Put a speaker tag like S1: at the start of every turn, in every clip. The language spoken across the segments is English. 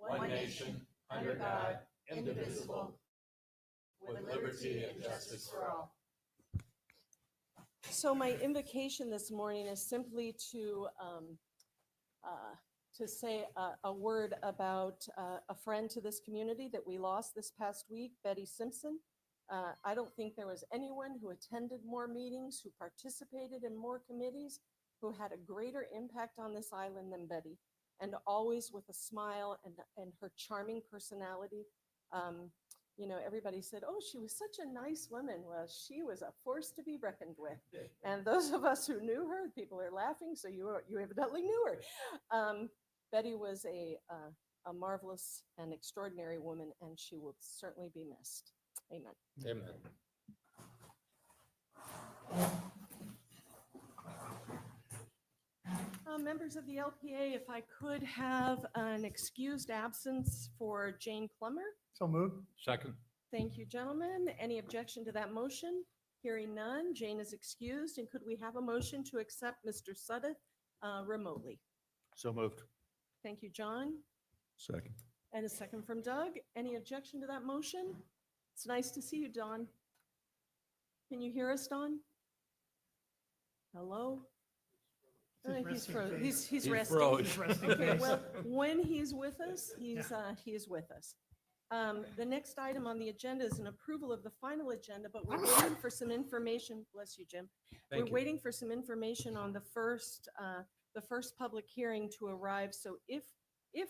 S1: one nation, under God, indivisible, with liberty and justice for all.
S2: So my invocation this morning is simply to say a word about a friend to this community that we lost this past week, Betty Simpson. I don't think there was anyone who attended more meetings, who participated in more committees, who had a greater impact on this island than Betty, and always with a smile and her charming personality. You know, everybody said, oh, she was such a nice woman. Well, she was a force to be reckoned with. And those of us who knew her, people are laughing, so you evidently knew her. Betty was a marvelous and extraordinary woman, and she will certainly be missed. Amen.
S1: Amen.
S2: Members of the LPA, if I could have an excused absence for Jane Plummer.
S3: So moved.
S1: Second.
S2: Thank you, gentlemen. Any objection to that motion? Hearing none, Jane is excused. And could we have a motion to accept Mr. Sudduth remotely?
S1: So moved.
S2: Thank you, John.
S1: Second.
S2: And a second from Doug. Any objection to that motion? It's nice to see you, Don. Can you hear us, Don? Hello? He's resting. Okay, well, when he's with us, he's with us. The next item on the agenda is an approval of the final agenda, but we're waiting for some information. Bless you, Jim. We're waiting for some information on the first public hearing to arrive. So if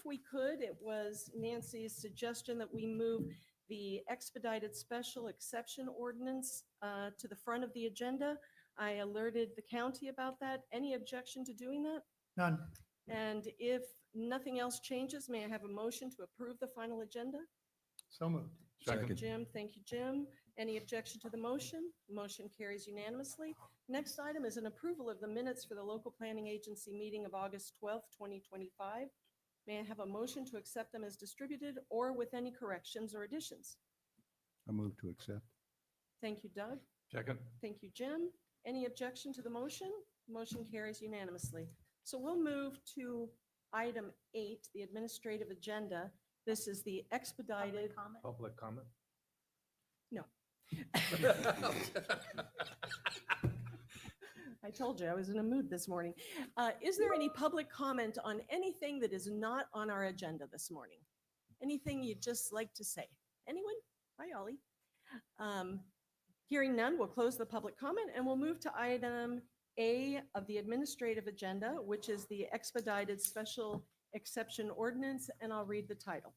S2: we could, it was Nancy's suggestion that we move the expedited special exception ordinance to the front of the agenda. I alerted the county about that. Any objection to doing that?
S3: None.
S2: And if nothing else changes, may I have a motion to approve the final agenda?
S3: So moved.
S2: Thank you, Jim. Thank you, Jim. Any objection to the motion? Motion carries unanimously. Next item is an approval of the minutes for the local planning agency meeting of August 12th, 2025. May I have a motion to accept them as distributed or with any corrections or additions?
S4: I move to accept.
S2: Thank you, Doug.
S1: Second.
S2: Thank you, Jim. Any objection to the motion? Motion carries unanimously. So we'll move to item 8, the administrative agenda. This is the expedited.
S1: Public comment?
S2: No. I told you I was in a mood this morning. Is there any public comment on anything that is not on our agenda this morning? Anything you'd just like to say? Anyone? Hi, Ollie. Hearing none, we'll close the public comment and we'll move to item A of the administrative agenda, which is the expedited special exception ordinance, and I'll read the title.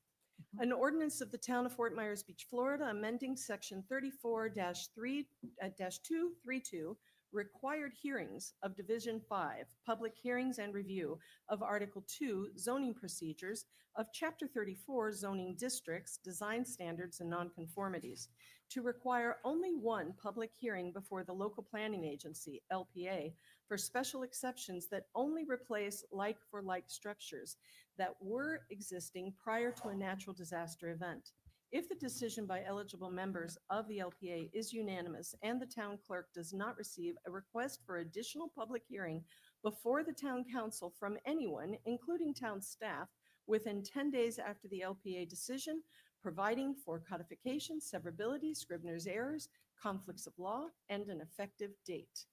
S2: An ordinance of the town of Fort Myers Beach, Florida, amending section 34-232, required hearings of Division 5, public hearings and review of Article 2, zoning procedures of Chapter 34, zoning districts, design standards, and nonconformities, to require only one public hearing before the local planning agency, LPA, for special exceptions that only replace like-for-like structures that were existing prior to a natural disaster event. If the decision by eligible members of the LPA is unanimous and the town clerk does not receive a request for additional public hearing before the town council from anyone, including town staff, within 10 days after the LPA decision, providing for codification, severability, Scribner's errors, conflicts of law, and an effective date.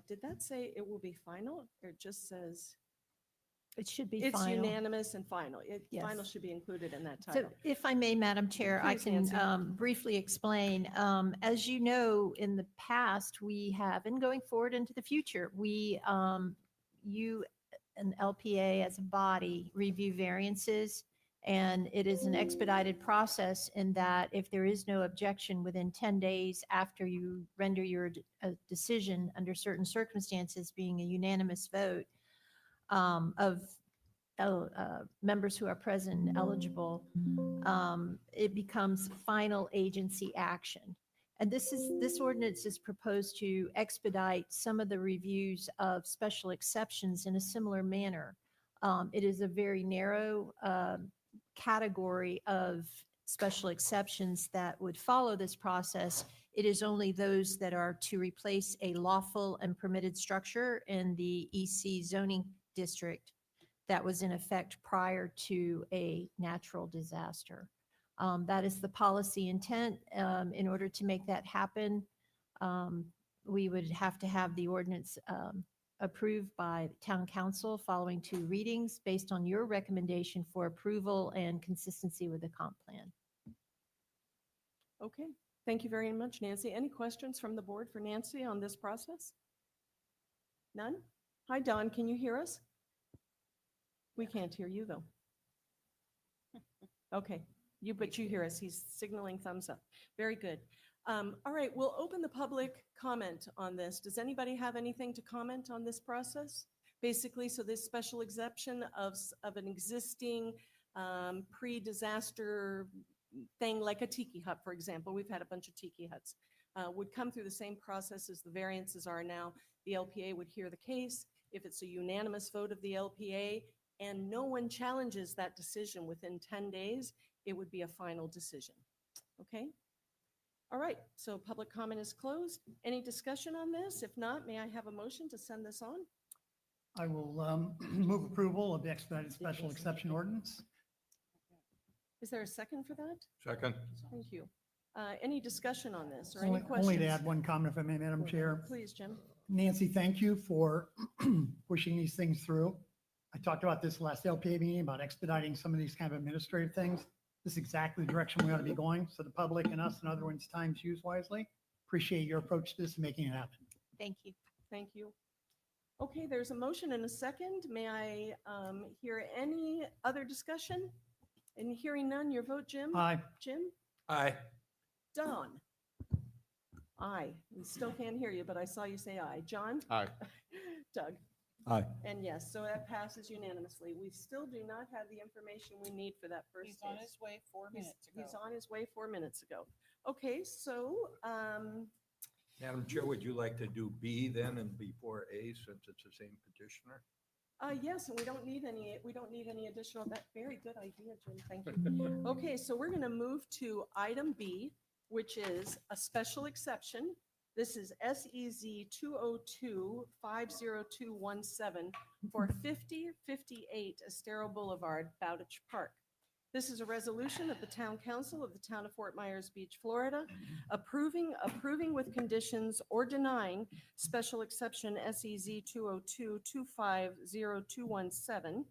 S2: Did that say it will be final, or it just says?
S5: It should be
S2: It's
S5: final.
S2: unanimous and final.
S5: Yes.
S2: Final should be included in that
S5: So
S2: title.
S5: if I may, Madam Chair, I
S2: Please, Nancy.
S5: can briefly explain. As you know, in the past, we have, and going forward into the future, you, an LPA as a body, review variances, and it is an expedited process in that if there is no objection within 10 days after you render your decision under certain circumstances, being a unanimous vote, of members who are present and eligible, it becomes final agency action. And this ordinance is proposed to expedite some of the reviews of special exceptions in a similar manner. It is a very narrow category of special exceptions that would follow this process. It is only those that are to replace a lawful and permitted structure in the EC zoning district that was in effect prior to a natural disaster. That is the policy intent. In order to make that happen, we would have to have the ordinance approved by town council following 2 readings based on your recommendation for approval and consistency with the comp plan.
S2: Okay, thank you very much, Nancy. Any questions from the board for Nancy on this process? None? Hi, Don, can you hear us? We can't hear you, though. Okay, but you hear us. He's signaling thumbs up. Very good. All right, we'll open the public comment on this. Does anybody have anything to comment on this process? Basically, so this special exception of an existing pre-disaster thing like a tiki hut, for example, we've had a bunch of tiki huts, would come through the same process as the variances are now. The LPA would hear the case. If it's a unanimous vote of the LPA and no one challenges that decision within 10 days, it would be a final decision. Okay? All right, so public comment is closed. Any discussion on this? If not, may I have a motion to send this on?
S3: I will move approval of the expedited special exception ordinance.
S2: Is there a second for that?
S1: Second.
S2: Thank you. Any discussion on this or any
S3: Only
S2: questions?
S3: to add one comment, if I may, Madam Chair.
S2: Please, Jim.
S3: Nancy, thank you for pushing these things through. I talked about this last LPA meeting about expediting some of these kind of administrative things. This is exactly the direction we ought to be going, so the public and us and other ones' time's used wisely. Appreciate your approach to this and making it happen.
S5: Thank you.
S2: Thank you. Okay, there's a motion and a second. May I hear any other discussion? And hearing none, your vote, Jim?
S3: Aye.
S2: Jim?
S1: Aye.
S2: Don? Aye. We still can't hear you, but I saw you say aye. John?
S1: Aye.
S2: Doug?
S4: Aye.
S2: And yes, so that passes unanimously. We still do not have the information we need for that first
S6: He's on
S2: case.
S6: his way 4 minutes ago.
S2: He's on his way 4 minutes ago. Okay, so,
S1: Madam Chair, would you like to do B then and before A since it's the same petitioner?
S2: yes, and we don't need any additional, that, very good idea, Jim, thank you. Okay, so we're going to move to item B, which is a special exception. This is SEZ 202-50217 for 5058 Estero Boulevard, Bowditch Park. This is a resolution of the Town Council of the Town of Fort Myers Beach, Florida, approving with conditions or denying special exception SEZ 202-250-217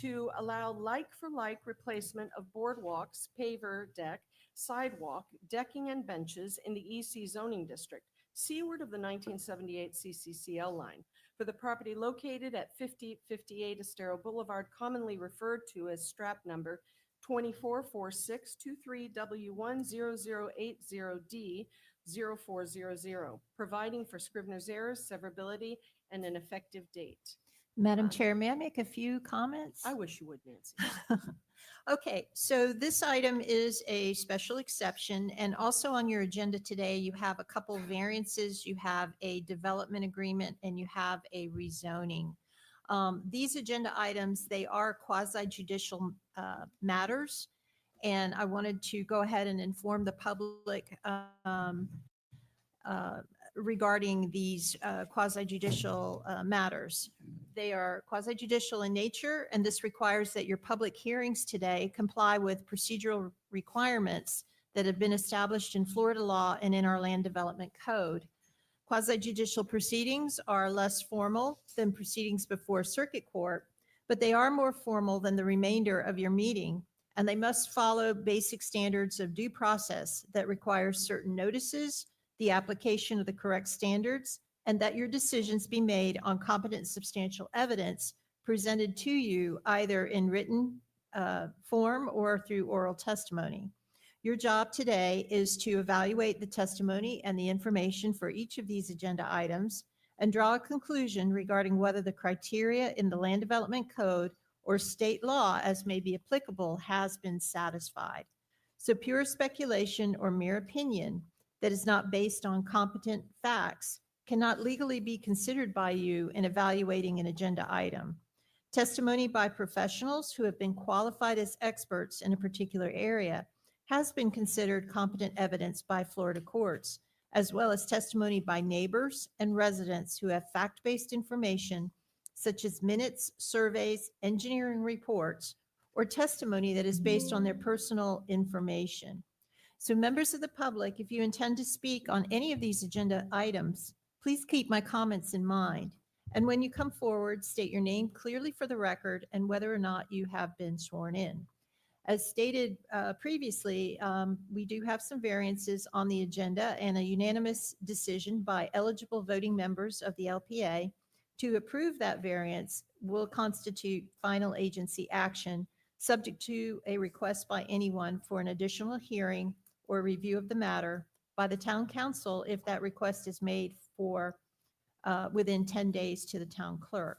S2: to allow like-for-like replacement of boardwalks, paver deck, sidewalk, decking, and benches in the EC zoning district, seaward of the 1978 CCCL line, for the property located at 5058 Estero Boulevard, commonly referred to as strap number 244623W10080D0400, providing for Scrivener's errors, severability, and an effective date.
S5: Madam Chair, may I make a few comments?
S2: I wish you would, Nancy.
S5: Okay, so this item is a special exception, and also on your agenda today, you have a couple variances. You have a development agreement and you have a rezoning. These agenda items, they are quasi-judicial matters, and I wanted to go ahead and inform the public regarding these quasi-judicial matters. They are quasi-judicial in nature, and this requires that your public hearings today comply with procedural requirements that have been established in Florida law and in our land development code. Quasi-judicial proceedings are less formal than proceedings before circuit court, but they are more formal than the remainder of your meeting, and they must follow basic standards of due process that require certain notices, the application of the correct standards, and that your decisions be made on competent substantial evidence presented to you either in written form or through oral testimony. Your job today is to evaluate the testimony and the information for each of these agenda items and draw a conclusion regarding whether the criteria in the Land Development Code or state law as may be applicable has been satisfied. So pure speculation or mere opinion that is not based on competent facts cannot legally be considered by you in evaluating an agenda item. Testimony by professionals who have been qualified as experts in a particular area has been considered competent evidence by Florida courts, as well as testimony by neighbors and residents who have fact-based information such as minutes, surveys, engineering reports, or testimony that is based on their personal information. So members of the public, if you intend to speak on any of these agenda items, please keep my comments in mind. And when you come forward, state your name clearly for the record and whether or not you have been sworn in. As stated previously, we do have some variances on the agenda, and a unanimous decision by eligible voting members of the LPA to approve that variance will constitute final agency action, subject to a request by anyone for an additional hearing or review of the matter by the town council if that request is made for within 10 days to the town clerk.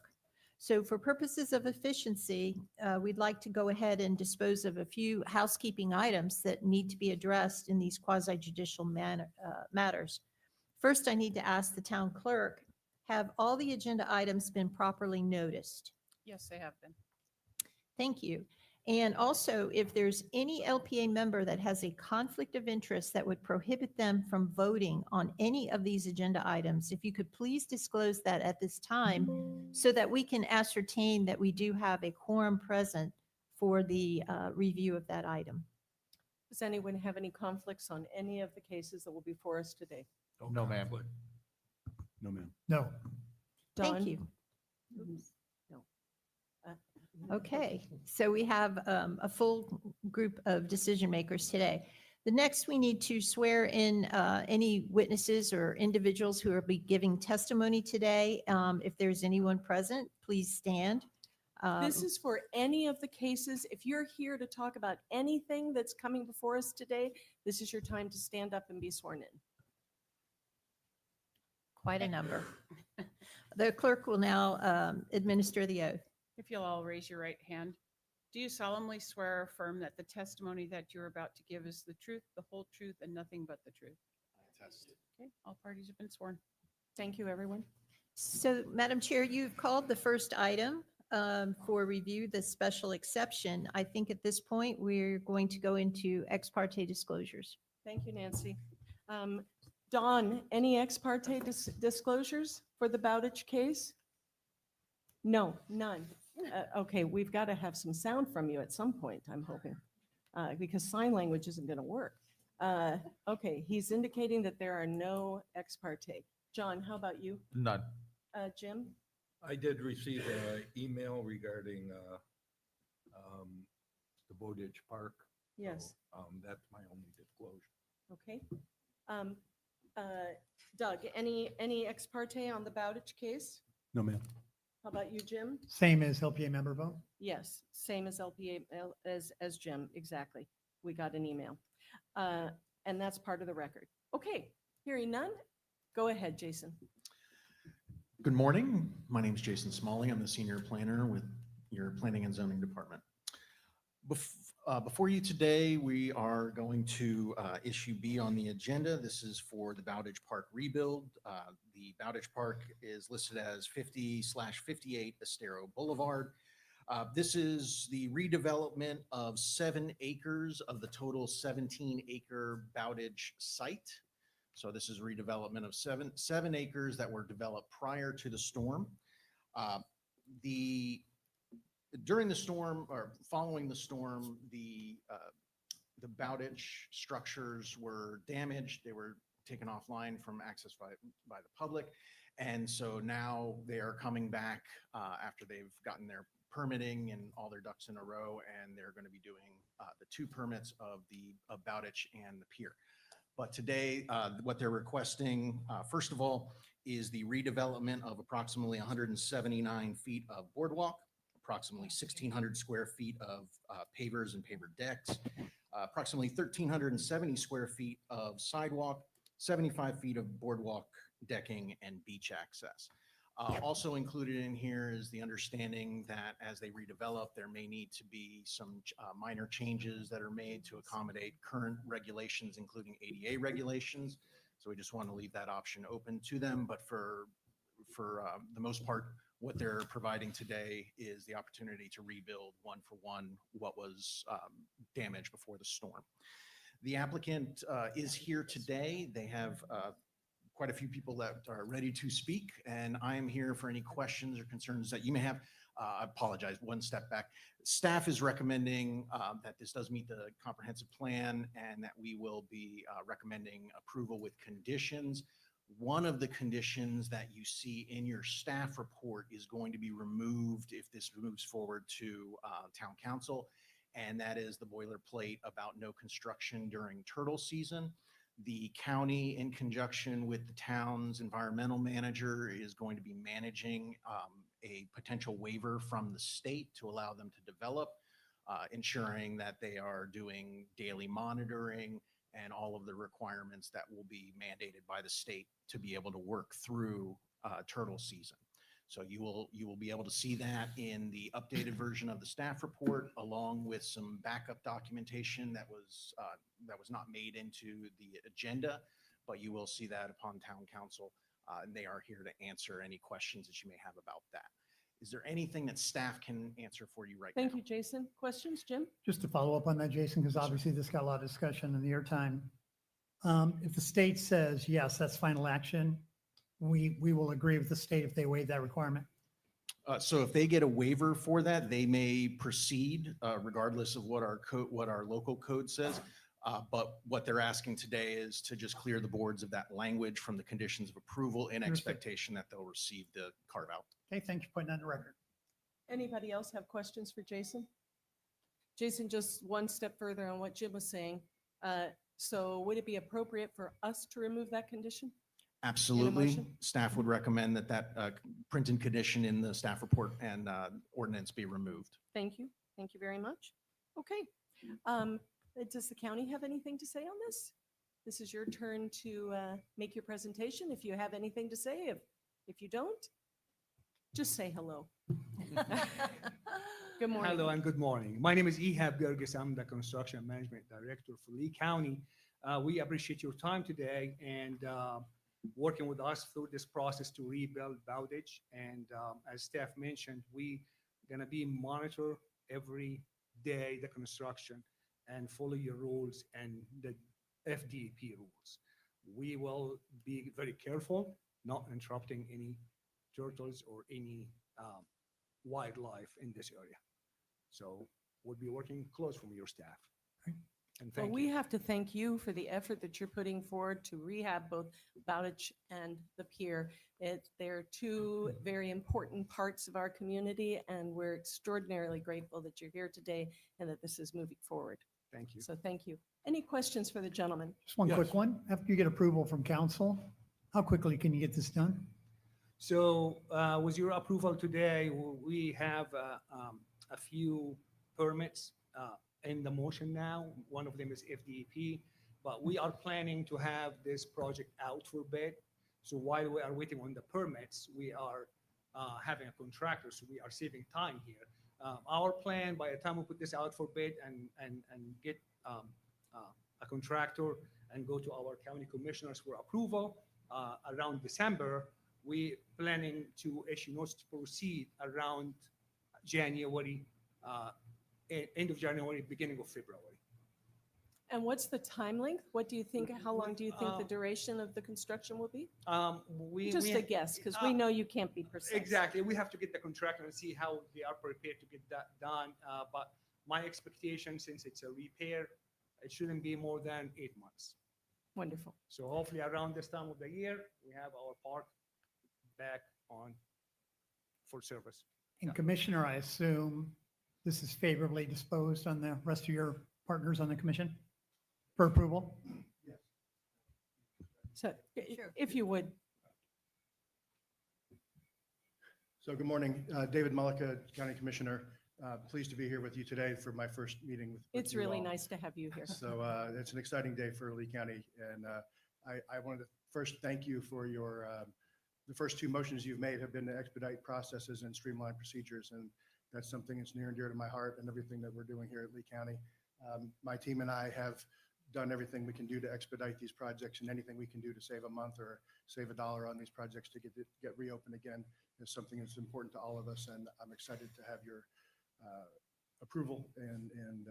S5: So for purposes of efficiency, we'd like to go ahead and dispose of a few housekeeping items that need to be addressed in these quasi-judicial matters. First, I need to ask the town clerk, have all the agenda items been properly noticed?
S6: Yes, they have been.
S5: Thank you. And also, if there's any LPA member that has a conflict of interest that would prohibit them from voting on any of these agenda items, if you could please disclose that at this time so that we can ascertain that we do have a quorum present for the review of that item.
S2: Does anyone have any conflicts on any of the cases that will be before us today?
S1: No, ma'am.
S4: No, ma'am.
S3: No.
S5: Thank
S2: Dawn?
S5: you.
S2: Oops, no.
S5: Okay, so we have a full group of decision makers today. The next, we need to swear in any witnesses or individuals who will be giving testimony today. If there's anyone present, please stand.
S2: This is for any of the cases. If you're here to talk about anything that's coming before us today, this is your time to stand up and be sworn in.
S5: Quite a number. The clerk will now administer the oath.
S6: If you'll all raise your right hand. Do you solemnly swear or affirm that the testimony that you're about to give is the truth, the whole truth, and nothing but the truth?
S7: I attest.
S6: Okay, all parties have been sworn.
S2: Thank you, everyone.
S5: So, Madam Chair, you've called the first item for review, the special exception. I think at this point, we're going to go into ex parte disclosures.
S2: Thank you, Nancy. Dawn, any ex parte disclosures for the Bowditch case? No, none. Okay, we've got to have some sound from you at some point, I'm hoping, because sign language isn't going to work. Okay, he's indicating that there are no ex parte. John, how about you?
S7: None.
S2: Jim?
S1: I did receive an email regarding the Bowditch Park.
S2: Yes.
S1: So, that's my only disclosure.
S2: Okay. Doug, any ex parte on the Bowditch case?
S4: No, ma'am.
S2: How about you, Jim?
S3: Same as LPA member vote?
S2: Yes, same as LPA, as Jim, exactly. We got an email. And that's part of the record. Okay, hearing none, go ahead, Jason.
S7: Good morning. My name is Jason Smalley. I'm the senior planner with your Planning and Zoning Department. Before you today, we are going to issue B on the agenda. This is for the Bowditch Park rebuild. The Bowditch Park is listed as 50/58 Estero Boulevard. This is the redevelopment of 7 acres of the total 17-acre Bowditch site. So this is redevelopment of seven acres that were developed prior to the storm. During the storm or following the storm, the Bowditch structures were damaged. They were taken offline from access by the public. And so now they are coming back after they've gotten their permitting and all their ducks in a row, and they're going to be doing the 2 permits of Bowditch and the pier. But today, what they're requesting, first of all, is the redevelopment of approximately 179 feet of boardwalk, approximately 1,600 square feet of pavers and paver decks, approximately 1,370 square feet of sidewalk, 75 feet of boardwalk decking, and beach access. Also included in here is the understanding that as they redevelop, there may need to be some minor changes that are made to accommodate current regulations, including ADA regulations. So we just want to leave that option open to them. But for the most part, what they're providing today is the opportunity to rebuild one for one what was damaged before the storm. The applicant is here today. They have quite a few people that are ready to speak, and I am here for any questions or concerns that you may have. I apologize, one step back. Staff is recommending that this does meet the comprehensive plan and that we will be recommending approval with conditions. One of the conditions that you see in your staff report is going to be removed if this moves forward to town council, and that is the boilerplate about no construction during turtle season. The county, in conjunction with the town's environmental manager, is going to be managing a potential waiver from the state to allow them to develop, ensuring that they are doing daily monitoring and all of the requirements that will be mandated by the state to be able to work through turtle season. So you will be able to see that in the updated version of the staff report, along with some backup documentation that was not made into the agenda, but you will see that upon town council, and they are here to answer any questions that you may have about that. Is there anything that staff can answer for you right now?
S2: Thank you, Jason. Questions, Jim?
S3: Just to follow up on that, Jason, because obviously this got a lot of discussion in the airtime. If the state says, yes, that's final action, we will agree with the state if they waive that requirement.
S7: So if they get a waiver for that, they may proceed regardless of what our local code says. But what they're asking today is to just clear the boards of that language from the conditions of approval in
S3: Understood.
S7: expectation that they'll receive the carve out.
S3: Okay, thank you for putting that in the record.
S2: Anybody else have questions for Jason? Jason, just one step further on what Jim was saying. So would it be appropriate for us to remove that condition?
S7: Absolutely.
S2: motion?
S7: Staff would recommend that printed condition in the staff report and ordinance be removed.
S2: Thank you. Thank you very much. Okay. Does the county have anything to say on this? This is your turn to make your presentation. If you have anything to say, if you don't, just say hello. Good morning.
S8: Hello and good morning. My name is Ehab Gerges. I'm the Construction Management Director for Lee County. We appreciate your time today and working with us through this process to rebuild Bowditch. And as staff mentioned, we gonna be monitor every day the construction and follow your rules and the FDP rules. We will be very careful, not interrupting any turtles or any wildlife in this area. So we'll be working close from your staff. And
S2: Well,
S8: thank
S2: we
S8: you.
S2: have to thank you for the effort that you're putting forward to rehab both Bowditch and the pier. They're two very important parts of our community, and we're extraordinarily grateful that you're here today and that this is moving forward.
S8: Thank you.
S2: So thank you. Any questions for the gentleman?
S3: Just one
S8: Yes.
S3: quick one. After you get approval from council, how quickly can you get this done?
S8: So with your approval today, we have a few permits in the motion now. One of them is FDP, but we are planning to have this project out for bid. So while we are waiting on the permits, we are having a contractor, so we are saving time here. Our plan, by the time we put this out for bid and get a contractor and go to our county commissioners for approval around December, we planning to issue notice to proceed around January, end of January, beginning of February.
S2: And what's the time length? What do you think, how long do you think the duration of the construction will be? Just a guess, because we know you can't be precise.
S8: Exactly. We have to get the contractor and see how they are prepared to get that done. But my expectation, since it's a repair, it shouldn't be more than 8 months.
S2: Wonderful.
S8: So hopefully around this time of the year, we have our park back on for service.
S3: And Commissioner, I assume this is favorably disposed on the rest of your partners on the commission for approval?
S2: So if you would,
S4: So good morning, David Mullica, County Commissioner. Pleased to be here with you today for my first meeting with
S2: it's
S4: you
S2: really
S4: all.
S2: nice to have you here.
S4: So it's an exciting day for Lee County. And I wanted to first thank you for your, the first two motions you've made have been to expedite processes and streamline procedures. And that's something that's near and dear to my heart and everything that we're doing here at Lee County. My team and I have done everything we can do to expedite these projects, and anything we can do to save a month or save $1 on these projects to get reopened again is something that's important to all of us. And I'm excited to have your approval and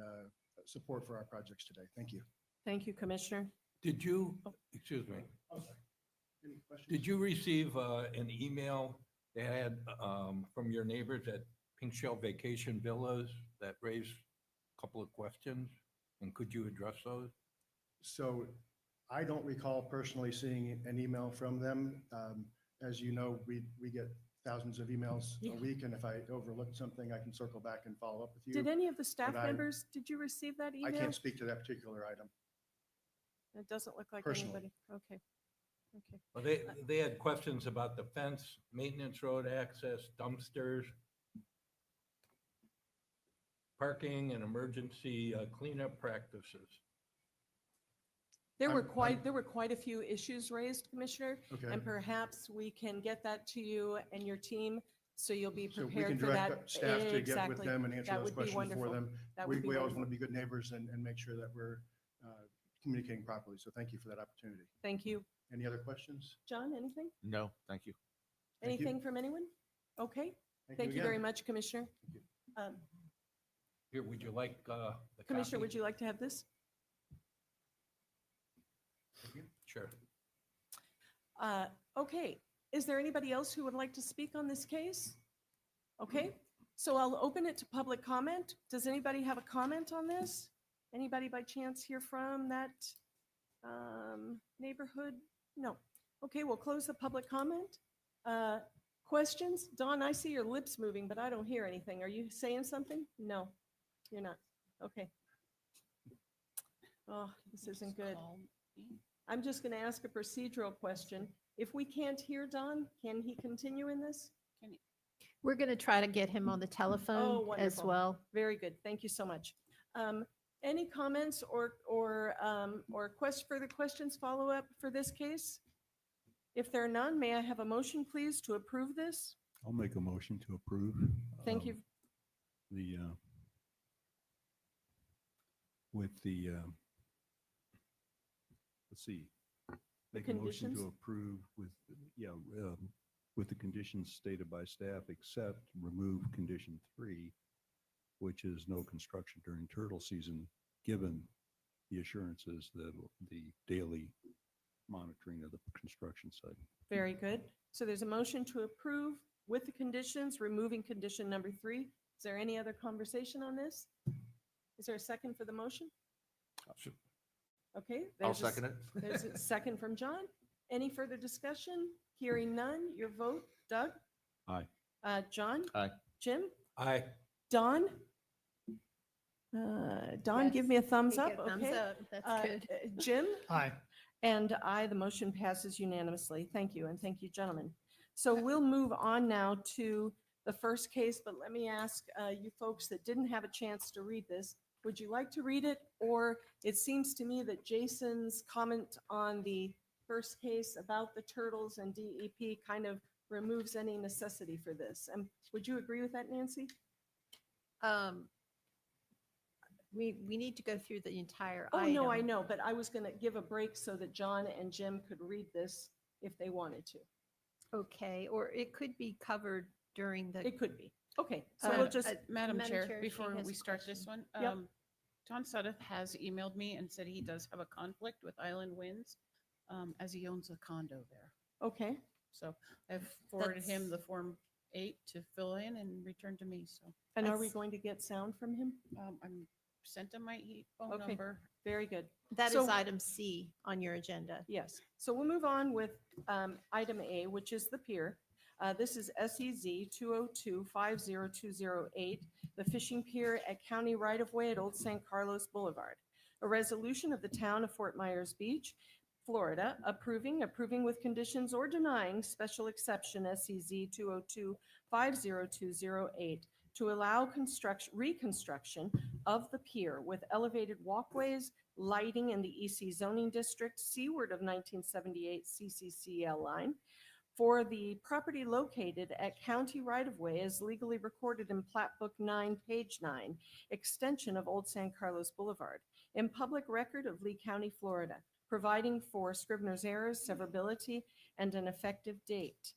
S4: support for our projects today. Thank you.
S2: Thank you, Commissioner.
S1: Did you, excuse me,
S4: Any questions?
S1: Did you receive an email they had from your neighbors at Pink Shell Vacation Villas that raised a couple of questions? And could you address those?
S4: So I don't recall personally seeing an email from them. As you know, we get thousands of emails
S2: Yeah.
S4: a week, and if I overlooked something, I can circle back and follow up with you.
S2: Did any of the staff
S4: but I-
S2: members, did you receive that
S4: I
S2: email?
S4: can't speak to that particular item.
S2: It doesn't look like
S4: Personally.
S2: anybody. Okay. Okay.
S1: Well, they had questions about the fence, maintenance road access, dumpsters, parking and emergency cleanup practices.
S2: There were
S4: I'm-
S2: quite a few issues raised, Commissioner,
S4: Okay.
S2: and perhaps we can get that to you and your team, so you'll be
S4: So we can
S2: prepared for
S4: direct
S2: that.
S4: staff to get with
S2: Exactly.
S4: them and answer
S2: That
S4: those
S2: would be
S4: questions for
S2: wonderful.
S4: them.
S2: That
S4: We
S2: would be
S4: always want
S2: wonderful.
S4: to be good neighbors and make sure that we're communicating properly. So thank you for that opportunity.
S2: Thank you.
S4: Any other questions?
S2: John, anything?
S9: No, thank you.
S4: Thank you.
S2: Anything from anyone? Okay. Thank you
S4: again.
S2: very much, Commissioner.
S1: Here, would you like the
S2: Commissioner,
S1: copy?
S2: would you like to have this?
S1: Sure.
S2: Okay, is there anybody else who would like to speak on this case? Okay, so I'll open it to public comment. Does anybody have a comment on this? Anybody by chance here from that neighborhood? No. Okay, we'll close the public comment. Questions? Dawn, I see your lips moving, but I don't hear anything. Are you saying something? No, you're not. Okay. Oh, this isn't good. I'm just going to ask a procedural question. If we can't hear Don, can he continue in this?
S5: We're going to try to get him on the telephone as
S2: wonderful.
S5: well.
S2: Very good. Thank you so much. Any comments or further questions, follow-up for this case? If there are none, may I have a motion, please, to approve this?
S10: I'll make a motion to approve.
S2: Thank you.
S10: The, with the, let's see. Make a motion
S2: conditions?
S10: to approve with the conditions stated by staff, except remove condition 3, which is no construction during turtle season, given the assurances that the daily monitoring of the construction site.
S2: Very good. So there's a motion to approve with the conditions, removing condition number 3. Is there any other conversation on this? Is there a second for the motion? Okay.
S9: I'll
S2: there's a s-
S9: second it.
S2: There's a second from John. Any further discussion? Hearing none. Your vote, Doug?
S10: Aye.
S2: John?
S9: Aye.
S2: Jim?
S1: Aye.
S2: Don? Don, give me a thumbs
S5: Take
S2: up,
S5: a thumbs
S2: okay?
S5: up. That's good.
S2: Jim?
S3: Aye.
S2: And I, the motion passes unanimously. Thank you, and thank you, gentlemen. So we'll move on now to the first case, but let me ask you folks that didn't have a chance to read this, would you like to read it? Or it seems to me that Jason's comment on the first case about the turtles and DEP kind of removes any necessity for this. And would you agree with that, Nancy?
S5: We need to go through the entire
S2: Oh,
S5: item.
S2: no, I know, but I was going to give a break so that John and Jim could read this if they wanted to.
S5: Okay, or it could be covered during the,
S2: It could be. Okay, so
S5: Uh,
S2: we'll just,
S6: Madam
S5: Madam
S6: Chair,
S5: Chair, she
S6: before
S5: has
S6: we
S5: a
S6: start this one,
S2: Yep.
S6: John Suddeth has emailed me and said he does have a conflict with Island Winds as he owns a condo there.
S2: okay,
S6: So I've forwarded him the
S5: That's-
S6: Form 8 to fill in and return to me. So
S2: and are we
S5: That's-
S2: going to get sound from him?
S6: I'm sent him my phone
S2: Okay.
S6: number.
S2: Very good.
S5: that
S2: So-
S5: is item C on your agenda.
S2: Yes, so we'll move on with item A, which is the pier. This is SEZ 202-50208, the fishing pier at County Right-of-Way at Old San Carlos Boulevard. A resolution of the town of Fort Myers Beach, Florida, approving with conditions or denying special exception SEZ 202-50208 to allow reconstruction of the pier with elevated walkways, lighting in the EC zoning district seaward of 1978 CCCL line for the property located at county right-of-way as legally recorded in Plat Book 9, page 9, extension of Old San Carlos Boulevard, in public record of Lee County, Florida, providing for scrivener's errors, severability, and an effective date.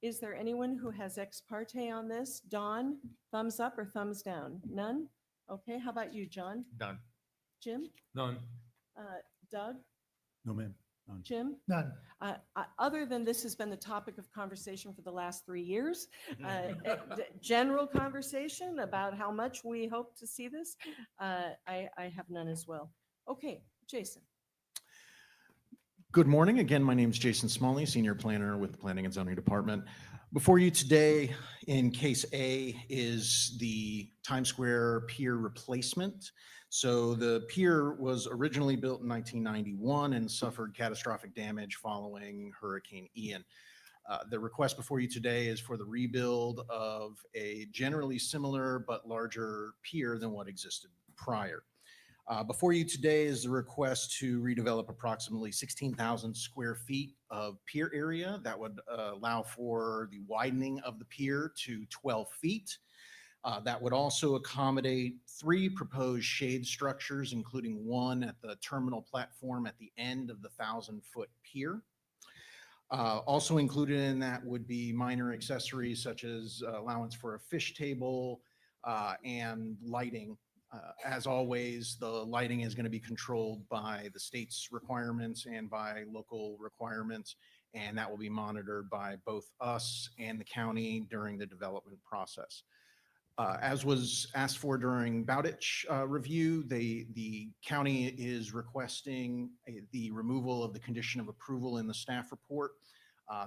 S2: Is there anyone who has ex parte on this? Don, thumbs up or thumbs down? None? Okay, how about you, John?
S9: Done.
S2: Jim?
S1: None.
S2: Doug?
S10: No, ma'am. None.
S2: Jim?
S3: None.
S2: Other than this has been the topic of conversation for the last 3 years, general conversation about how much we hope to see this, I have none as well. Okay, Jason.
S7: Good morning. Again, my name is Jason Smalley, Senior Planner with the Planning and Zoning Department. Before you today, in case A, is the Times Square Pier replacement. So the pier was originally built in 1991 and suffered catastrophic damage following Hurricane Ian. The request before you today is for the rebuild of a generally similar but larger pier than what existed prior. Before you today is the request to redevelop approximately 16,000 square feet of pier area. That would allow for the widening of the pier to 12 feet. That would also accommodate 3 proposed shade structures, including one at the terminal platform at the end of the 1,000-foot pier. Also included in that would be minor accessories such as allowance for a fish table and lighting. As always, the lighting is going to be controlled by the state's requirements and by local requirements, and that will be monitored by both us and the county during the development process. As was asked for during Bowditch review, the county is requesting the removal of the condition of approval in the staff report.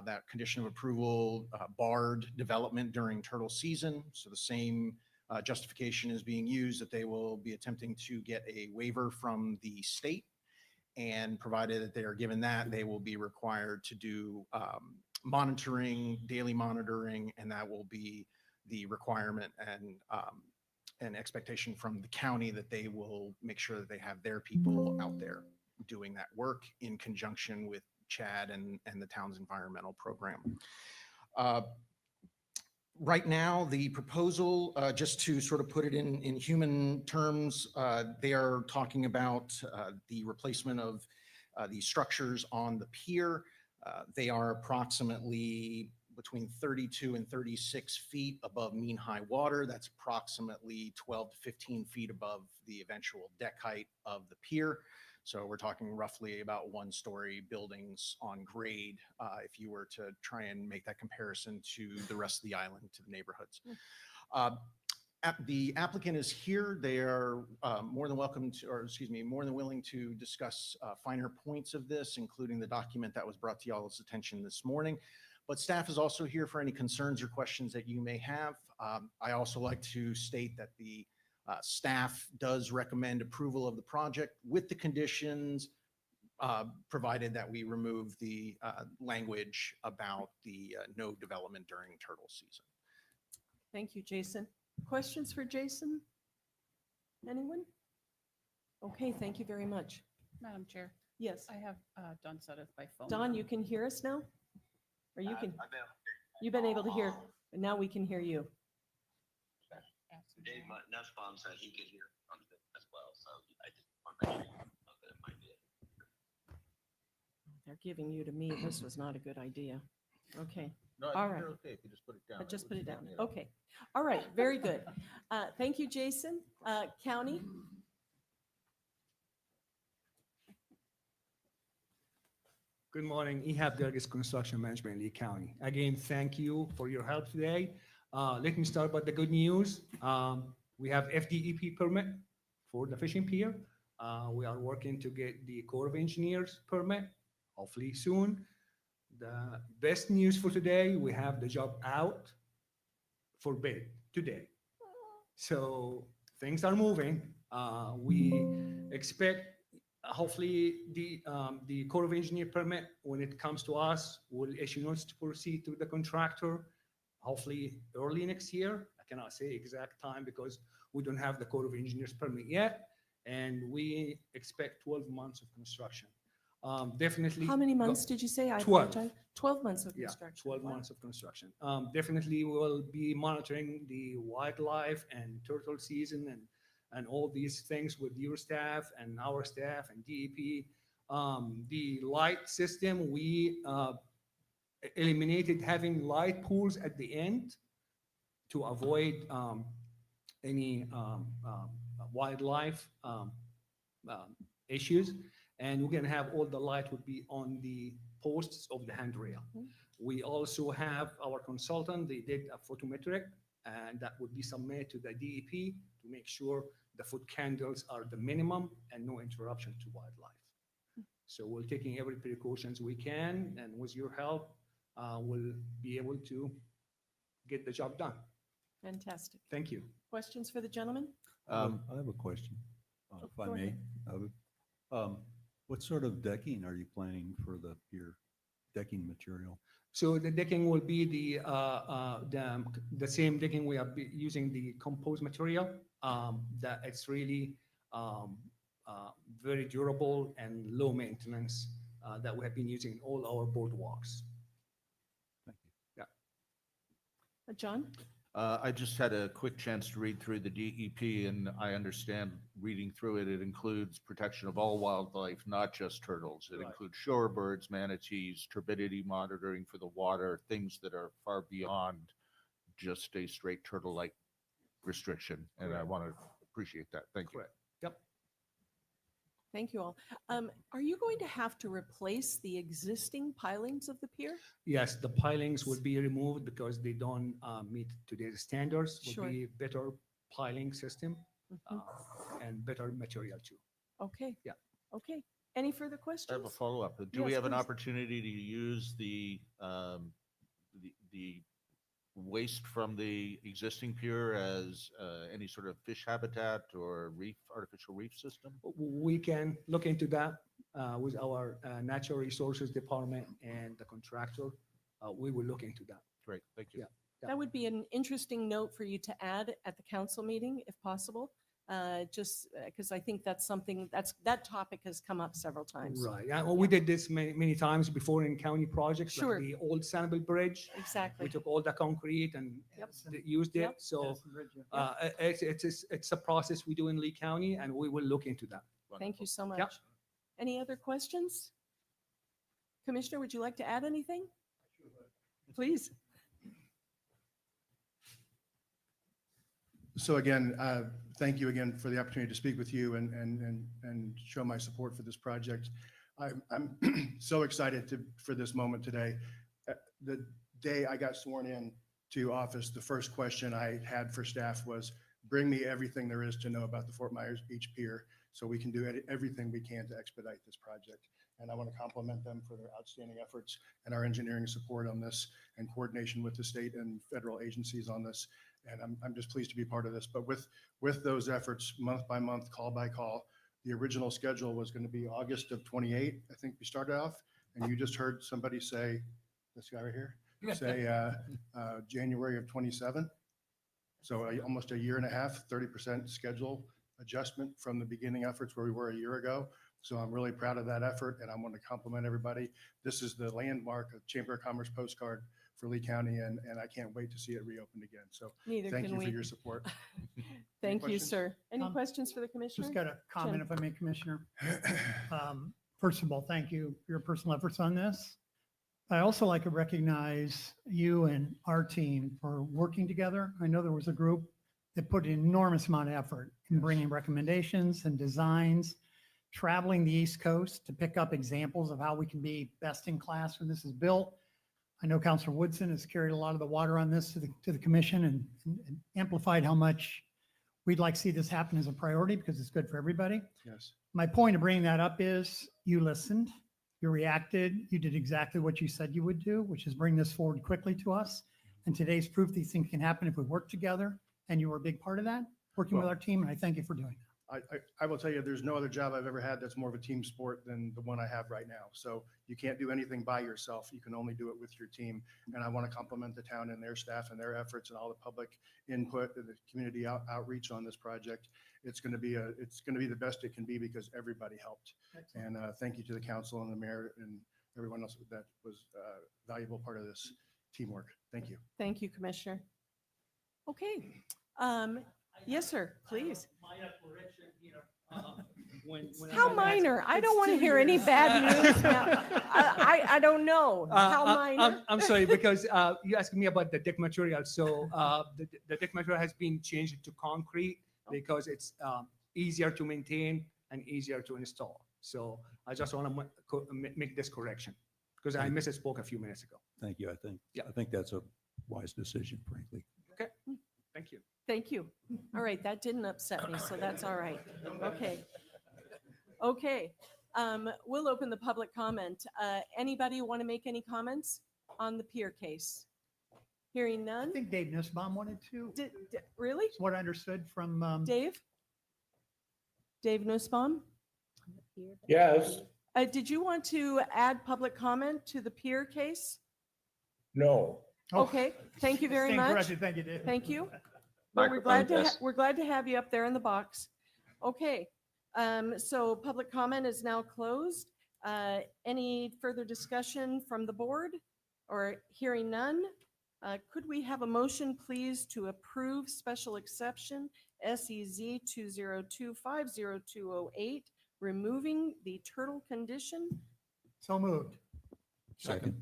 S7: That condition of approval barred development during turtle season, so the same justification is being used that they will be attempting to get a waiver from the state, and provided that they are given that, they will be required to do monitoring, daily monitoring, and that will be the requirement and an expectation from the county that they will make sure that they have their people out there doing that work in conjunction with Chad and the town's environmental program. Right now, the proposal, just to sort of put it in human terms, they are talking about the replacement of the structures on the pier. They are approximately between 32 and 36 feet above mean high water. That's approximately 12 to 15 feet above the eventual deck height of the pier. So we're talking roughly about 1-story buildings on grade, if you were to try and make that comparison to the rest of the island, to the neighborhoods. The applicant is here. They are more than welcome to, or excuse me, more than willing to discuss finer points of this, including the document that was brought to y'all's attention this morning. But staff is also here for any concerns or questions that you may have. I also like to state that the staff does recommend approval of the project with the conditions, provided that we remove the language about the no development during turtle season.
S2: Thank you, Jason. Questions for Jason? Anyone? Okay, thank you very much.
S6: Madam Chair,
S2: Yes.
S6: I have Don Suddeth by phone.
S2: Don, you can hear us now? Or you can, you've been able to hear, and now we can hear you.
S9: Dave Nussbaum said he could hear something as well, so I just want to make sure that it might be.
S2: They're giving you to me. This was not a good idea. Okay.
S1: No,
S2: All right.
S1: okay if you just put it down.
S2: But just put it down. Okay. All right. Very good. Thank you, Jason. County?
S8: Good morning, Ehab Gerges Construction Management, Lee County. Again, thank you for your help today. Let me start with the good news. We have FDEP permit for the fishing pier. We are working to get the Corps of Engineers permit, hopefully soon. The best news for today, we have the job out for bid today. So things are moving. We expect hopefully the Corps of Engineer permit, when it comes to us, will issue notice to proceed to the contractor, hopefully early next year. I cannot say exact time because we don't have the Corps of Engineers permit yet, and we expect 12 months of construction. Definitely.
S2: How many months did you say? I
S8: 12.
S2: apologize. 12 months of
S8: Yeah,
S2: construction.
S8: 12
S2: Wow.
S8: months of construction. Definitely we'll be monitoring the wildlife and turtle season and all these things with your staff and our staff and DEP. The light system, we eliminated having light pools at the end to avoid any wildlife issues. And we're gonna have all the light would be on the posts of the handrail.
S2: Mhm.
S8: We also have our consultant, they did a photometric, and that would be submitted to the DEP to make sure the foot candles are the minimum and no interruption to wildlife. So we're taking every precautions we can, and with your help, we'll be able to get the job done.
S2: Fantastic.
S8: Thank you.
S2: Questions for the gentleman?
S10: I have a question, if I
S2: go
S10: may.
S2: ahead.
S10: I would- What sort of decking are you planning for the pier, decking material?
S8: So the decking will be the same decking we are using the composed material. That it's really very durable and low maintenance that we have been using in all our boardwalks.
S10: Thank you.
S2: John?
S11: I just had a quick chance to read through the DEP, and I understand reading through it, it includes protection of all wildlife, not just turtles. It
S8: Right.
S11: includes shorebirds, manatees, turbidity monitoring for the water, things that are far beyond just a straight turtle-like restriction. And I
S8: Correct.
S11: want to appreciate that. Thank you.
S8: Correct. Yep.
S2: Thank you all. Are you going to have to replace the existing pilings of the pier?
S8: Yes, the pilings will be removed because they don't meet today's standards.
S2: Sure.
S8: Will be better piling system
S2: Mhm.
S8: and better material too.
S2: Okay.
S8: Yeah.
S2: Okay. Any further
S11: I have a
S2: questions?
S11: follow-up. Do we
S2: Yes,
S11: have an
S2: please.
S11: opportunity to use the waste from the existing pier as any sort of fish habitat or artificial reef system?
S8: We can look into that with our natural resources department and the contractor. We will look into that.
S11: Great, thank you.
S8: Yeah.
S2: That would be an interesting note for you to add at the council meeting, if possible. Just because I think that's something, that topic has come up several times.
S8: Right. Yeah, well, we did this many times before in county projects,
S2: Sure.
S8: like the old Sanibel Bridge.
S2: Exactly.
S8: We took all the concrete and
S2: Yep.
S8: used it.
S2: Yep.
S8: So it's a process we do in Lee County, and we will look into that.
S2: Thank you so
S8: Yep.
S2: much. Any other questions? Commissioner, would you like to add anything? Please.
S4: So again, thank you again for the opportunity to speak with you and show my support for this project. I'm so excited for this moment today. The day I got sworn in to office, the first question I had for staff was, bring me everything there is to know about the Fort Myers Beach Pier so we can do everything we can to expedite this project. And I want to compliment them for their outstanding efforts and our engineering support on this and coordination with the state and federal agencies on this. And I'm just pleased to be part of this. But with those efforts, month by month, call by call, the original schedule was going to be August of 28. I think we started off, and you just heard somebody say, this guy right here, say January of 27. So almost a year and a half, 30% schedule adjustment from the beginning efforts where we were a year ago. So I'm really proud of that effort, and I want to compliment everybody. This is the landmark of Chamber of Commerce postcard for Lee County, and I can't wait to see it reopened again. So
S2: Neither
S4: thank
S2: can
S4: you for
S2: we.
S4: your support.
S2: Thank you,
S4: questions?
S2: sir. Any
S3: Um,
S2: questions for the commissioner?
S3: Just got a comment, if I may, Commissioner. First of all, thank you for your personal efforts on this. I also like to recognize you and our team for working together. I know there was a group that put an enormous amount of effort in bringing recommendations and designs, traveling the East Coast to pick up examples of how we can be best in class when this is built. I know Councilor Woodson has carried a lot of the water on this to the commission and amplified how much we'd like to see this happen as a priority because it's good for everybody.
S4: Yes.
S3: My point of bringing that up is you listened, you reacted, you did exactly what you said you would do, which is bring this forward quickly to us. And today's proof these things can happen if we work together, and you were a big part of that, working with
S4: Well-
S3: our team, and I thank you for doing that.
S4: I will tell you, there's no other job I've ever had that's more of a team sport than the one I have right now. So you can't do anything by yourself. You can only do it with your team. And I want to compliment the town and their staff and their efforts and all the public input and the community outreach on this project. It's going to be the best it can be because everybody helped. And thank you to the council and the mayor and everyone else that was a valuable part of this teamwork. Thank you.
S2: Thank you, Commissioner. Okay. Yes, sir, please.
S8: Minor correction here. When
S2: How
S8: I'm
S2: minor? I
S8: It's
S2: don't want to
S8: 2
S2: hear any
S8: years.
S2: bad news now. I don't know. How minor?
S8: I'm sorry, because you asked me about the deck material. So the deck material has been changed to concrete because it's easier to maintain and easier to install. So I just want to make this correction because I misspoke a few minutes ago.
S10: Thank you. I think that's a wise decision, frankly.
S8: Okay, thank you.
S2: Thank you. All right, that didn't upset me, so that's all right. Okay. Okay, we'll open the public comment. Anybody want to make any comments on the pier case? Hearing
S3: I
S2: none?
S3: think Dave Nussbaum wanted to,
S2: Really?
S3: is what I understood from,
S2: Dave? Dave Nussbaum?
S12: Yes,
S2: Did you want to add public comment to the pier case?
S12: no.
S3: Oh,
S2: Okay, thank you very
S3: stand
S2: much.
S3: corrected. Thank you, Dave.
S2: Thank you. Well,
S9: Microphone test.
S2: we're glad to have you up there in the box. Okay, so public comment is now closed. Any further discussion from the board or hearing none? Could we have a motion, please, to approve special exception SEZ 2025028, removing the turtle condition?
S3: So moved.
S10: Second.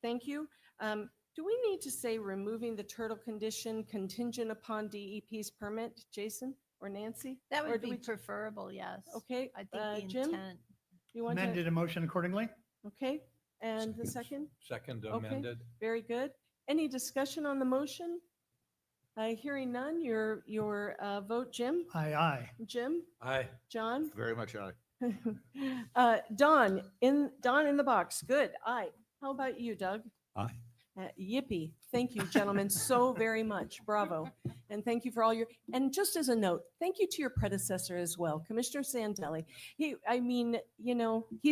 S2: Thank you. Do we need to say removing the turtle condition contingent upon DEP's permit, Jason or Nancy?
S5: That
S2: Or
S5: would
S2: do
S5: be
S2: we-
S5: preferable, yes.
S2: Okay,
S5: I think the
S2: Jim,
S5: intent.
S2: you want to?
S3: Amended a motion accordingly.
S2: Okay, and the second?
S1: Second
S2: Okay.
S1: amended.
S2: Very good. Any discussion on the motion? Hearing none, your vote, Jim?
S3: Aye.
S2: Jim?
S1: Aye.
S2: John?
S11: Very much aye.
S2: Don in the box. Good. Aye. How about you, Doug?
S10: Aye.
S2: Yippee. Thank you, gentlemen, so very much. Bravo. And thank you for all your, and just as a note, thank you to your predecessor as well, Commissioner Sandelli. He's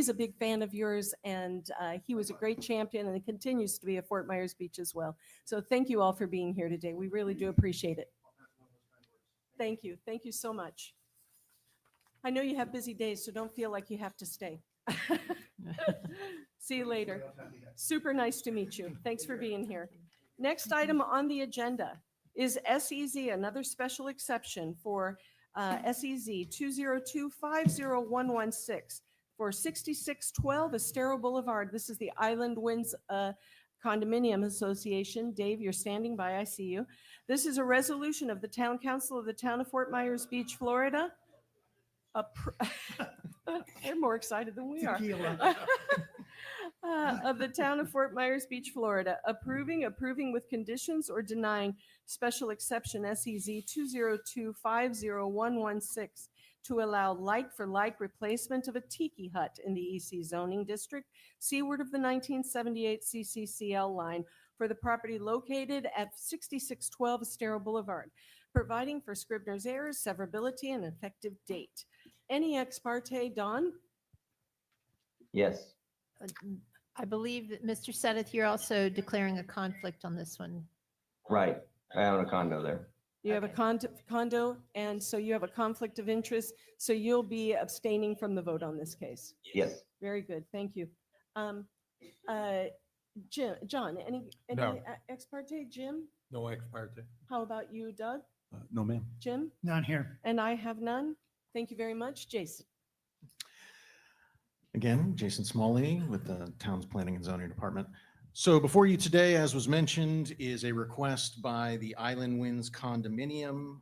S2: a big fan of yours, and he was a great champion and continues to be at Fort Myers Beach as well. So thank you all for being here today. We really do appreciate it. Thank you. Thank you so much. I know you have busy days, so don't feel like you have to stay. See you later. Super nice to meet you. Thanks for being here. Next item on the agenda is SEZ, another special exception for SEZ 2025016 for 6612 Estero Boulevard. This is the Island Winds Condominium Association. Dave, you're standing by. I see you. This is a resolution of the Town Council of the Town of Fort Myers Beach, Florida. They're more excited than we are.
S3: Tequila.
S2: Of the Town of Fort Myers Beach, Florida, approving with conditions or denying special exception SEZ 2025016 to allow like-for-like replacement of a tiki hut in the EC zoning district seaward of the 1978 CCCL line for the property located at 6612 Estero Boulevard, providing for Scribner's errors, severability, and effective date. Any ex parte, Don?
S12: Yes.
S5: I believe that Mr. Sedith, you're also declaring a conflict on this one.
S12: Right. I own a condo there.
S2: You have a condo, and so you have a conflict of interest, so you'll be abstaining from the vote on this case.
S12: Yes.
S2: Very good, thank you. John, any
S11: No.
S2: ex parte? Jim?
S1: No ex parte.
S2: How about you, Doug?
S10: No, ma'am.
S2: Jim?
S3: None here.
S2: And I have none. Thank you very much. Jason?
S7: Again, Jason Smalley with the town's planning and zoning department. So before you today, as was mentioned, is a request by the Island Winds condominium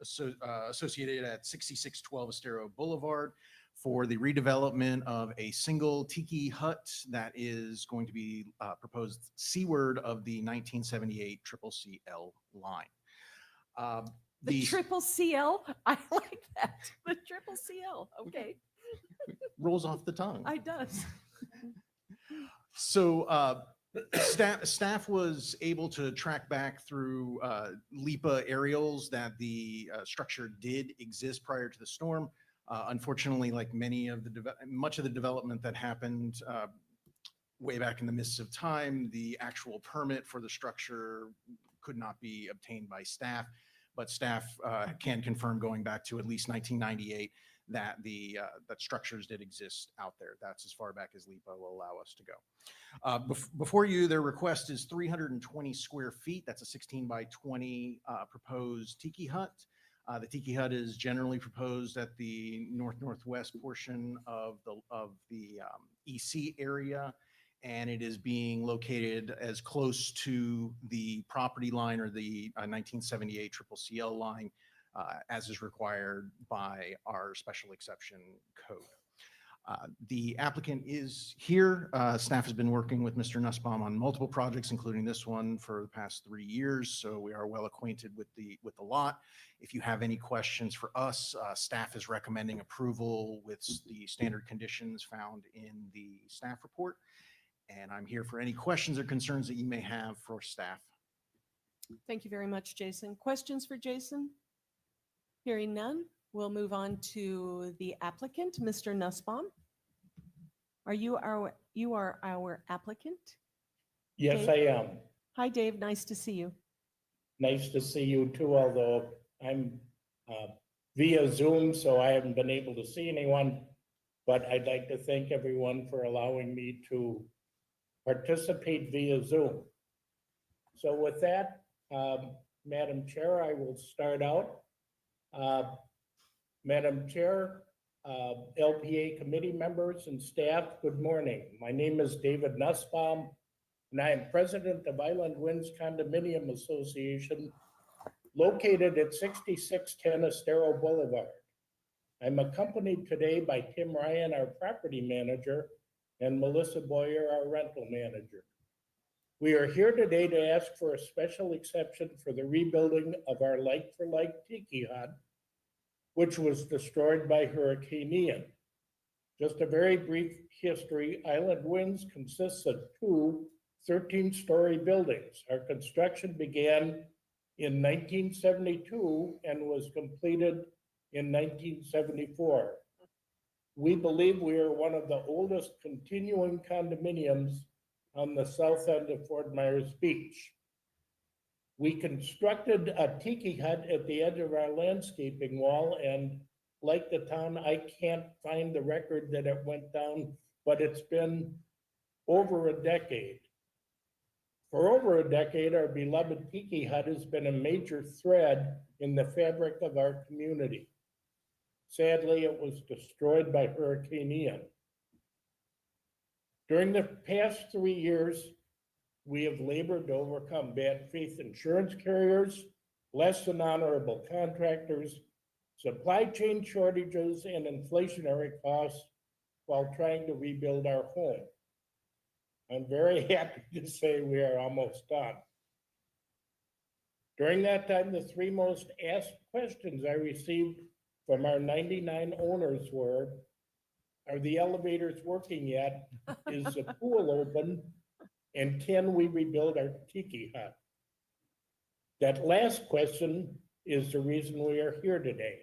S7: associated at 6612 Estero Boulevard for the redevelopment of a single tiki hut that is going to be proposed seaward of the 1978 CCCL line.
S2: The triple CL? I like that. The triple CL, okay.
S7: Rolls off the tongue.
S2: I does.
S7: So staff was able to track back through LIPA aerials that the structure did exist prior to the storm. Unfortunately, like much of the development that happened way back in the mists of time, the actual permit for the structure could not be obtained by staff, but staff can confirm going back to at least 1998 that that structures did exist out there. That's as far back as LIPA will allow us to go. Before you, their request is 320 square feet. That's a 16 by 20 proposed tiki hut. The tiki hut is generally proposed at the northwest portion of the EC area, and it is being located as close to the property line or the 1978 CCCL line as is required by our special exception code. The applicant is here. Staff has been working with Mr. Nussbaum on multiple projects, including this one, for the past 3 years, so we are well acquainted with the lot. If you have any questions for us, staff is recommending approval with the standard conditions found in the staff report. And I'm here for any questions or concerns that you may have for staff.
S2: Thank you very much, Jason. Questions for Jason? Hearing none, we'll move on to the applicant, Mr. Nussbaum. You are our applicant?
S13: Yes,
S2: Dave?
S13: I am.
S2: Hi, Dave. Nice to see you.
S13: Nice to see you too, although I'm via Zoom, so I haven't been able to see anyone. But I'd like to thank everyone for allowing me to participate via Zoom. So with that, Madam Chair, I will start out. Madam Chair, LPA committee members and staff, good morning. My name is David Nussbaum, and I am president of Island Winds Condominium Association, located at 6610 Estero Boulevard. I'm accompanied today by Tim Ryan, our property manager, and Melissa Boyer, our rental manager. We are here today to ask for a special exception for the rebuilding of our like-for-like tiki hut, which was destroyed by Hurricane Ian. Just a very brief history, Island Winds consists of two 13-story buildings. Our construction began in 1972 and was completed in 1974. We believe we are one of the oldest continuing condominiums on the south end of Fort Myers Beach. We constructed a tiki hut at the edge of our landscaping wall, and like the town, I can't find the record that it went down, but it's been over a decade. For over a decade, our beloved tiki hut has been a major thread in the fabric of our community. Sadly, it was destroyed by Hurricane Ian. During the past 3 years, we have labored to overcome bad faith insurance carriers, less than honorable contractors, supply chain shortages, and inflationary costs while trying to rebuild our home. I'm very happy to say we are almost done. During that time, the three most asked questions I received from our 99 owners were, are the elevators working yet? Is the pool open? And can we rebuild our tiki hut? That last question is the reason we are here today.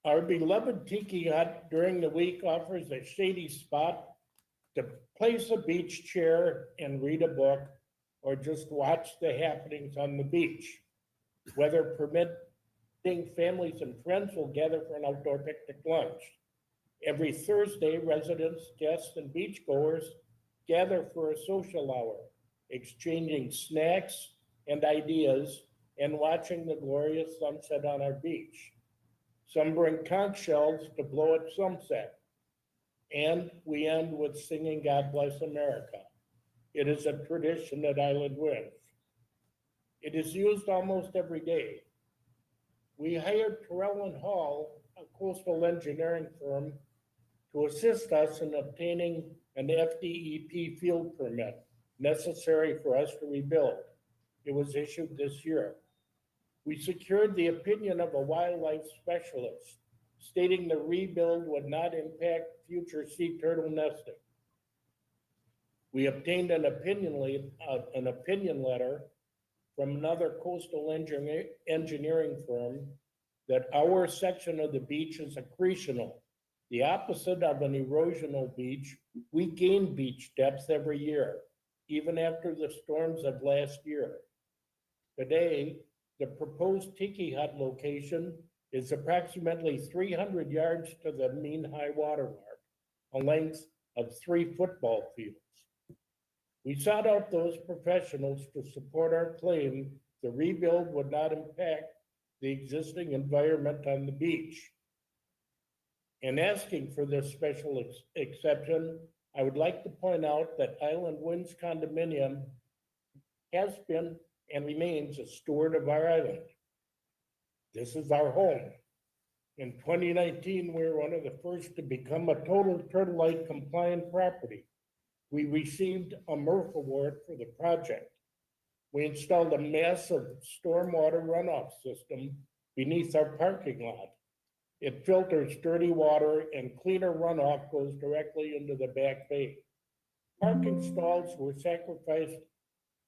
S13: Our beloved tiki hut during the week offers a shady spot to place a beach chair and read a book, or just watch the happenings on the beach. Weather permitting, families and friends will gather for an outdoor picnic lunch. Every Thursday, residents, guests, and beachgoers gather for a social hour, exchanging snacks and ideas and watching the glorious sunset on our beach. Some bring conch shells to blow at sunset. And we end with singing God Bless America. It is a tradition at Island Winds. It is used almost every day. We hired Terrell & Hall, a coastal engineering firm, to assist us in obtaining an FDEP field permit necessary for us to rebuild. It was issued this year. We secured the opinion of a wildlife specialist, stating the rebuild would not impact future sea turtle nesting. We obtained an opinion letter from another coastal engineering firm that our section of the beach is accretional. The opposite of an erosional beach, we gain beach depth every year, even after the storms of last year. Today, the proposed tiki hut location is approximately 300 yards to the mean high water mark, a length of 3 football fields. We sought out those professionals to support our claim the rebuild would not impact the existing environment on the beach. In asking for this special exception, I would like to point out that Island Winds Condominium has been and remains a steward of our island. This is our home. In 2019, we were one of the first to become a total turtle light compliant property. We received a MRF award for the project. We installed a massive stormwater runoff system beneath our parking lot. It filters dirty water and cleaner runoff goes directly into the back bay. Parking stalls were sacrificed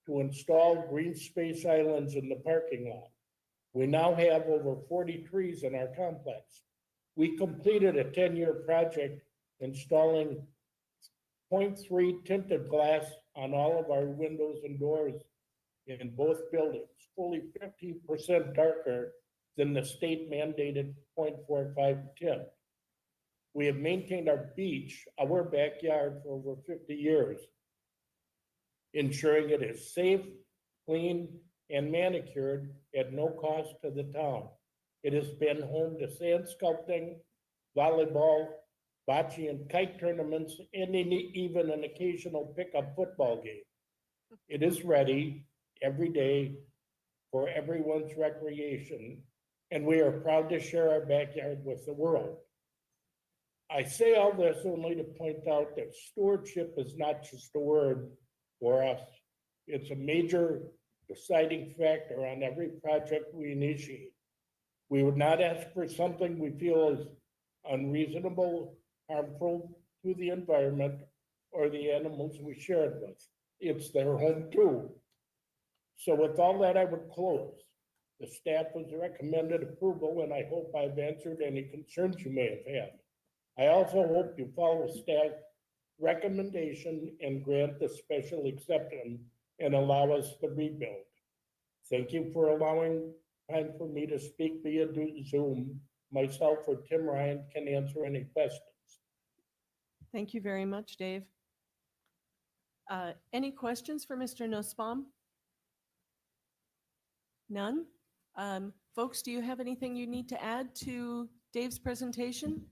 S13: to install green space islands in the parking lot. We now have over 40 trees in our complex. We completed a 10-year project installing 0.3 tinted glass on all of our windows and doors in both buildings, fully 50% darker than the state mandated 0.45 tint. We have maintained our beach, our backyard, for over 50 years, ensuring it is safe, clean, and manicured at no cost to the town. It has been home to sand sculpting, volleyball, bocce and kite tournaments, and even an occasional pickup football game. It is ready every day for everyone's recreation, and we are proud to share our backyard with the world. I say all this only to point out that stewardship is not just a word for us. It's a major deciding factor on every project we initiate. We would not ask for something we feel is unreasonable, harmful to the environment or the animals we share it with. It's their home too. So with all that, I would close. The staff has recommended approval, and I hope I've answered any concerns you may have had. I also hope you follow staff recommendation and grant the special exception and allow us to rebuild. Thank you for allowing time for me to speak via Zoom. Myself or Tim Ryan can answer any questions.
S2: Thank you very much, Dave. Any questions for Mr. Nussbaum? None? Folks, do you have anything you need to add to Dave's presentation?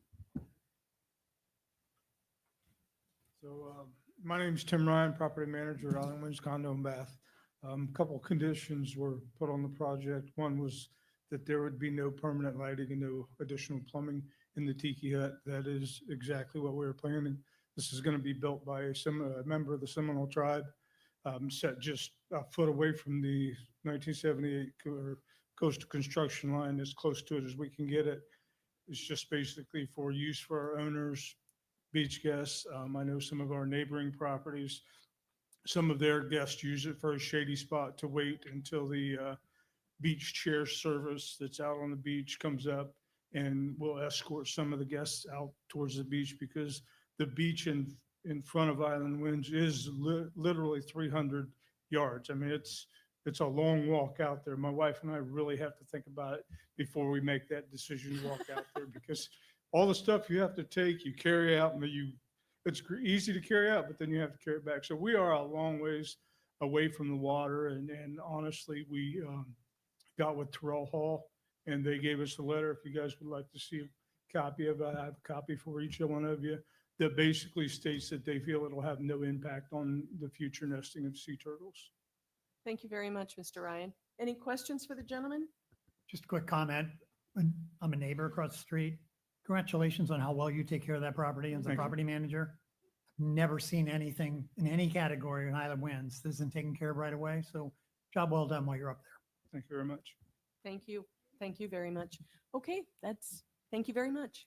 S14: So my name is Tim Ryan, property manager at Island Winds Condo in Bath. A couple of conditions were put on the project. One was that there would be no permanent lighting and no additional plumbing in the tiki hut. That is exactly what we were planning. This is going to be built by a member of the Seminole tribe, set just a foot away from the 1978 coastal construction line, as close to it as we can get it. It's just basically for use for our owners, beach guests. I know some of our neighboring properties, some of their guests use it for a shady spot to wait until the beach chair service that's out on the beach comes up, and we'll escort some of the guests out towards the beach, because the beach in front of Island Winds is literally 300 yards. I mean, it's a long walk out there. My wife and I really have to think about it before we make that decision to walk out there, because all the stuff you have to take, you carry out, and it's easy to carry out, but then you have to carry it back. So we are a long ways away from the water. And honestly, we got with Terrell Hall, and they gave us a letter. If you guys would like to see a copy of it, I have a copy for each one of you, that basically states that they feel it'll have no impact on the future nesting of sea turtles.
S2: Thank you very much, Mr. Ryan. Any questions for the gentleman?
S3: Just a quick comment. I'm a neighbor across the street. Congratulations on how well you take care of that property as a
S14: Thank you.
S3: property manager. Never seen anything in any category in Island Winds that isn't taken care of right away. So job well done while you're up there.
S14: Thank you very much.
S2: Thank you. Thank you very much. Okay, thank you very much.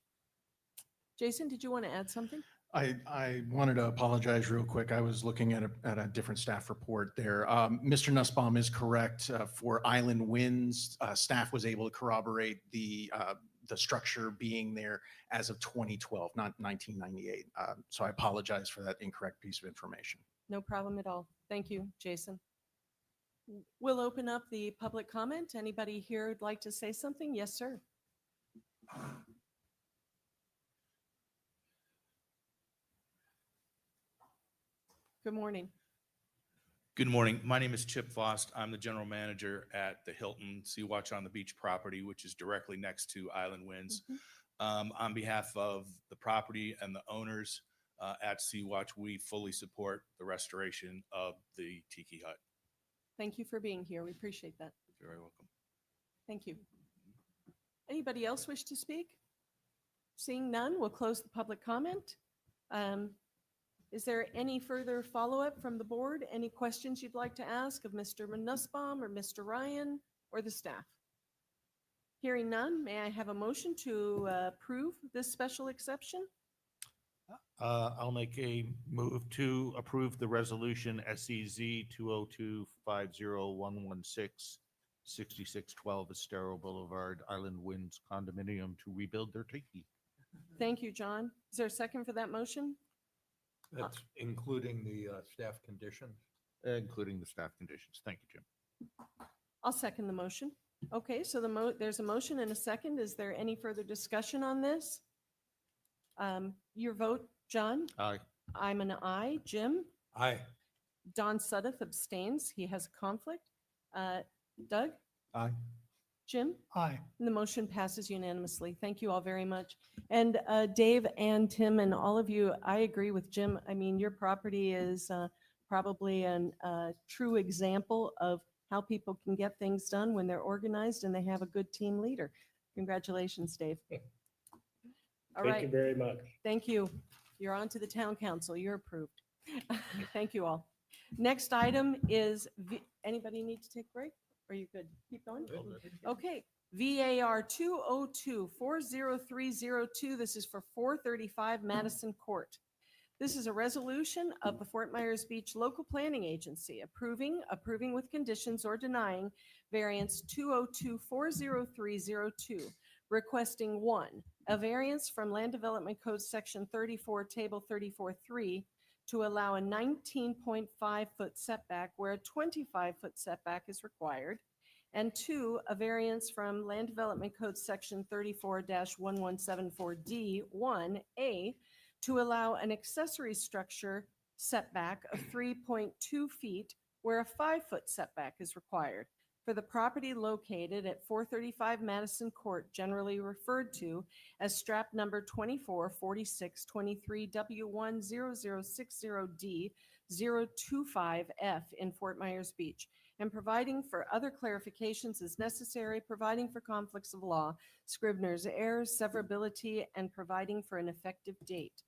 S2: Jason, did you want to add something?
S7: I wanted to apologize real quick. I was looking at a different staff report there. Mr. Nussbaum is correct. For Island Winds, staff was able to corroborate the structure being there as of 2012, not 1998. So I apologize for that incorrect piece of information.
S2: No problem at all. Thank you, Jason. We'll open up the public comment. Anybody here who'd like to say something? Yes, sir. Good morning.
S15: Good morning. My name is Chip Fost. I'm the general manager at the Hilton Sea Watch on the Beach property, which is directly next to Island Winds. On behalf of the property and the owners at Sea Watch, we fully support the restoration of the Tiki Hut.
S2: Thank you for being here. We appreciate that.
S15: You're very welcome.
S2: Thank you. Anybody else wish to speak? Seeing none, we'll close the public comment. Is there any further follow-up from the board? Any questions you'd like to ask of Mr. Nussbaum or Mr. Ryan or the staff? Hearing none, may I have a motion to approve this special exception?
S11: I'll make a move to approve the resolution SEZ 202501116 6612 Estero Boulevard, Island Winds Condominium to rebuild their tiki.
S2: Thank you, John. Is there a second for that motion?
S1: That's including the staff conditions.
S11: Including the staff conditions. Thank you, Jim.
S2: I'll second the motion. Okay, so there's a motion and a second. Is there any further discussion on this? Your vote, John?
S11: Aye.
S2: I'm an aye. Jim?
S1: Aye.
S2: Don Suddeth abstains. He has a conflict. Doug?
S10: Aye.
S2: Jim?
S3: Aye.
S2: And the motion passes unanimously. Thank you all very much. And Dave and Tim and all of you, I agree with Jim. I mean, your property is probably a true example of how people can get things done when they're organized and they have a good team leader. Congratulations, Dave. All
S13: Thank you
S2: right.
S13: very much.
S2: Thank you. You're on to the town council. You're approved. Thank you all. Next item is, anybody need to take a break? Are you good? Keep going? Okay. VAR 202-40302. This is for 435 Madison Court. This is a resolution of the Fort Myers Beach Local Planning Agency approving with conditions or denying variance 202-40302, requesting 1, a variance from Land Development Code Section 34, Table 34-3 to allow a 19.5-foot setback where a 25-foot setback is required, and 2, a variance from Land Development Code Section 34-1174D1A to allow an accessory structure setback of 3.2 feet where a 5-foot setback is required for the property located at 435 Madison Court, generally referred to as strap number 244623W10060D025F in Fort Myers Beach, and providing for other clarifications as necessary, providing for conflicts of law, Scrivener's errors, severability, and providing for an effective date.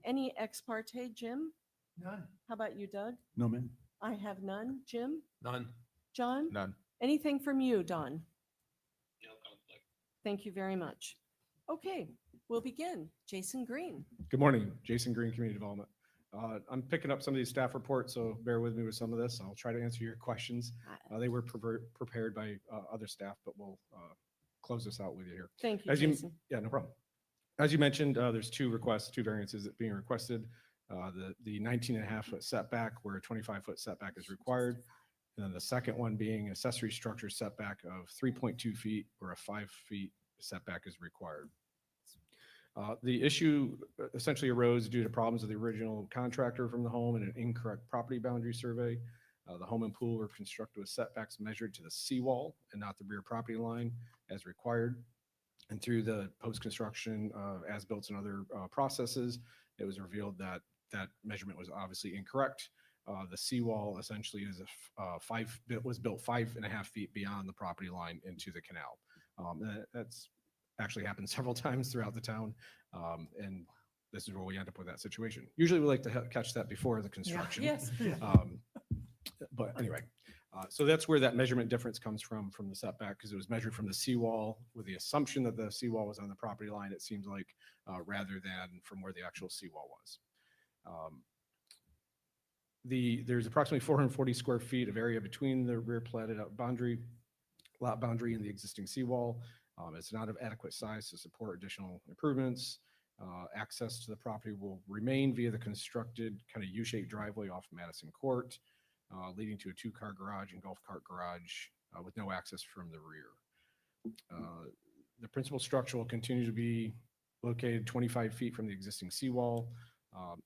S2: Any ex parte, Jim?
S3: None.
S2: How about you, Doug?
S10: No, ma'am.
S2: I have none. Jim?
S1: None.
S2: John?
S11: None.
S2: Anything from you, Don?
S9: No conflict.
S2: Thank you very much. Okay, we'll begin. Jason Green.
S16: Good morning, Jason Green, Community Development. I'm picking up some of these staff reports, so bear with me with some of this. I'll try to answer your questions. They were prepared by other staff, but we'll close this out with you here.
S2: Thank you,
S16: As
S2: Jason.
S16: Yeah, no problem. As you mentioned, there's two variances that being requested. The 19.5-foot setback where a 25-foot setback is required. And then the second one being accessory structure setback of 3.2 feet where a 5 feet setback is required. The issue essentially arose due to problems with the original contractor from the home and an incorrect property boundary survey. The home and pool were constructed with setbacks measured to the seawall and not the rear property line as required. And through the post-construction as-built and other processes, it was revealed that that measurement was obviously incorrect. The seawall essentially is was built 5.5 feet beyond the property line into the canal. That's actually happened several times throughout the town. And this is where we end up with that situation. Usually we like to catch that before the construction.
S2: Yes.
S16: But anyway, so that's where that measurement difference comes from the setback, because it was measured from the seawall with the assumption that the seawall was on the property line, it seems like, rather than from where the actual seawall was. There's approximately 440 square feet of area between the rear platted out lot boundary and the existing seawall. It's not of adequate size to support additional improvements. Access to the property will remain via the constructed kind of U-shaped driveway off Madison Court, leading to a 2-car garage and golf cart garage with no access from the rear. The principal structure will continue to be located 25 feet from the existing seawall.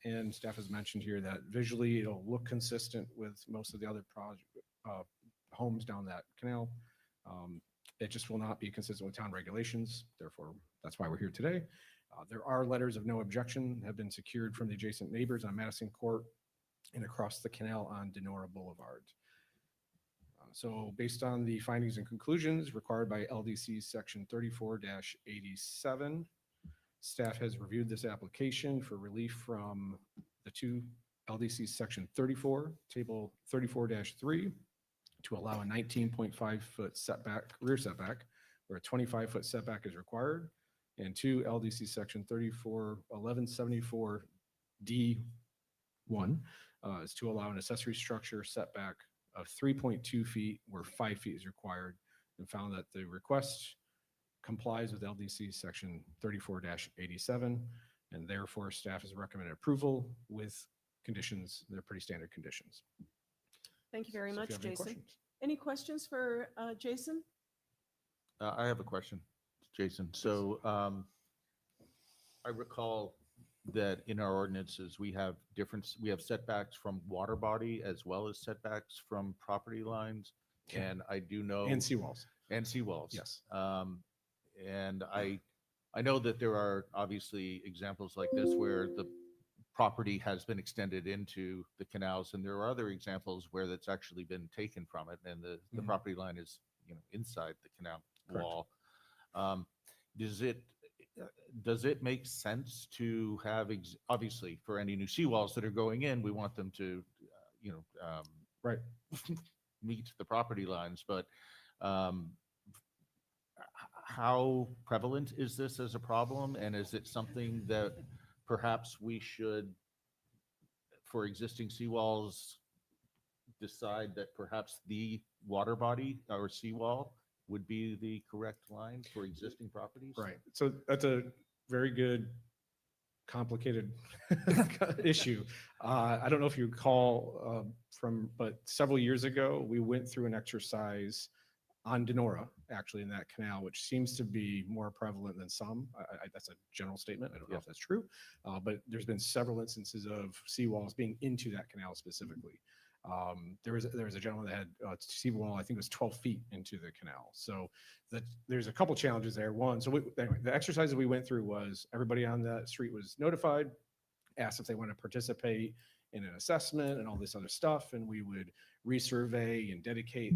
S16: And staff has mentioned here that visually it'll look consistent with most of the other homes down that canal. It just will not be consistent with town regulations. Therefore, that's why we're here today. There are letters of no objection have been secured from the adjacent neighbors on Madison Court and across the canal on Denora Boulevard. So based on the findings and conclusions required by LDC section 34-87, staff has reviewed this application for relief from the two LDC section 34, table 34-3, to allow a 19.5 foot setback, rear setback, where a 25 foot setback is required, and two LDC section 34-1174D1 is to allow an accessory structure setback of 3.2 feet where 5 feet is required, and found that the request complies with LDC section 34-87, and therefore staff has recommended approval with conditions. They're pretty standard conditions.
S2: Thank you very
S16: So if
S2: much,
S16: you have any
S2: Jason.
S16: questions.
S2: Any questions for Jason?
S11: I have a question, Jason. So I recall that in our ordinances, we have setbacks from water body as well as setbacks from property lines.
S16: Okay.
S11: And I do know.
S16: And seawalls.
S11: And seawalls.
S16: Yes.
S11: And I know that there are obviously examples like this where the property has been extended into the canals, and there are other examples where that's actually been taken from it, and the
S16: Mhm.
S11: property line is, inside the canal
S16: Correct.
S11: wall. Does it make sense to have, obviously, for any new seawalls that are going in, we want them to,
S16: right,
S11: meet the property lines, but how prevalent is this as a problem? And is it something that perhaps we should, for existing seawalls, decide that perhaps the water body or seawall would be the correct line for existing properties?
S16: Right. So that's a very good, complicated issue. I don't know if you recall but several years ago, we went through an exercise on Denora, actually, in that canal, which seems to be more prevalent than some. That's a general statement. I don't know if that's true, but there's been several instances of seawalls being into that canal specifically. There was a gentleman that had a seawall, I think it was 12 feet into the canal. So there's a couple challenges there. One, so anyway, the exercise that we went through was everybody on that street was notified, asked if they want to participate in an assessment and all this other stuff, and we would resurvey and dedicate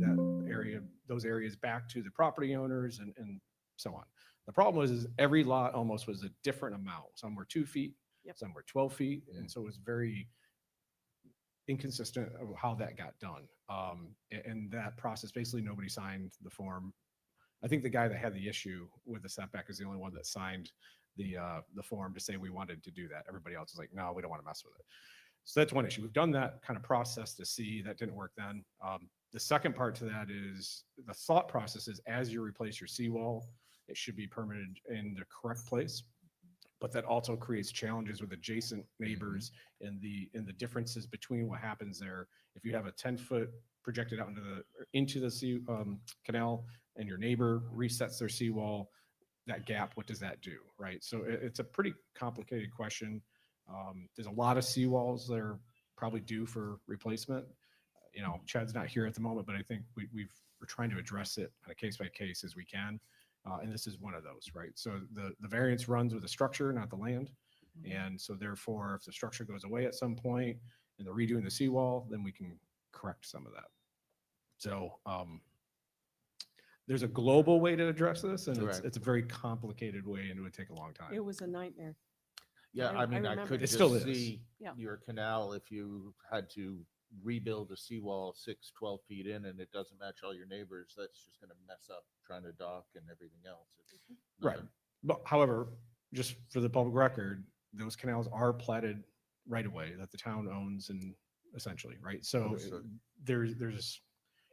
S16: those areas back to the property owners and so on. The problem is every lot almost was a different amount. Some were 2 feet, some were 12 feet, and so it was very inconsistent of how that got done. And that process, basically nobody signed the form. I think the guy that had the issue with the setback is the only one that signed the form to say we wanted to do that. Everybody else is like, no, we don't want to mess with it. So that's one issue. We've done that kind of process to see that didn't work then. The second part to that is the thought process is as you replace your seawall, it should be permitted in the correct place. But that also creates challenges with adjacent neighbors and the differences between what happens there. If you have a 10-foot projected out into the canal and your neighbor resets their seawall, that gap, what does that do, right? So it's a pretty complicated question. There's a lot of seawalls that are probably due for replacement. Chad's not here at the moment, but I think we're trying to address it on a case by case as we can. And this is one of those, right? So the variance runs with the structure, not the land. And so therefore, if the structure goes away at some point and they're redoing the seawall, then we can correct some of that. So there's a global way to address this, and it's a very complicated way, and it would take a long time.
S2: It was a nightmare.
S11: Yeah, I mean, I
S2: remember.
S11: could
S2: It
S11: just
S16: still is.
S11: see
S2: Yeah.
S11: your canal if you had to rebuild a seawall 12 feet in and it doesn't match all your neighbors, that's just going to mess up trying to dock and everything else. It's not
S16: Right. But however, just for the public record, those canals are platted right away that the town owns and essentially, right? So
S11: Understood.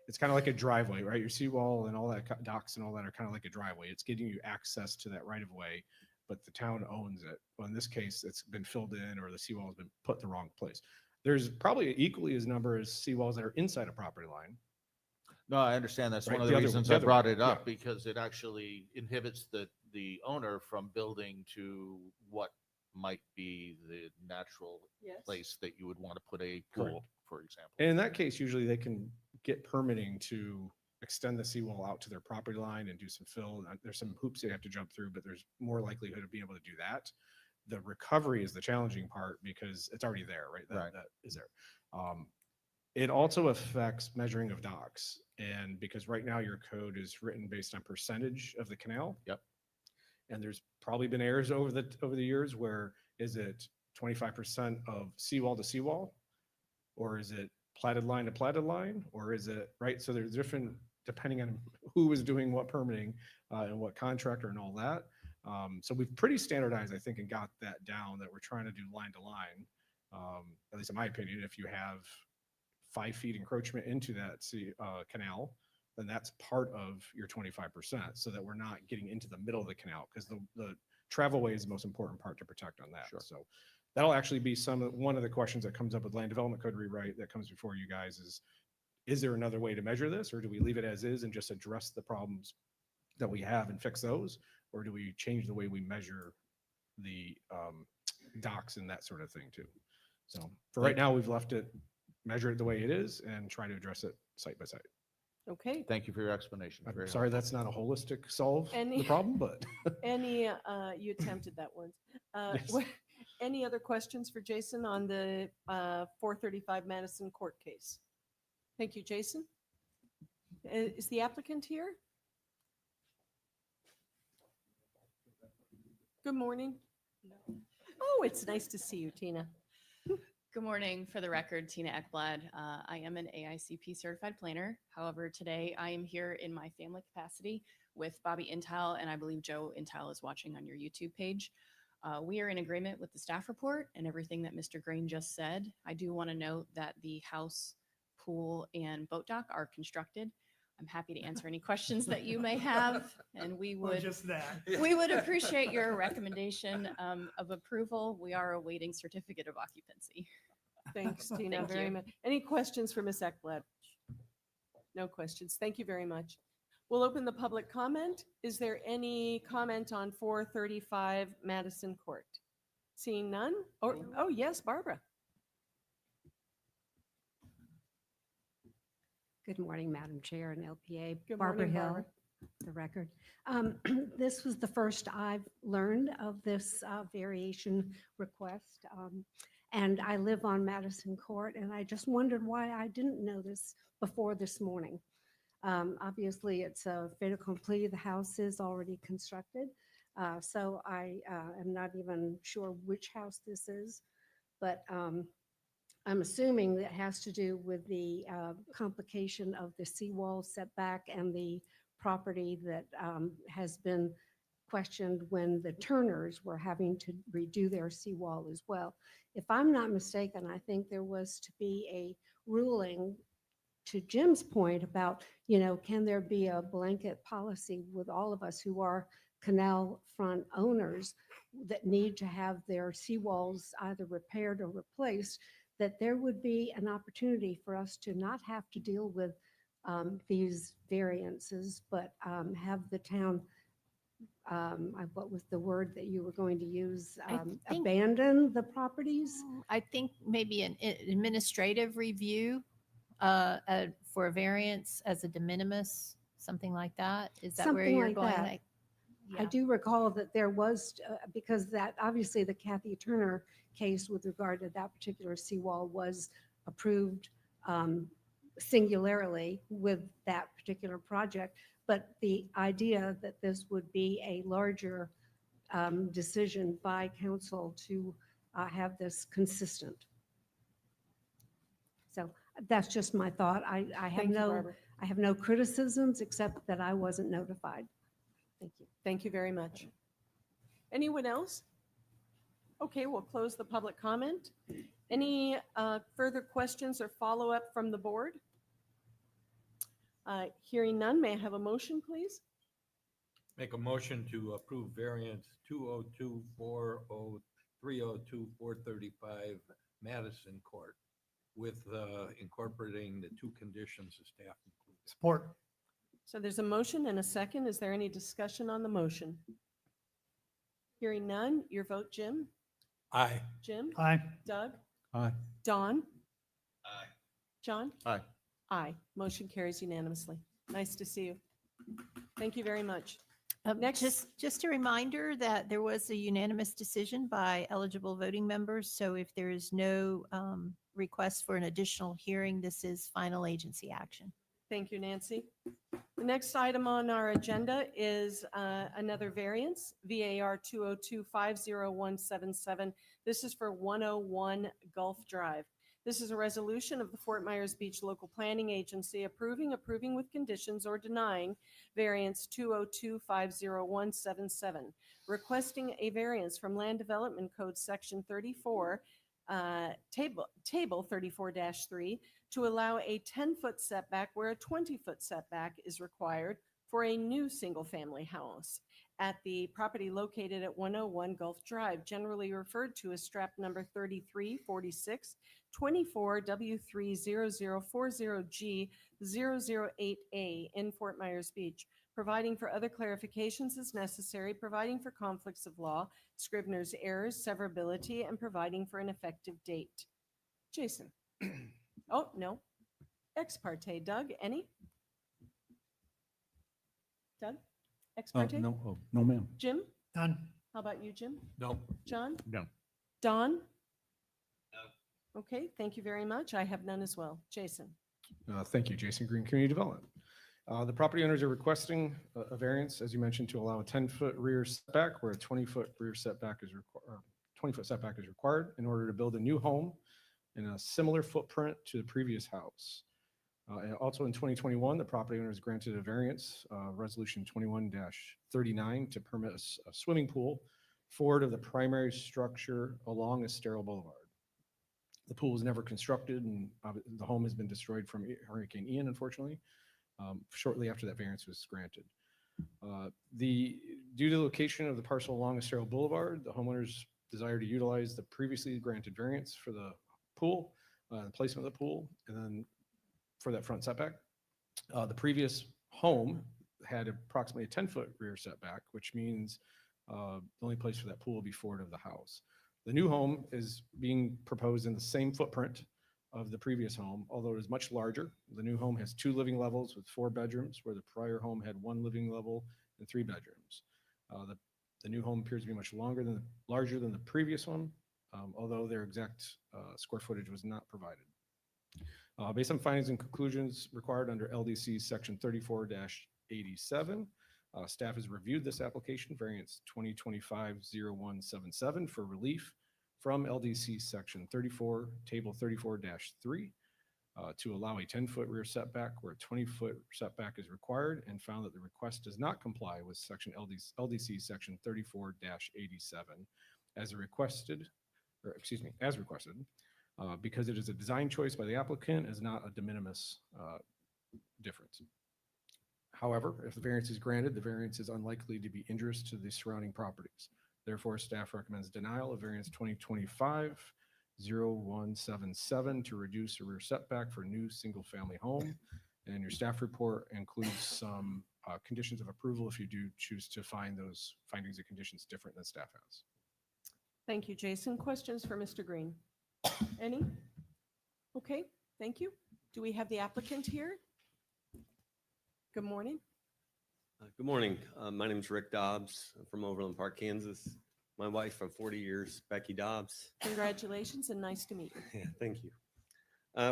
S16: it's kind of like a driveway, right? Your seawall and all that docks and all that are kind of like a driveway. It's getting you access to that right of way, but the town owns it. Well, in this case, it's been filled in or the seawall has been put the wrong place. There's probably equally as number as seawalls that are inside a property line.
S11: No, I understand. That's
S16: Right,
S11: one of
S16: the
S11: the
S16: other-
S11: reasons
S16: the
S11: I
S16: other
S11: brought
S16: way,
S11: it up,
S16: yeah.
S11: because it actually inhibits the owner from building to what might be the natural
S2: Yes.
S11: place that you would want to put a
S16: Correct.
S11: pool, for example.
S16: And in that case, usually they can get permitting to extend the seawall out to their property line and do some fill. There's some hoops they have to jump through, but there's more likelihood of being able to do that. The recovery is the challenging part because it's already there, right? That is there. It also affects measuring of docks. And because right now your code is written based on percentage of the canal.
S11: Yep.
S16: And there's probably been errors over the years where is it 25% of seawall to seawall? Or is it platted line to platted line? Or is it, right? So there's different, depending on who is doing what permitting and what contractor and all that. So we've pretty standardized, I think, and got that down that we're trying to do line to line. At least in my opinion, if you have 5 feet encroachment into that canal, then that's part of your 25%, so that we're not getting into the middle of the canal, because the travelway is the most important part to protect on that.
S11: Sure.
S16: So that'll actually be one of the questions that comes up with land development code rewrite that comes before you guys is there another way to measure this, or do we leave it as is and just address the problems that we have and fix those? Or do we change the way we measure the docks and that sort of thing too? So for right now, we've left it, measure it the way it is and try to address it site by site.
S2: Okay.
S11: Thank you for your explanation.
S16: I'm
S11: Very
S16: sorry, that's not a holistic solve
S2: Any-
S16: the problem, but.
S2: You attempted that once.
S16: Yes.
S2: Any other questions for Jason on the 435 Madison Court case? Thank you, Jason. Is the applicant here? Good morning. Oh, it's nice to see you, Tina.
S17: Good morning. For the record, Tina Ekblad. I am an AICP certified planner. However, today I am here in my family capacity with Bobby Intel, and I believe Joe Intel is watching on your YouTube page. We are in agreement with the staff report and everything that Mr. Grain just said. I do want to note that the house, pool, and boat dock are constructed. I'm happy to answer any questions that you may have, and we
S3: Or
S17: would
S3: just that.
S17: we would appreciate your recommendation of approval. We are awaiting certificate of occupancy.
S2: Thanks, Tina,
S17: Thank
S2: very
S17: you.
S2: much. Any questions for Ms. Ekblad? No questions. Thank you very much. We'll open the public comment. Is there any comment on 435 Madison Court? Seeing none? Oh, yes, Barbara.
S18: Good morning, Madam Chair and LPA.
S2: Good
S18: Barbara
S2: morning,
S18: Hill,
S2: Barbara.
S18: the record. This was the first I've learned of this variation request. And I live on Madison Court, and I just wondered why I didn't know this before this morning. Obviously, it's a fait accompli. The house is already constructed. So I am not even sure which house this is, but I'm assuming that has to do with the complication of the seawall setback and the property that has been questioned when the Turners were having to redo their seawall as well. If I'm not mistaken, I think there was to be a ruling, to Jim's point about, can there be a blanket policy with all of us who are canal front owners that need to have their seawalls either repaired or replaced, that there would be an opportunity for us to not have to deal with these variances, but have the town, what was the word that you were going to use?
S5: think-
S18: Abandon the properties?
S5: I think maybe an administrative review for a variance as a de minimis, something like that. Is that where
S18: Something
S5: you're
S18: like
S5: going?
S18: that.
S5: Like,
S18: I
S5: yeah.
S18: do recall that there was, because that, obviously the Kathy Turner case with regard to that particular seawall was approved singularly with that particular project. But the idea that this would be a larger decision by council to have this consistent. So that's just my thought. I have
S2: Thank you,
S18: no,
S2: Barbara.
S18: I have no criticisms except that I wasn't notified. Thank you.
S2: Thank you very much. Anyone else? Okay, we'll close the public comment. Any further questions or follow-up from the board? Hearing none, may I have a motion, please?
S1: Make a motion to approve variance 202-402-302-435 Madison Court with incorporating the 2 conditions the staff included.
S3: Support.
S2: So there's a motion and a second. Is there any discussion on the motion? Hearing none, your vote, Jim?
S1: Aye.
S2: Jim?
S3: Aye.
S2: Doug?
S16: Aye.
S2: Don?
S9: Aye.
S2: John?
S11: Aye.
S2: Aye. Motion carries unanimously. Nice to see you. Thank you very much. Next-
S5: Just a reminder that there was a unanimous decision by eligible voting members. So if there is no request for an additional hearing. This is final agency action.
S2: Thank you, Nancy. The next item on our agenda is another variance, VAR 202-50177. This is for 101 Gulf Drive. This is a resolution of the Fort Myers Beach Local Planning Agency approving with conditions, or denying variance 202-50177, requesting a variance from Land Development Code Section 34, Table 34-3, to allow a 10-foot setback where a 20-foot setback is required for a new single-family house at the property located at 101 Gulf Drive, generally referred to as strap number 3346 24 W30040G008A in Fort Myers Beach, providing for other clarifications as necessary, providing for conflicts of law, Scrivener's errors, severability, and providing for an effective date. Jason. Oh, no. Ex parte. Doug, any? Doug? Ex parte?
S10: No, no, ma'am.
S2: Jim?
S3: Done.
S2: How about you, Jim?
S1: No.
S2: John?
S11: No.
S2: Don? Okay, thank you very much. I have none as well. Jason?
S16: Thank you, Jason Green, Community Development. The property owners are requesting a variance, as you mentioned, to allow a 10-foot rear setback where a 20-foot rear setback is required. 20-foot setback is required in order to build a new home in a similar footprint to the previous house. And also in 2021, the property owners granted a variance, resolution 21-39, to permit a swimming pool forward of the primary structure along Estero Boulevard. The pool was never constructed, and the home has been destroyed from Hurricane Ian, unfortunately, shortly after that variance was granted. Due to the location of the parcel along Estero Boulevard, the homeowners desire to utilize the previously granted variance for the pool, the placement of the pool, and then for that front setback. The previous home had approximately a 10-foot rear setback, which means the only place for that pool will be forward of the house. The new home is being proposed in the same footprint of the previous home, although it is much larger. The new home has 2 living levels with 4 bedrooms, where the prior home had 1 living level and 3 bedrooms. The new home appears to be much larger than the previous one, although their exact square footage was not provided. Based on findings and conclusions required under LDC Section 34-87, staff has reviewed this application, variance 2025-0177, for relief from LDC Section 34, Table 34-3, to allow a 10-foot rear setback where a 20-foot setback is required, and found that the request does not comply with Section LDC Section 34-87 as requested, because it is a design choice by the applicant, is not a de minimis difference. However, if the variance is granted, the variance is unlikely to be injurious to the surrounding properties. Therefore, staff recommends denial of variance 2025-0177 to reduce a rear setback for a new single-family home. And your staff report includes some conditions of approval if you do choose to find those findings and conditions different than staff has.
S2: Thank you, Jason. Questions for Mr. Green? Any? Okay, thank you. Do we have the applicant here? Good morning.
S19: Good morning. My name is Rick Dobbs. I'm from Overland Park, Kansas. My wife of 40 years, Becky Dobbs.
S2: Congratulations and nice to meet you.
S19: Yeah, thank you.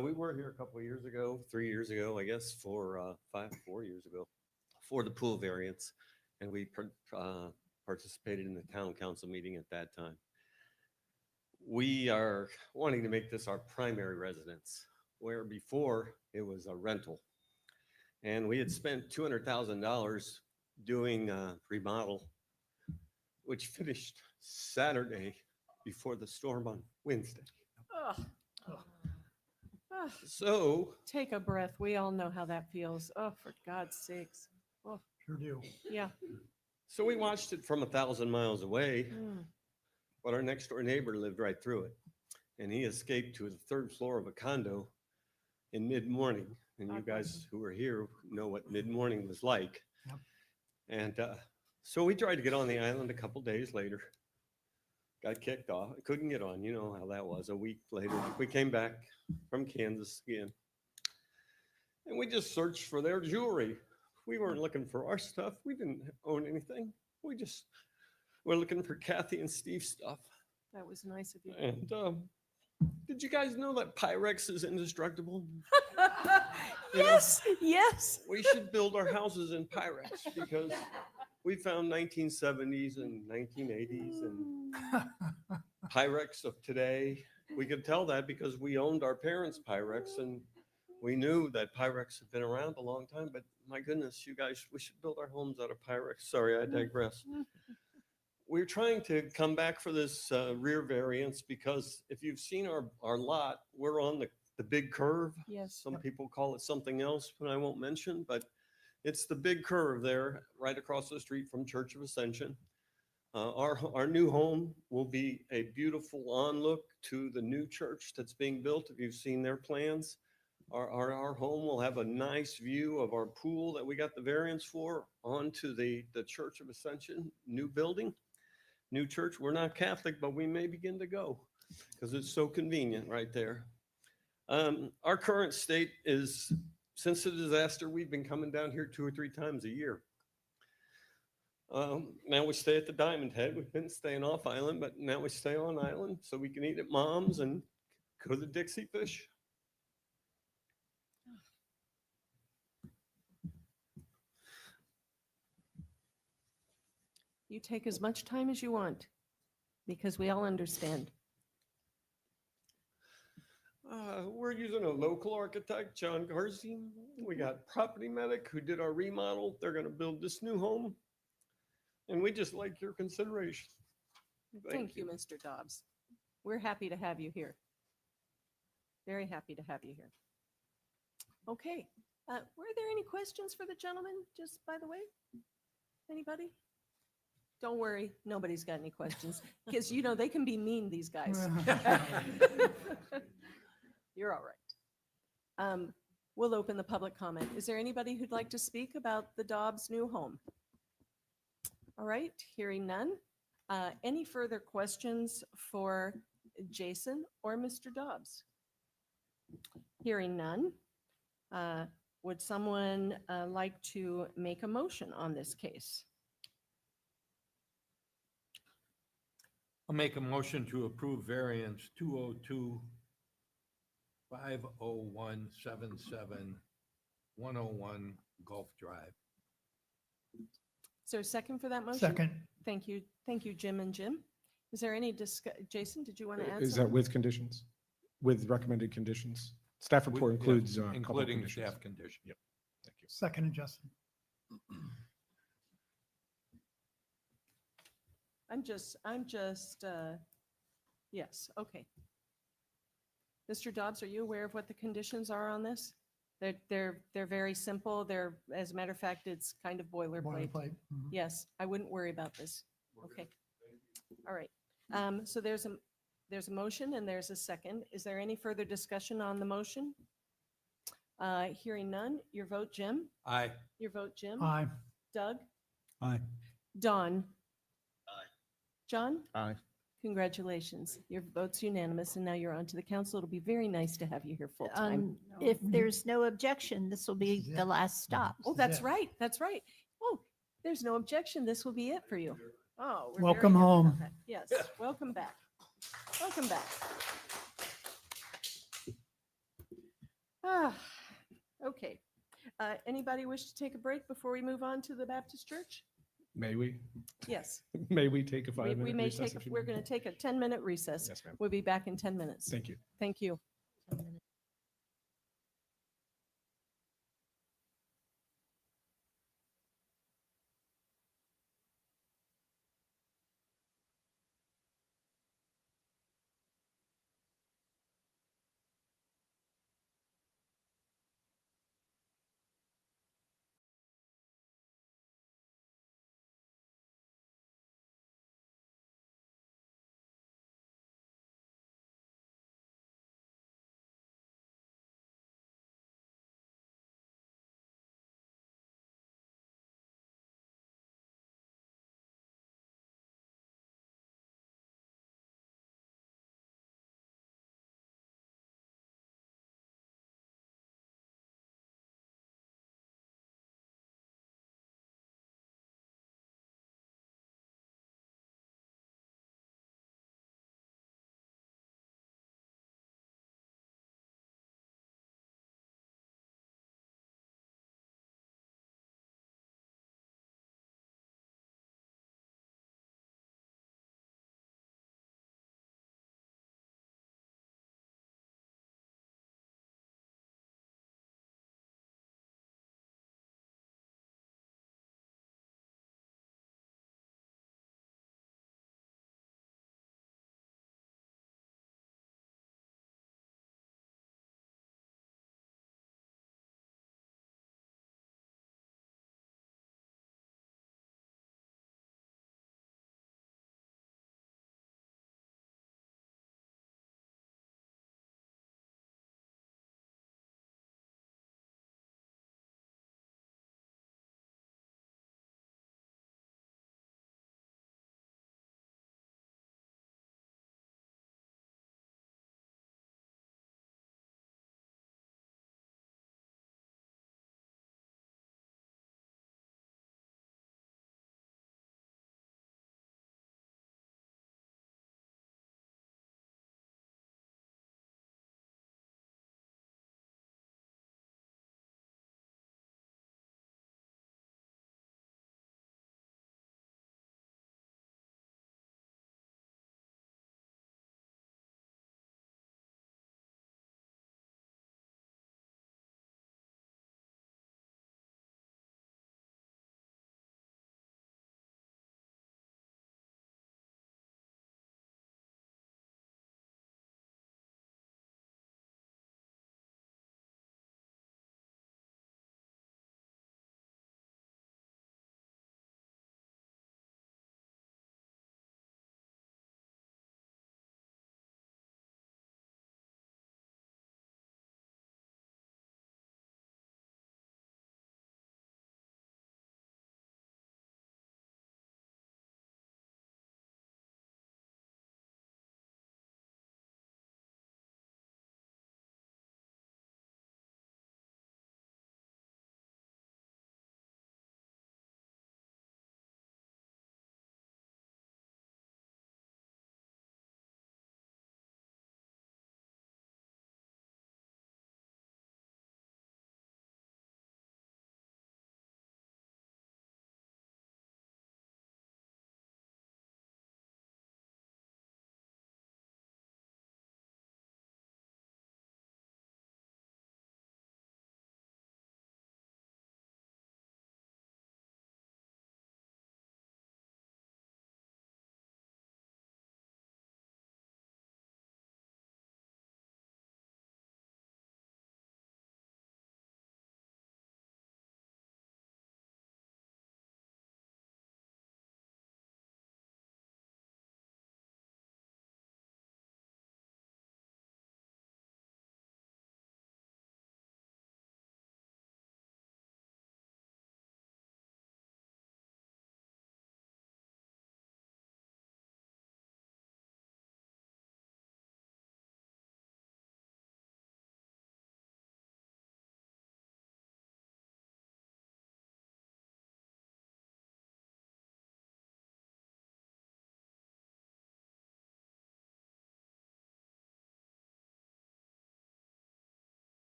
S19: We were here a couple of years ago, 3 years ago, I guess, for 4 years ago, for the pool variance, and we participated in the town council meeting at that time. We are wanting to make this our primary residence, where before it was a rental. And we had spent $200,000 doing a remodel, which finished Saturday before the storm on Wednesday. So
S2: take a breath. We all know how that feels. Oh, for God's sakes. Oh,
S3: sure do.
S2: Yeah.
S19: So we watched it from 1,000 miles away, but our next door neighbor lived right through it. And he escaped to the 3rd floor of a condo in mid-morning. And you guys who are here know what mid-morning was like.
S3: Yep.
S19: And so we tried to get on the island a couple days later. Got kicked off. Couldn't get on. You know how that was. A week later, we came back from Kansas again. And we just searched for their jewelry. We weren't looking for our stuff. We didn't own anything. We just were looking for Kathy and Steve's stuff.
S2: That was nice of you.
S19: And Did you guys know that Pyrex is indestructible? You know,
S2: Yes, yes.
S19: we should build our houses in Pyrex because we found 1970s and 1980s and Pyrex of today. We could tell that because we owned our parents' Pyrex and we knew that Pyrex had been around a long time, but my goodness, you guys, we should build our homes out of Pyrex. Sorry, I digress. We're trying to come back for this rear variance because if you've seen our lot, we're on the big curve.
S2: Yes.
S19: Some people call it something else, but I won't mention, but it's the big curve there right across the street from Church of Ascension. Our new home will be a beautiful on-look to the new church that's being built. If you've seen their plans, our home will have a nice view of our pool that we got the variance for onto the Church of Ascension new building. New church, we're not Catholic, but we may begin to go because it's so convenient right there. Our current state is, since the disaster, we've been coming down here 2 or 3 times a year. Now we stay at the Diamond Head. We've been staying off island, but now we stay on island so we can eat at Mom's and go to the Dixie Fish.
S2: You take as much time as you want because we all understand.
S19: We're using a local architect, John Garzi. We got Property Medic who did our remodel. They're going to build this new home. And we just like your consideration.
S2: Thank you, Mr. Dobbs. We're happy to have you here. Very happy to have you here. Okay. Were there any questions for the gentleman, just by the way? Anybody? Don't worry, nobody's got any questions, because you know they can be mean, these guys. You're all right. We'll open the public comment. Is there anybody who'd like to speak about the Dobbs new home? All right, hearing none. Any further questions for Jason or Mr. Dobbs? Hearing none. Would someone like to make a motion on this case?
S1: I'll make a motion to approve variance 202-50177-101 Gulf Drive.
S2: Is there a second for that motion?
S3: Second.
S2: Thank you. Thank you, Jim and Jim. Is there any Jason, did you want to add
S16: Is that
S2: something?
S16: with conditions? With recommended conditions? Staff report
S1: With-
S16: includes
S1: yes,
S16: a couple of
S1: including
S16: conditions.
S1: staff condition.
S16: Yep. Thank you.
S3: Second, Justin.
S2: Yes, okay. Mr. Dobbs, are you aware of what the conditions are on this? They're very simple. They're, as a matter of fact, it's kind of boilerplate.
S3: Boilerplate. Mhm.
S2: Yes, I wouldn't worry about this. Okay. All right. So there's a motion and there's a second. Is there any further discussion on the motion? Hearing none. Your vote, Jim?
S1: Aye.
S2: Your vote, Jim?
S3: Aye.
S2: Doug?
S10: Aye.
S2: Don?
S9: Aye.
S2: John?
S11: Aye.
S2: Congratulations. Your vote's unanimous, and now you're on to the council. It'll be very nice to have you here full time.
S5: If there's no objection, this will be the last stop.
S2: Oh, that's right. That's right. Oh, there's no objection. This will be it for you. Oh, we're very
S3: Welcome
S2: happy about
S3: home.
S2: that. Yes, welcome back. Welcome back. Ah, okay. Anybody wish to take a break before we move on to the Baptist Church?
S16: May we?
S2: Yes.
S16: May we take a
S2: We
S16: 5-minute
S2: may
S16: recess?
S2: take,
S16: if you
S2: we're
S16: mind?
S2: going to take a 10-minute recess.
S16: Yes, ma'am.
S2: We'll be back in 10 minutes.
S16: Thank you.
S2: Thank you.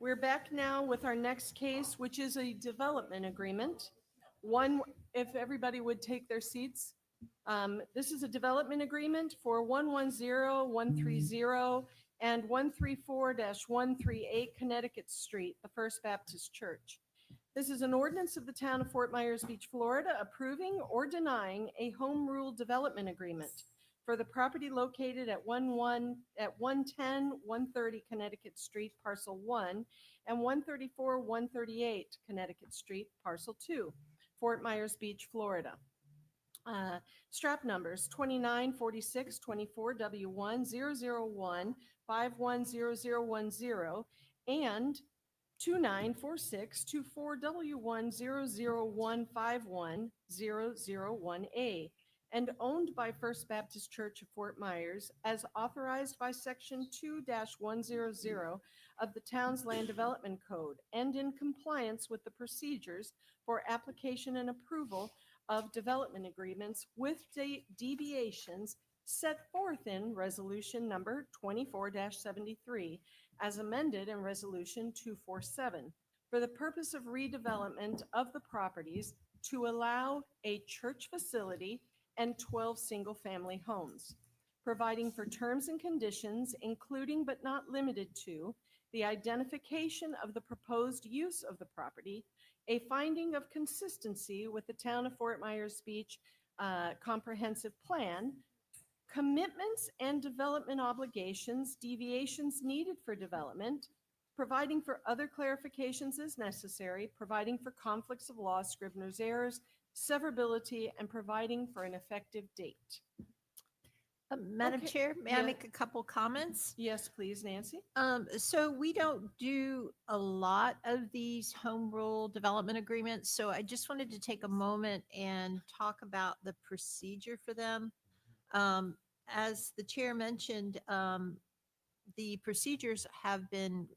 S2: We're back now with our next case, which is a development agreement. One, if everybody would take their seats. This is a development agreement for 110, 130, and 134-138 Connecticut Street, the First Baptist Church. This is an ordinance of the town of Fort Myers Beach, Florida, approving or denying a home rule development agreement for the property located at 110, 130 Connecticut Street, Parcel 1, and 134, 138 Connecticut Street, Parcel 2, Fort Myers Beach, Florida. Strap numbers 2946 24 W1 001 510010 and 2946 24 W1 001 510001A, and owned by First Baptist Church of Fort Myers as authorized by Section 2-100 of the town's Land Development Code, and in compliance with the procedures for application and approval of development agreements with deviations set forth in Resolution Number 24-73, as amended in Resolution 247, for the purpose of redevelopment of the properties to allow a church facility and 12 single-family homes, providing for terms and conditions, including but not limited to the identification of the proposed use of the property, a finding of consistency with the town of Fort Myers Beach comprehensive plan, commitments and development obligations, deviations needed for development, providing for other clarifications as necessary, providing for conflicts of law, scrivener's errors, severability, and providing for an effective date.
S5: Madam
S2: Okay,
S5: Chair, may I
S2: yeah.
S5: make a couple comments?
S2: Yes, please, Nancy.
S5: So we don't do a lot of these home rule development agreements. So I just wanted to take a moment and talk about the procedure for them. As the chair mentioned, the procedures have been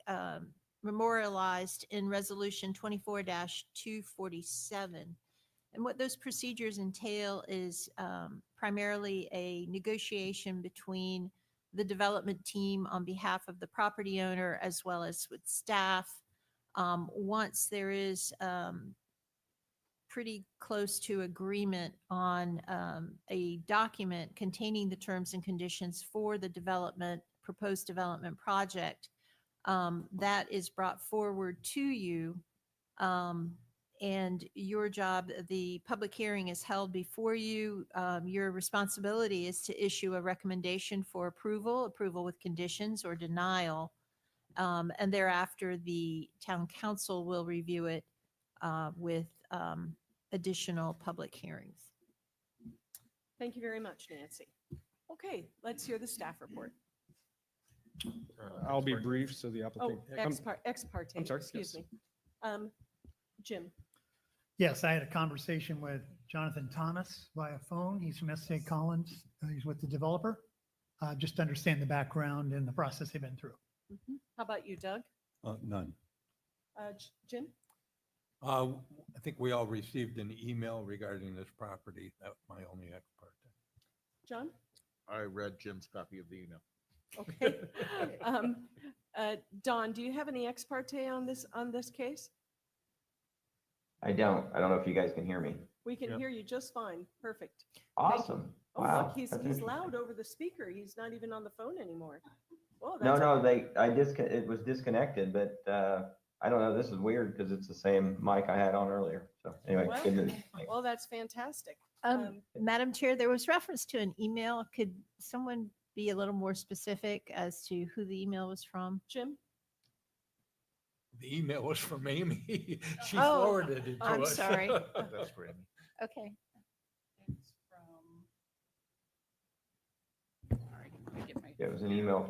S5: memorialized in Resolution 24-247. And what those procedures entail is primarily a negotiation between the development team on behalf of the property owner as well as with staff. Once there is pretty close to agreement on a document containing the terms and conditions for the proposed development project, that is brought forward to you. And your job, the public hearing is held before you. Your responsibility is to issue a recommendation for approval with conditions, or denial. And thereafter, the town council will review it with additional public hearings.
S2: Thank you very much, Nancy. Okay, let's hear the staff report.
S16: I'll be brief, so the applicant.
S2: Ex parte.
S16: I'm sorry,
S2: Excuse
S16: yes.
S2: me. Jim.
S3: Yes, I had a conversation with Jonathan Thomas via phone. He's from SCA Collins. He's with the developer. Just to understand the background and the process they've been through.
S2: How about you, Doug?
S10: None.
S2: Jim?
S1: I think we all received an email regarding this property. That was my only ex parte.
S2: John?
S11: I read Jim's copy of the email.
S2: Okay. Don, do you have any ex parte on this case?
S12: I don't know if you guys can hear me.
S2: We can hear you just fine. Perfect.
S12: Awesome.
S2: Oh,
S12: Wow.
S2: look, he's
S12: that's
S2: loud
S12: interesting.
S2: over the speaker. He's not even on the phone anymore. Whoa,
S12: No,
S2: that's
S12: it was disconnected, but I don't know. This is weird because it's the same mic I had on earlier. So anyway,
S2: Well,
S12: good news.
S2: well, that's fantastic.
S5: Madam Chair, there was reference to an email. Could someone be a little more specific as to who the email was from?
S2: Jim?
S1: The email was from Amy. She
S5: Oh,
S1: forwarded it to
S5: I'm
S1: us.
S5: sorry.
S11: That's for Amy.
S5: Okay.
S6: It's from. All right, let me get my.
S12: It was an email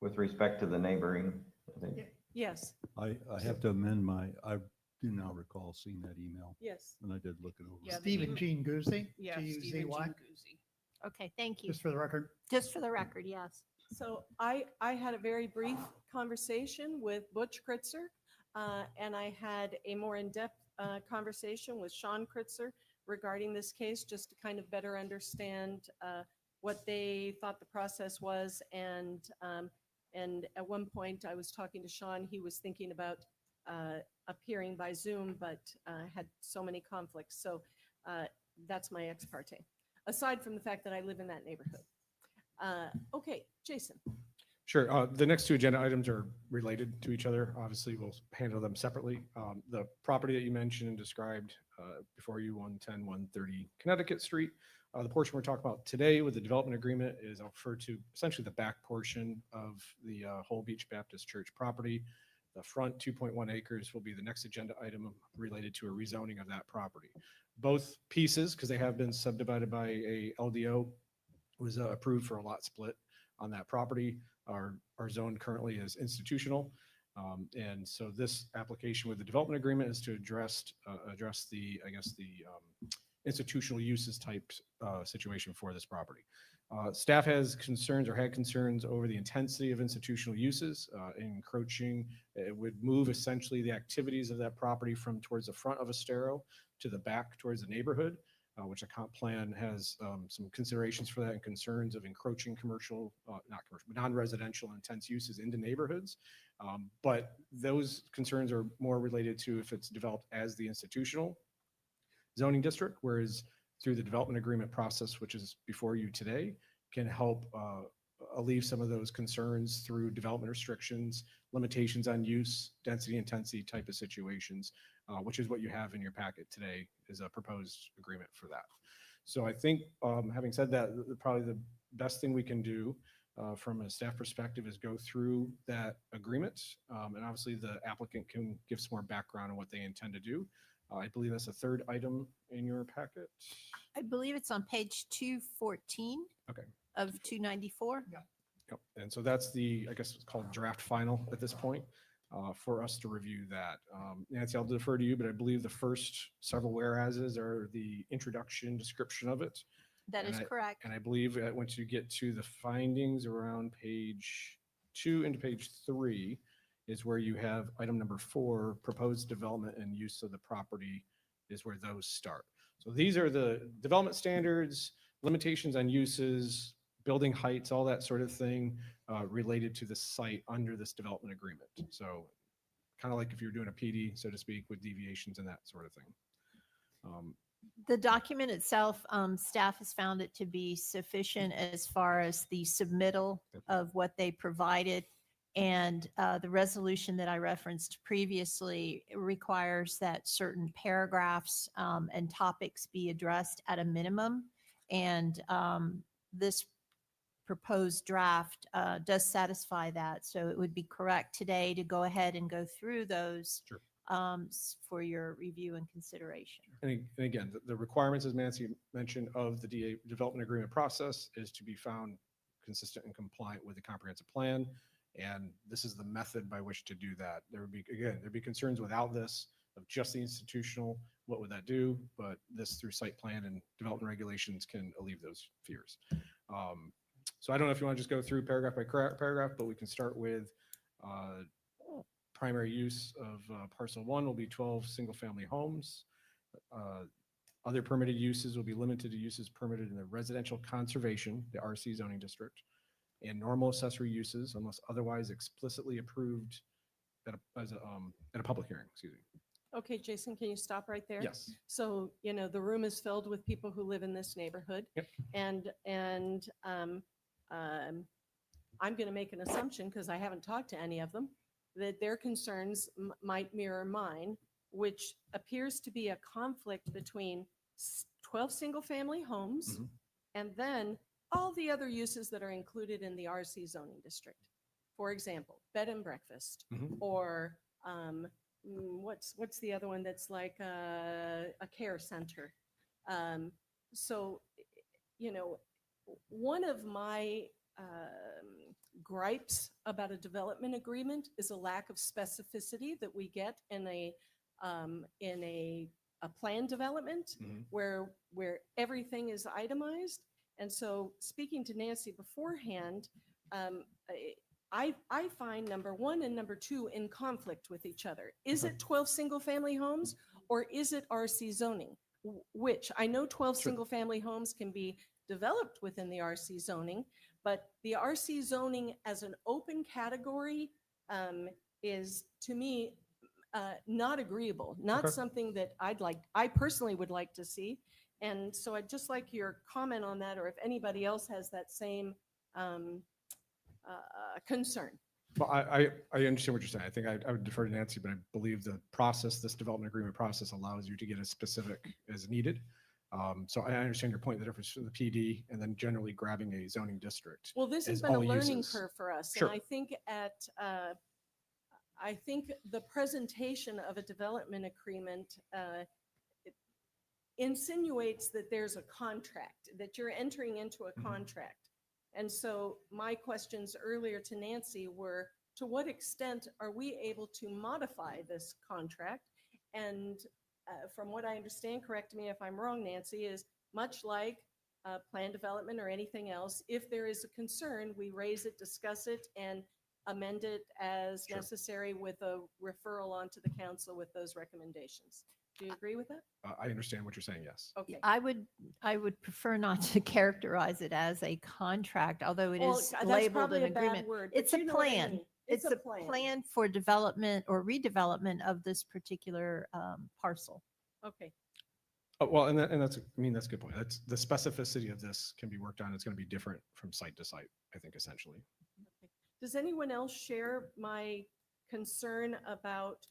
S12: with respect to the neighboring, I think.
S2: Yes.
S10: I have to amend I do not recall seeing that email.
S2: Yes.
S10: And I did look it over.
S6: Yeah,
S3: Stephen Jean Guzzi.
S6: Yeah, Stephen
S3: G-U-Z-Y.
S6: Jean Guzzi.
S5: Okay, thank you.
S3: Just for the record.
S5: Just for the record, yes.
S2: So I had a very brief conversation with Butch Kritzer, and I had a more in-depth conversation with Sean Kritzer regarding this case, just to kind of better understand what they thought the process was. And And at one point, I was talking to Sean, he was thinking about appearing by Zoom, but had so many conflicts. So that's my ex parte, aside from the fact that I live in that neighborhood. Okay, Jason.
S16: Sure. The next two agenda items are related to each other. Obviously, we'll handle them separately. The property that you mentioned and described before you, 110, 130 Connecticut Street. The portion we're talking about today with the development agreement is I'll refer to essentially the back portion of the Whole Beach Baptist Church property. The front 2.1 acres will be the next agenda item related to a rezoning of that property. Both pieces, because they have been subdivided by a LDO, was approved for a lot split on that property. Our zone currently is institutional. And so this application with the development agreement is to address the, I guess, the institutional uses type situation for this property. Staff has concerns or had concerns over the intensity of institutional uses, encroaching. It would move essentially the activities of that property from towards the front of Estero to the back towards the neighborhood, which a comp plan has some considerations for that and concerns of encroaching commercial, not commercial, but non-residential intense uses into neighborhoods. But those concerns are more related to if it's developed as the institutional zoning district, whereas through the development agreement process, which is before you today, can help alleviate some of those concerns through development restrictions, limitations on use, density, intensity type of situations, which is what you have in your packet today is a proposed agreement for that. So I think having said that, probably the best thing we can do from a staff perspective is go through that agreement. And obviously the applicant can give some more background on what they intend to do. I believe that's the third item in your packet.
S5: I believe it's on page 214 of 294.
S16: Yep. And so that's the, I guess it's called draft final at this point for us to review that. Nancy, I'll defer to you, but I believe the first several whereases are the introduction description of it.
S5: That is correct.
S16: And I believe once you get to the findings around page 2 into page 3 is where you have item number 4, proposed development and use of the property is where those start. So these are the development standards, limitations on uses, building heights, all that sort of thing related to the site under this development agreement. So kind of like if you're doing a PD, so to speak, with deviations and that sort of thing.
S5: The document itself, staff has found it to be sufficient as far as the submittal of what they provided. And the resolution that I referenced previously requires that certain paragraphs and topics be addressed at a minimum. And this proposed draft does satisfy that. So it would be correct today to go ahead and go through those for your review and consideration.
S16: And again, the requirements, as Nancy mentioned, of the DA development agreement process is to be found consistent and compliant with the comprehensive plan. And this is the method by which to do that. There would be, again, there'd be concerns without this of just the institutional, what would that do? But this through site plan and development regulations can alleviate those fears. So I don't know if you want to just go through paragraph by paragraph, but we can start with primary use of parcel 1 will be 12 single-family homes. Other permitted uses will be limited to uses permitted in the residential conservation, the RC zoning district, and normal accessory uses unless otherwise explicitly approved at a public hearing, excuse me.
S2: Okay, Jason, can you stop right there?
S16: Yes.
S2: So, you know, the room is filled with people who live in this neighborhood.
S16: Yep.
S2: And I'm going to make an assumption, because I haven't talked to any of them, that their concerns might mirror mine, which appears to be a conflict between 12 single-family homes and then all the other uses that are included in the RC zoning district. For example, bed and breakfast, or what's the other one that's like a care center. So, you know, one of my gripes about a development agreement is a lack of specificity that we get in a plan development where everything is itemized. And so, speaking to Nancy beforehand, I find number 1 and number 2 in conflict with each other. Is it 12 single-family homes or is it RC zoning? Which I know 12 single-family homes can be developed within the RC zoning, But the RC zoning as an open category is, to me, not agreeable, not
S16: Okay.
S2: something that I personally would like to see. And so I'd just like your comment on that, or if anybody else has that same concern.
S16: Well, I understand what you're saying. I think I would defer to Nancy, but I believe the process, this development agreement process allows you to get as specific as needed. So I understand your point, the difference between the PD and then generally grabbing a zoning district.
S2: Well, this has
S16: as
S2: been a
S16: all
S2: learning
S16: uses.
S2: curve for us.
S16: Sure.
S2: And I think the presentation of a development agreement it insinuates that there's a contract, that you're entering into a contract. And so my questions earlier to Nancy were, to what extent are we able to modify this contract? And from what I understand, correct me if I'm wrong, Nancy, is much like plan development or anything else, if there is a concern, we raise it, discuss it, and amend it as
S16: Sure.
S2: necessary with a referral onto the council with those recommendations. Do you agree with that?
S16: I understand what you're saying, yes.
S2: Okay.
S5: I would prefer not to characterize it as a contract, although it
S2: Well,
S5: is
S2: that's
S5: labeled
S2: probably
S5: an
S2: a bad
S5: agreement.
S2: word, but
S5: It's a
S2: you know what I
S5: plan.
S2: mean.
S5: It's a plan for development or redevelopment of this particular parcel.
S2: Okay.
S16: Oh, well, and that's, I mean, that's a good point. That's the specificity of this can be worked on. It's going to be different from site to site, I think, essentially.
S2: Does anyone else share my concern about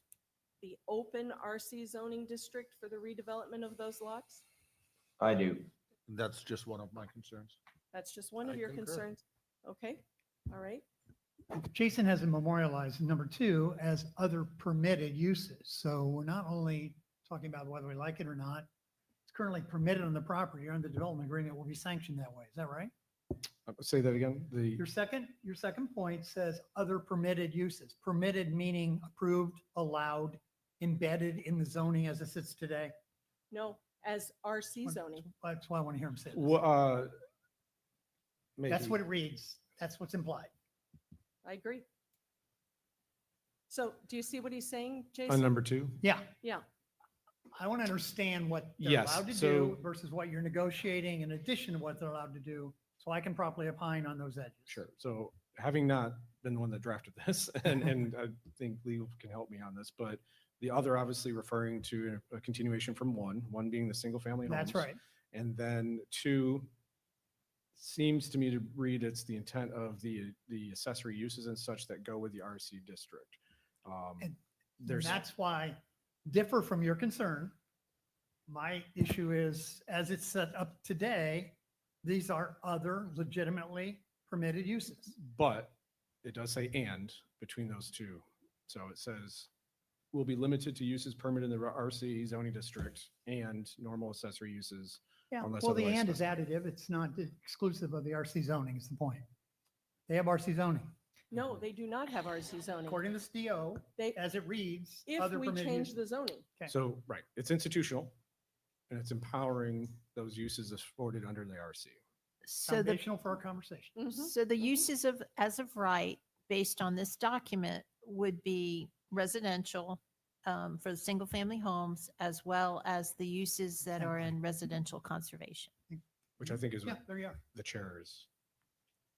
S2: the open RC zoning district for the redevelopment of those lots?
S12: I do.
S11: That's just one of my concerns.
S2: That's just one of
S11: I
S2: your
S11: concur.
S2: concerns. Okay, all right.
S3: Jason has it memorialized, number 2, as other permitted uses. So we're not only talking about whether we like it or not, it's currently permitted on the property or on the development agreement will be sanctioned that way. Is that right?
S16: Say that again.
S3: Your second point says other permitted uses. Permitted meaning approved, allowed, embedded in the zoning as it sits today.
S2: No, as RC zoning.
S3: That's why I want to hear him say this.
S16: Well,
S3: That's
S16: maybe.
S3: what it reads. That's what's implied.
S2: I agree. So do you see what he's saying, Jason?
S16: On number 2?
S3: Yeah.
S2: Yeah.
S3: I want to understand what they're
S16: Yes,
S3: allowed to
S16: so-
S3: do versus what you're negotiating in addition to what they're allowed to do, so I can properly opine on those edges.
S16: Sure. So having not been the one that drafted this, and I think Lee can help me on this, but the other obviously referring to a continuation from one being the single family homes.
S3: That's right.
S16: And then 2 seems to me to read it's the intent of the accessory uses and such that go with the RC district.
S3: And
S16: There's
S3: that's why, differ from your concern, my issue is, as it's set up today, these are other legitimately permitted uses.
S16: But it does say and between those 2. So it says will be limited to uses permitted in the RC zoning district and normal accessory uses.
S3: Yeah,
S16: unless
S3: well, the
S16: otherwise
S3: and is
S16: specified.
S3: additive. It's not exclusive of the RC zoning is the point. They have RC zoning.
S2: No, they do not have RC zoning.
S3: According to this DO,
S2: They,
S3: as it reads,
S2: if
S3: other
S2: we
S3: permitted
S2: change
S3: uses.
S2: the zoning.
S3: Okay.
S16: So, right, it's institutional and it's empowering those uses afforded under the RC.
S5: So the
S3: Foundational for our conversation.
S2: Mm-hmm.
S5: So the uses of, as of right, based on this document, would be residential for the single-family homes, as well as the uses that are in residential conservation.
S16: Which I think is
S3: Yeah,
S16: what
S3: there you are.
S16: the chair is.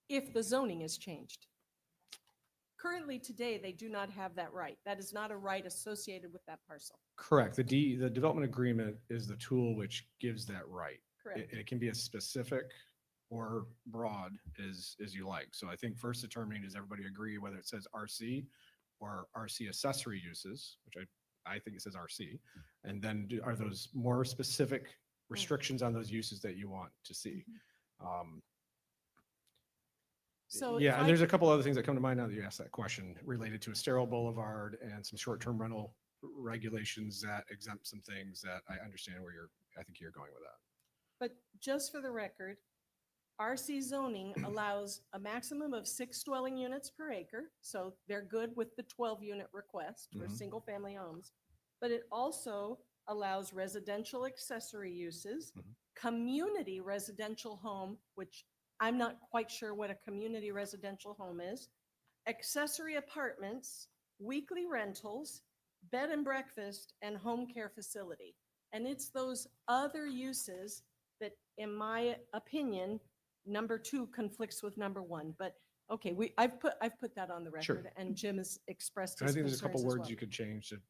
S2: If the zoning is changed. Currently, today, they do not have that right. That is not a right associated with that parcel.
S16: Correct. The development agreement is the tool which gives that right.
S2: Correct.
S16: It can be as specific or broad as you like. So I think first determining, does everybody agree whether it says RC or RC accessory uses, which I think it says RC. And then are those more specific restrictions on those uses that you want to see?
S2: So
S16: Yeah,
S2: if
S16: and
S2: I
S16: there's a
S2: could-
S16: couple other things that come to mind now that you asked that question related to a sterile boulevard and some short-term rental regulations that exempt some things that I understand I think you're going with that.
S2: But just for the record, RC zoning allows a maximum of 6 dwelling units per acre. So they're good with the 12-unit request for
S16: Mhm.
S2: single-family homes. But it also allows residential accessory uses, community residential home, which I'm not quite sure what a community residential home is, accessory apartments, weekly rentals, bed and breakfast, and home care facility. And it's those other uses that, in my opinion, number 2 conflicts with number 1, but okay, I've put that on the
S16: Sure.
S2: record, and Jim has expressed
S16: And
S2: his
S16: I think there's a couple
S2: concerns as
S16: words
S2: well.
S16: you could change to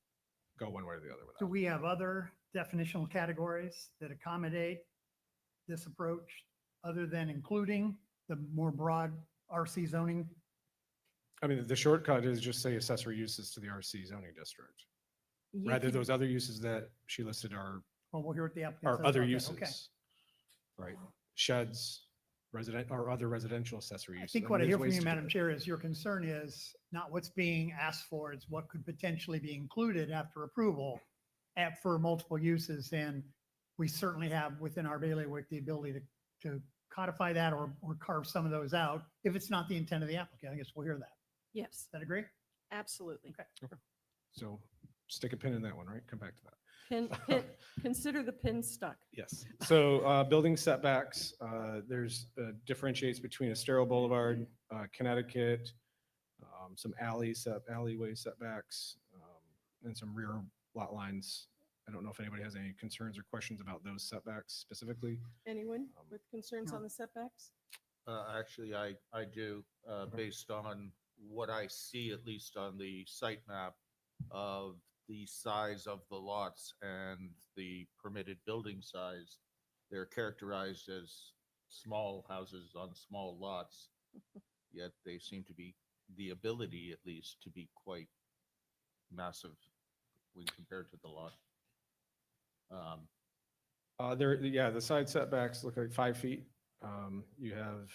S16: go one way or the other with
S3: Do
S16: that.
S3: we have other definitional categories that accommodate this approach other than including the more broad RC zoning?
S16: I mean, the shortcut is just say accessory uses to the RC zoning district.
S2: You
S16: Rather,
S2: could-
S16: those other uses that she listed are,
S3: Well, we'll hear what the applicant
S16: are
S3: says
S16: other
S3: about that. Okay.
S16: uses. Right? Sheds, resident, or other residential accessory
S3: I
S16: uses.
S3: think
S16: mean,
S3: what I
S16: there's
S3: hear from
S16: ways
S3: you,
S16: to do
S3: Madam
S16: it.
S3: Chair, is your concern is not what's being asked for, it's what could potentially be included after approval for multiple uses. And we certainly have within our bailiwick the ability to codify that or carve some of those out if it's not the intent of the applicant. I guess we'll hear that.
S2: Yes,
S3: Does that agree?
S2: absolutely.
S3: Okay.
S16: So stick a pin in that one, right? Come back to that.
S2: Consider the pin stuck.
S16: Yes. So building setbacks, there's differentiates between a sterile boulevard, Connecticut, some alleyway setbacks, and some rear lot lines. I don't know if anybody has any concerns or questions about those setbacks specifically.
S2: Anyone with concerns on the setbacks?
S11: Actually, I do, based on what I see, at least on the site map of the size of the lots and the permitted building size. They're characterized as small houses on small lots, yet they seem to be, the ability at least, to be quite massive when compared to the lot.
S16: Yeah, the side setbacks look like 5 feet. You have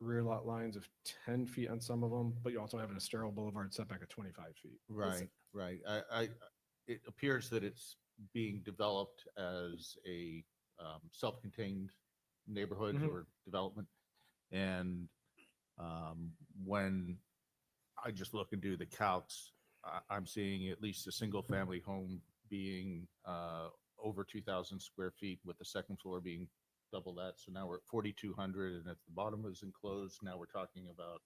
S16: rear lot lines of 10 feet on some of them, but you also have a sterile boulevard setback of 25 feet.
S11: Right, right. It appears that it's being developed as a self-contained neighborhood
S16: Mhm.
S11: or development. And when I just look and do the calcs, I'm seeing at least a single-family home being over 2,000 square feet, with the second floor being double that. So now we're at 4,200, and if the bottom was enclosed, now we're talking about,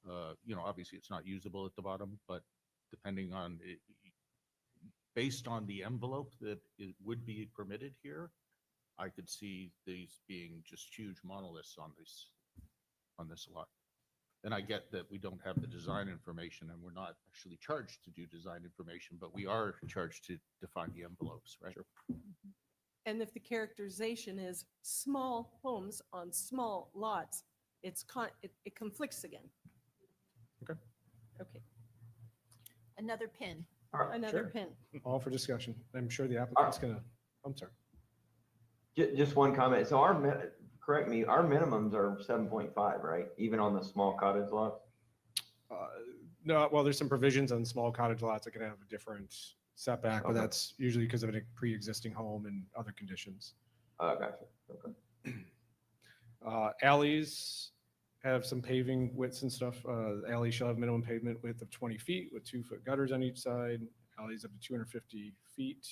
S11: obviously it's not usable at the bottom, but depending on it, based on the envelope that it would be permitted here, I could see these being just huge monoliths on this lot. And I get that we don't have the design information, and we're not actually charged to do design information, but we are charged to define the envelopes, right?
S2: And if the characterization is small homes on small lots, it conflicts again.
S16: Okay.
S2: Okay,
S5: Another pin.
S2: another
S16: Sure.
S2: pin.
S16: All for discussion. I'm sure the applicant's gonna, I'm sorry.
S12: Just one comment. So correct me, our minimums are 7.5, right? Even on the small cottage lots?
S16: No, well, there's some provisions on small cottage lots that can have a different setback, but
S12: Okay.
S16: that's usually because of a pre-existing home and other conditions.
S12: Gotcha. Okay.
S16: Alleys have some paving widths and stuff. Alleys shall have minimum pavement width of 20 feet with 2-foot gutters on each side. Alleys up to 250 feet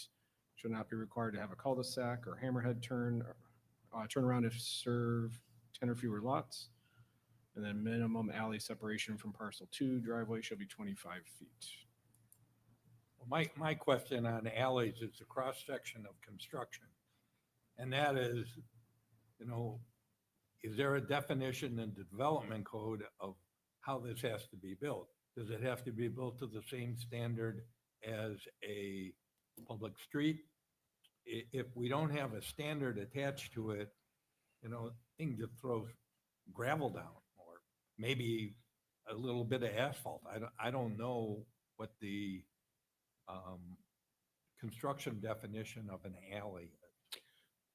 S16: should not be required to have a cul-de-sac or hammerhead turnaround if serve 10 or fewer lots. And then minimum alley separation from parcel 2 driveway shall be 25 feet.
S1: My question on alleys is the cross-section of construction. And that is, is there a definition in the development code of how this has to be built? Does it have to be built to the same standard as a public street? If we don't have a standard attached to it, thing just throws gravel down, or maybe a little bit of asphalt. I don't know what the construction definition of an alley is.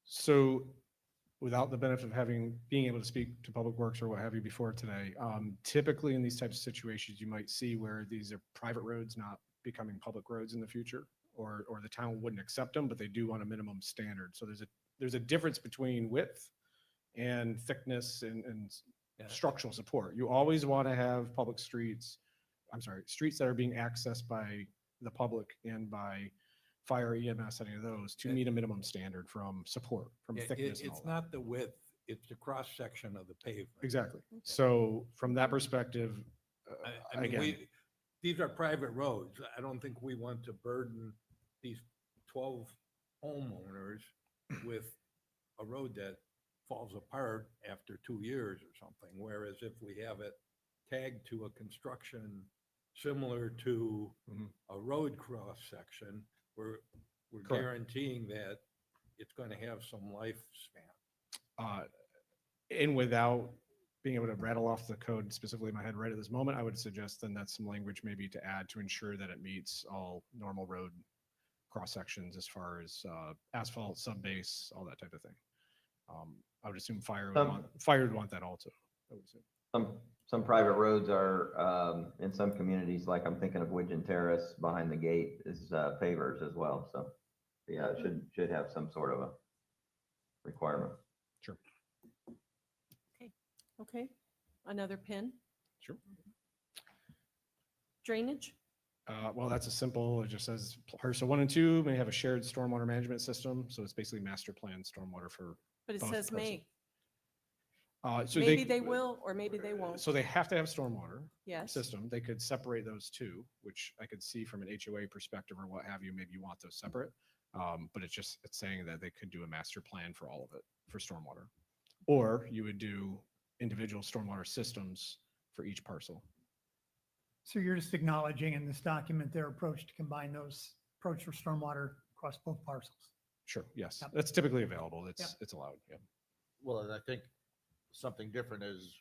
S16: So without the benefit of being able to speak to Public Works or what have you before today, typically in these types of situations, you might see where these are private roads not becoming public roads in the future, or the town wouldn't accept them, but they do want a minimum standard. So there's a difference between width and thickness and structural support. You always want to have streets that are being accessed by the public and by fire, EMS, any of those, to meet a minimum standard from support, from thickness and all
S1: It's
S16: that.
S1: not the width, it's the cross-section of the pavement.
S16: Exactly. So from that perspective,
S1: I mean,
S16: again,
S1: these are private roads. I don't think we want to burden these 12 homeowners with a road that falls apart after 2 years or something. Whereas if we have it tagged to a construction similar to a road cross section, we're
S16: Correct.
S1: guaranteeing that it's going to have some lifespan.
S16: And without being able to rattle off the code specifically in my head right at this moment, I would suggest then that's some language maybe to add to ensure that it meets all normal road cross sections as far as asphalt, sub-base, all that type of thing. I would assume fire would want that also. I would assume.
S12: Some private roads are, in some communities, like I'm thinking of Widgeon Terrace behind the gate is pavers as well. So yeah, it should have some sort of a requirement.
S16: Sure.
S2: Okay, another pin?
S16: Sure.
S2: Drainage?
S16: Well, that's a simple, it just says parcel 1 and 2 may have a shared stormwater management system. So it's basically master plan stormwater for.
S2: But it
S16: both
S2: says
S16: parcels.
S2: may.
S16: So
S2: Maybe they will, or maybe they won't.
S16: So they have to have stormwater
S2: Yes.
S16: system. They could separate those two, which I could see from an HOA perspective or what have you. Maybe you want those separate. But it's saying that they could do a master plan for all of it for stormwater. Or you would do individual stormwater systems for each parcel.
S3: So you're just acknowledging in this document their approach to combine those approach for stormwater across both parcels.
S16: Sure, yes.
S3: Yep.
S16: That's typically available.
S3: Yep.
S16: It's allowed, yeah.
S11: Well, and I think something different is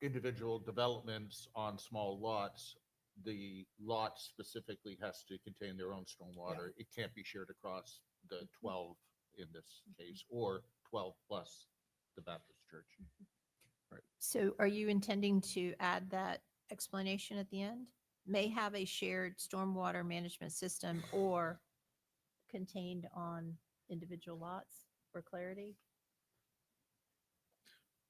S11: individual developments on small lots. The lot specifically has to contain their own stormwater. It can't be shared across the 12 in this case, or 12 plus the Baptist church.
S16: Right.
S5: So are you intending to add that explanation at the end? May have a shared stormwater management system or contained on individual lots for clarity?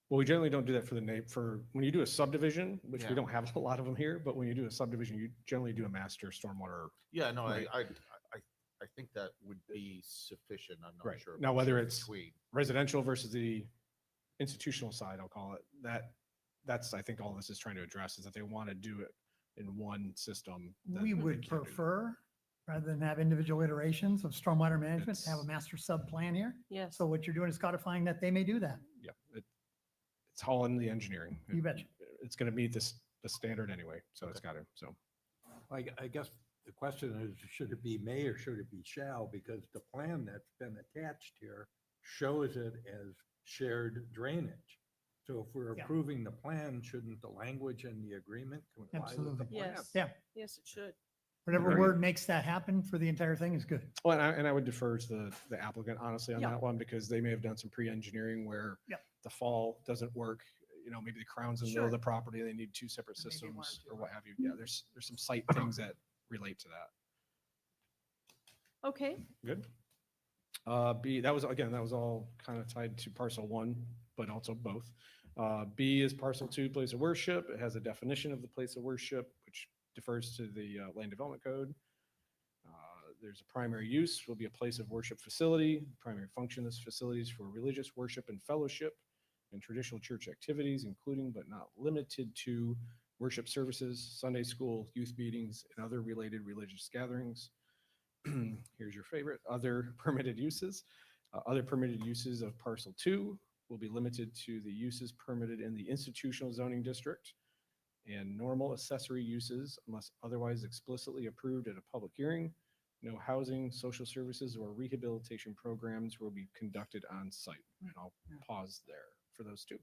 S16: Well, we generally don't do that for when you do a subdivision, which
S11: Yeah.
S16: we don't have a lot of them here, but when you do a subdivision, you generally do a master stormwater.
S11: Yeah, no,
S16: Right.
S11: I think that would be sufficient. I'm not
S16: Right.
S11: sure.
S16: Now,
S11: about
S16: whether
S11: shared
S16: it's
S11: between.
S16: residential versus the institutional side, I'll call it, that's, I think all this is trying to address is that they want to do it in one system. that
S3: We
S16: they
S3: would
S16: can't do.
S3: prefer, rather than have individual iterations of stormwater management, to have a master sub plan here.
S2: Yes.
S3: So what you're doing is codifying that they may do that.
S16: Yeah, it's all in the engineering.
S3: You betcha.
S16: It's going to meet the standard anyway, so it's got to, so.
S1: I guess the question is, should it be may or should it be shall? Because the plan that's been attached here shows it as shared drainage. So if we're
S3: Yeah.
S1: approving the plan, shouldn't the language in the agreement comply with the
S3: Absolutely.
S1: plan?
S2: Yes.
S3: Yeah.
S2: Yes, it should.
S3: Whatever
S16: Very
S3: word makes that happen for the entire thing is good.
S16: Well, and I would defer to the applicant honestly on
S2: Yeah.
S16: that one, because they may have done some pre-engineering where
S3: Yep.
S16: the fall doesn't work. Maybe the crown's in the middle of
S2: Sure.
S16: the property, they need two separate
S3: And maybe one or
S16: systems
S3: two,
S16: or what have you. Yeah, there's some site things that relate to that.
S2: Okay,
S16: Good. B, that was all kind of tied to parcel 1, but also both. B is parcel 2, place of worship. It has a definition of the place of worship, which defers to the land development code. There's a primary use will be a place of worship facility. Primary function of this facility is for religious worship and fellowship and traditional church activities, including but not limited to worship services, Sunday school, youth meetings, and other related religious gatherings. Here's your favorite, other permitted uses. Other permitted uses of parcel 2 will be limited to the uses permitted in the institutional zoning district and normal accessory uses unless otherwise explicitly approved at a public hearing. No housing, social services, or rehabilitation programs will be conducted on site. And I'll pause there for those 2.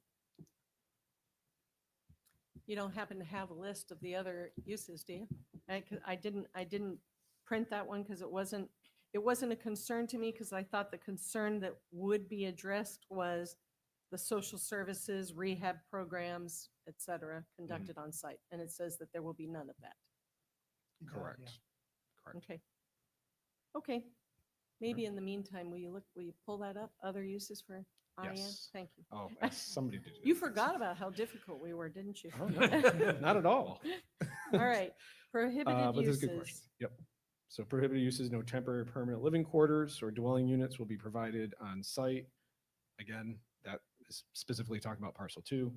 S2: you don't happen to have a list of the other uses, do you? I didn't print that one because it wasn't a concern to me, because I thought the concern that would be addressed was the social services, rehab programs, et cetera, conducted on site. And it says that there will be none of that.
S16: Correct. Correct.
S2: Okay. Okay. Maybe in the meantime, will you pull that up? Other uses for IN?
S16: Yes.
S2: Thank you.
S16: Oh, somebody did.
S2: You forgot about how difficult we were, didn't you?
S16: Oh, no, not at all.
S2: All right. Prohibited
S16: But this is a good question.
S2: uses.
S16: Yep. So prohibited uses, no temporary or permanent living quarters or dwelling units will be provided on site. Again, that is specifically talking about parcel 2.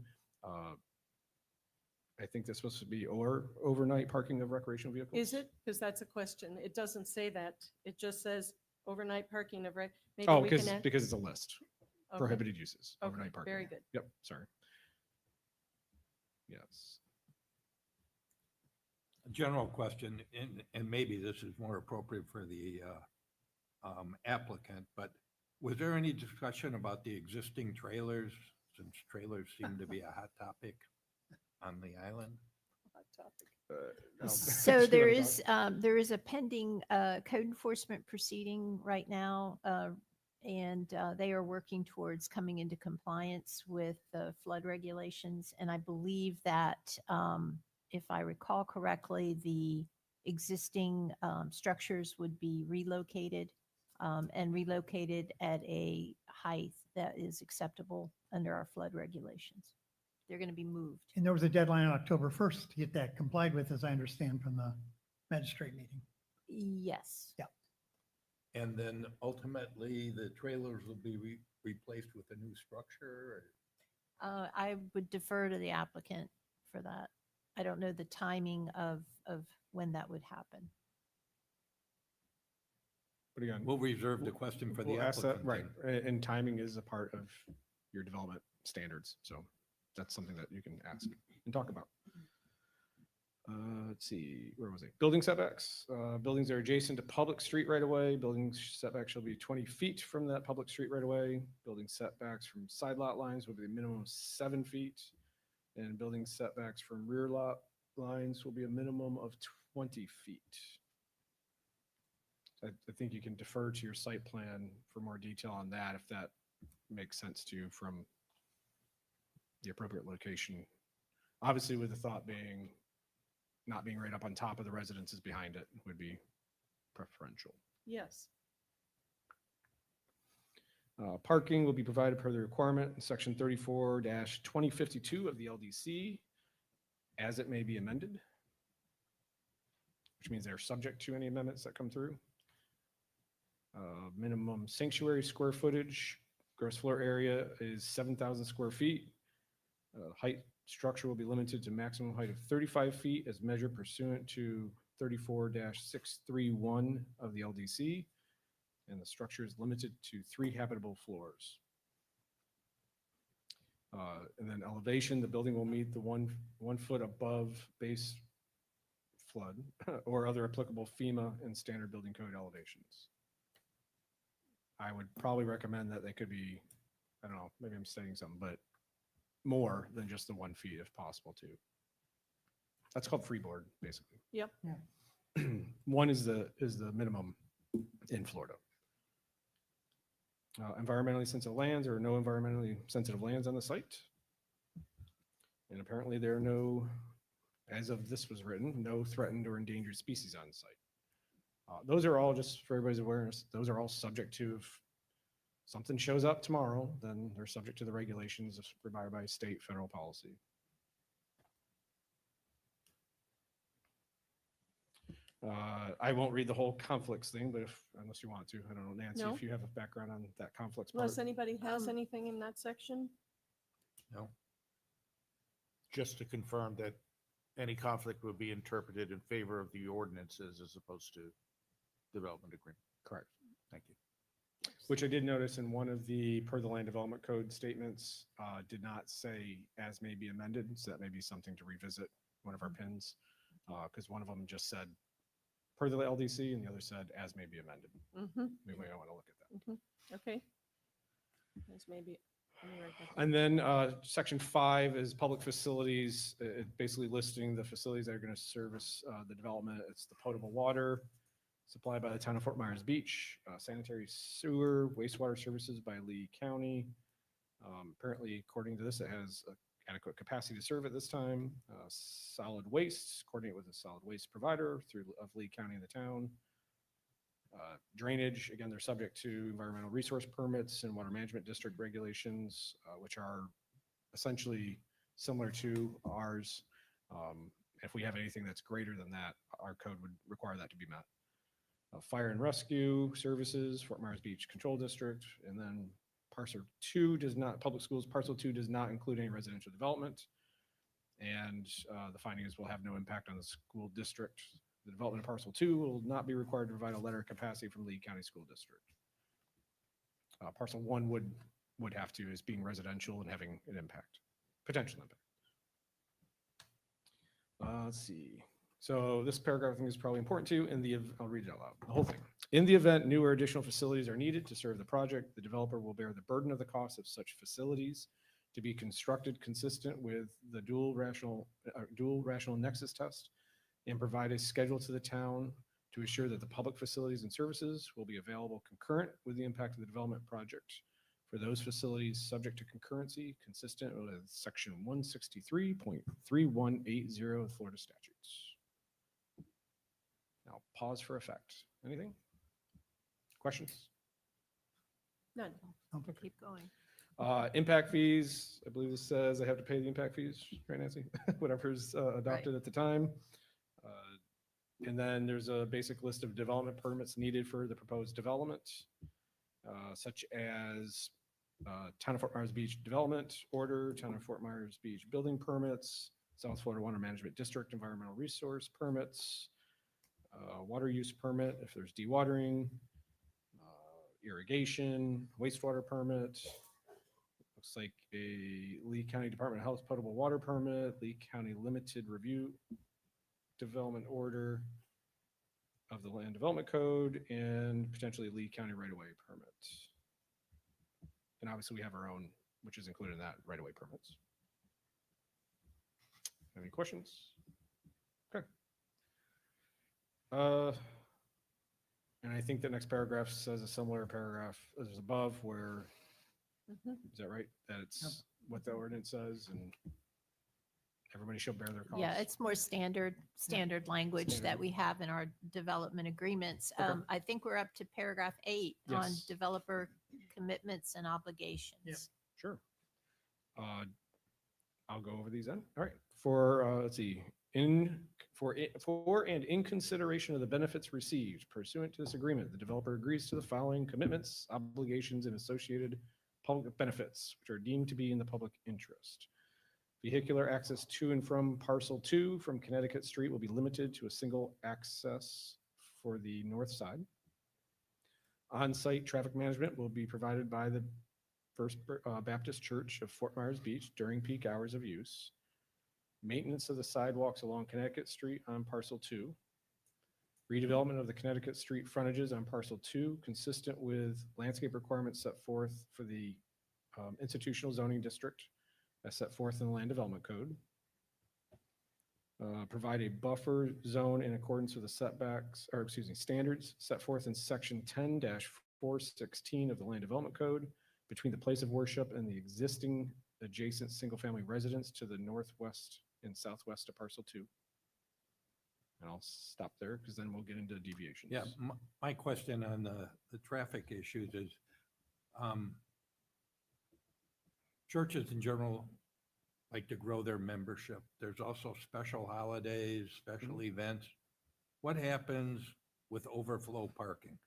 S16: I think that's supposed to be or overnight parking of recreational vehicles.
S2: Is it? Because that's a question. It doesn't say that. It just says overnight parking of maybe
S16: Oh,
S2: we can add.
S16: because it's a list.
S2: Okay.
S16: prohibited uses,
S2: Okay,
S16: overnight parking.
S2: very good.
S16: Yep, sorry. Yes.
S1: A general question, and maybe this is more appropriate for the applicant, but was there any discussion about the existing trailers, since trailers seem to be a hot topic on the island?
S2: Hot topic.
S5: So there is a pending code enforcement proceeding right now, and they are working towards coming into compliance with the flood regulations. And I believe that, if I recall correctly, the existing structures would be relocated and relocated at a height that is acceptable under our flood regulations. They're going to be moved.
S3: And there was a deadline on October 1st to get that complied with, as I understand from the magistrate meeting.
S5: Yes.
S3: Yeah.
S1: And then ultimately, the trailers will be replaced with a new structure?
S5: I would defer to the applicant for that. I don't know the timing of when that would happen.
S16: But again,
S1: We'll reserve the question for the
S16: we'll ask that,
S1: applicant.
S16: right?
S1: then.
S16: And timing is a part of your development standards. So that's something that you can ask and talk about. Let's see, where was it? Building setbacks. Buildings are adjacent to public street right away. Building setback shall be 20 feet from that public street right away. Building setbacks from side lot lines will be a minimum of 7 feet. And building setbacks from rear lot lines will be a minimum of 20 feet. I think you can defer to your site plan for more detail on that, if that makes sense to you from the appropriate location. Obviously, with the thought being not being right up on top of the residences behind it would be preferential.
S2: Yes.
S16: Parking will be provided per the requirement in section 34-2052 of the LDC, as it may be amended, which means they're subject to any amendments that come through. Minimum sanctuary square footage, gross floor area is 7,000 square feet. Height structure will be limited to maximum height of 35 feet as measured pursuant to 34-631 of the LDC. And the structure is limited to 3 habitable floors. And then elevation, the building will meet the one foot above base flood or other applicable FEMA and standard building code elevations. I would probably recommend that they could be, I don't know, maybe I'm saying something, but more than just the 1 feet if possible too. That's called freeboard, basically.
S2: Yep.
S3: Yeah.
S16: 1 is the minimum in Florida. Environmentally sensitive lands, or no environmentally sensitive lands on the site. And apparently there are no, as of this was written, no threatened or endangered species on site. Those are all, just for everybody's awareness, those are all subject to, if something shows up tomorrow, then they're subject to the regulations provided by state, federal policy. I won't read the whole conflicts thing, but unless you want to, I don't know, Nancy,
S2: No.
S16: if you have a background on that conflicts part.
S2: Unless anybody has anything in that section?
S1: No?
S20: Just to confirm that any conflict would be interpreted in favor of the ordinances as opposed to development agreement.
S16: Correct.
S20: Thank you.
S16: Which I did notice in one of the, per the land development code statements, did not say as may be amended. So that may be something to revisit, one of our pins. Because one of them just said per the LDC and the other said as may be amended.
S2: Mm-hmm.
S16: We may want to look at that.
S2: Mm-hmm. Okay. This may be, let me write that down.
S16: And then section 5 is public facilities, basically listing the facilities that are going to service the development. It's the potable water supplied by the town of Fort Myers Beach, sanitary sewer, wastewater services by Lee County. Apparently, according to this, it has adequate capacity to serve at this time. Solid waste, coordinate with a solid waste provider of Lee County and the town. Drainage, again, they're subject to environmental resource permits and water management district regulations, which are essentially similar to ours. If we have anything that's greater than that, our code would require that to be met. Fire and rescue services, Fort Myers Beach Control District, and then parcel 2 does not, public schools, parcel 2 does not include any residential development. And the finding is will have no impact on the school district. The development of parcel 2 will not be required to provide a letter of capacity from Lee County School District. Parcel 1 would would have to as being residential and having an impact, potential impact. Let's see. So this paragraph I think is probably important too. I'll read it out loud, the whole thing. In the event new or additional facilities are needed to serve the project, the developer will bear the burden of the cost of such facilities to be constructed consistent with the dual rational nexus test and provide a schedule to the town to assure that the public facilities and services will be available concurrent with the impact of the development project for those facilities subject to concurrency consistent with section 163.3180 of Florida statutes. Now pause for effect. Anything? Questions?
S2: None.
S5: Keep going.
S16: Impact fees, I believe this says I have to pay the impact fees, right, Nancy? Whatever's adopted at the time. And then there's a basic list of development permits needed for the proposed development, such as Town of Fort Myers Beach Development Order, Town of Fort Myers Beach Building Permits, South Florida Water Management District Environmental Resource Permits, water use permit if there's dewatering, irrigation, wastewater permit. Looks like a Lee County Department of Health potable water permit, Lee County Limited Review Development Order of the Land Development Code, and potentially Lee County right-of-way permit. And obviously we have our own, which is included in that right-of-way permits. Any questions? Okay. And I think the next paragraph says a similar paragraph as above where, is that right? That it's what the ordinance says and everybody shall bear their costs.
S5: Yeah, it's more standard language that
S16: Standard.
S5: we have in our development agreements.
S16: Okay.
S5: I think we're up to paragraph 8 on
S16: Yes.
S5: developer commitments and obligations.
S16: Sure. I'll go over these then. All right. For, let's see, for and in consideration of the benefits received pursuant to this agreement, the developer agrees to the following commitments, obligations, and associated public benefits, which are deemed to be in the public interest. Vehicular access to and from parcel 2 from Connecticut Street will be limited to a single access for the north side. On-site traffic management will be provided by the First Baptist Church of Fort Myers Beach during peak hours of use. Maintenance of the sidewalks along Connecticut Street on parcel 2. Redevelopment of the Connecticut Street frontages on parcel 2, consistent with landscape requirements set forth for the institutional zoning district as set forth in the Land Development Code. Provide a buffer zone in accordance with the setbacks, or excuse me, standards set forth in section 10-416 of the Land Development Code between the place of worship and the existing adjacent single-family residence to the northwest and southwest of parcel 2. And I'll stop there because then we'll get into deviations.
S1: Yeah, my question on the traffic issues is, churches in general like to grow their membership. There's also special holidays, special events. What happens with overflow parking?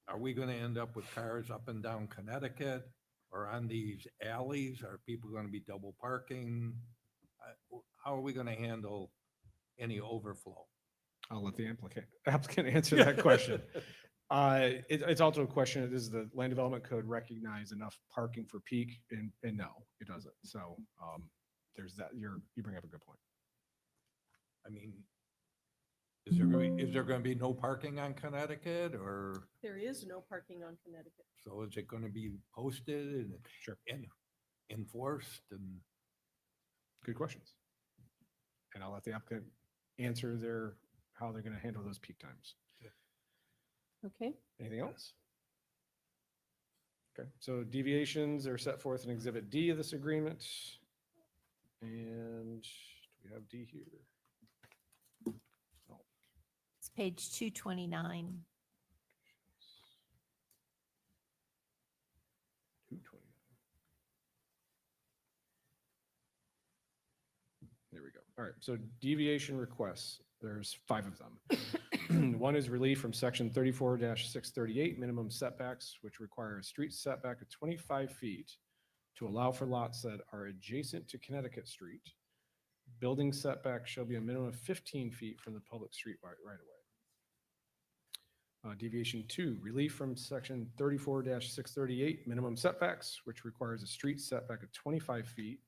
S1: Are we going to end up with cars up and down Connecticut or on these alleys? Are people going to be double parking? How are we going to handle any overflow?
S16: I'll let the applicant answer that question. It's also a question, does the Land Development Code recognize enough parking for peak? And no, it doesn't. So there's that. You bring up a good point.
S1: I mean, is there going to be no parking on Connecticut, or
S2: There is no parking on Connecticut.
S1: so is it going to be posted and and enforced? And
S16: Good questions. And I'll let the applicant answer how they're going to handle those peak times.
S2: Okay.
S16: Anything else? Okay, so deviations are set forth in Exhibit D of this agreement. And do we have D here? Oh,
S5: It's page 229.
S16: 229. There we go. All right, so deviation requests, there's 5 of them. One is relief from section 34-638 minimum setbacks, which require a street setback of 25 feet to allow for lots that are adjacent to Connecticut Street. Building setback shall be a minimum of 15 feet from the public street right away. Deviation 2, relief from section 34-638, minimum setbacks, which requires a street setback of 25 feet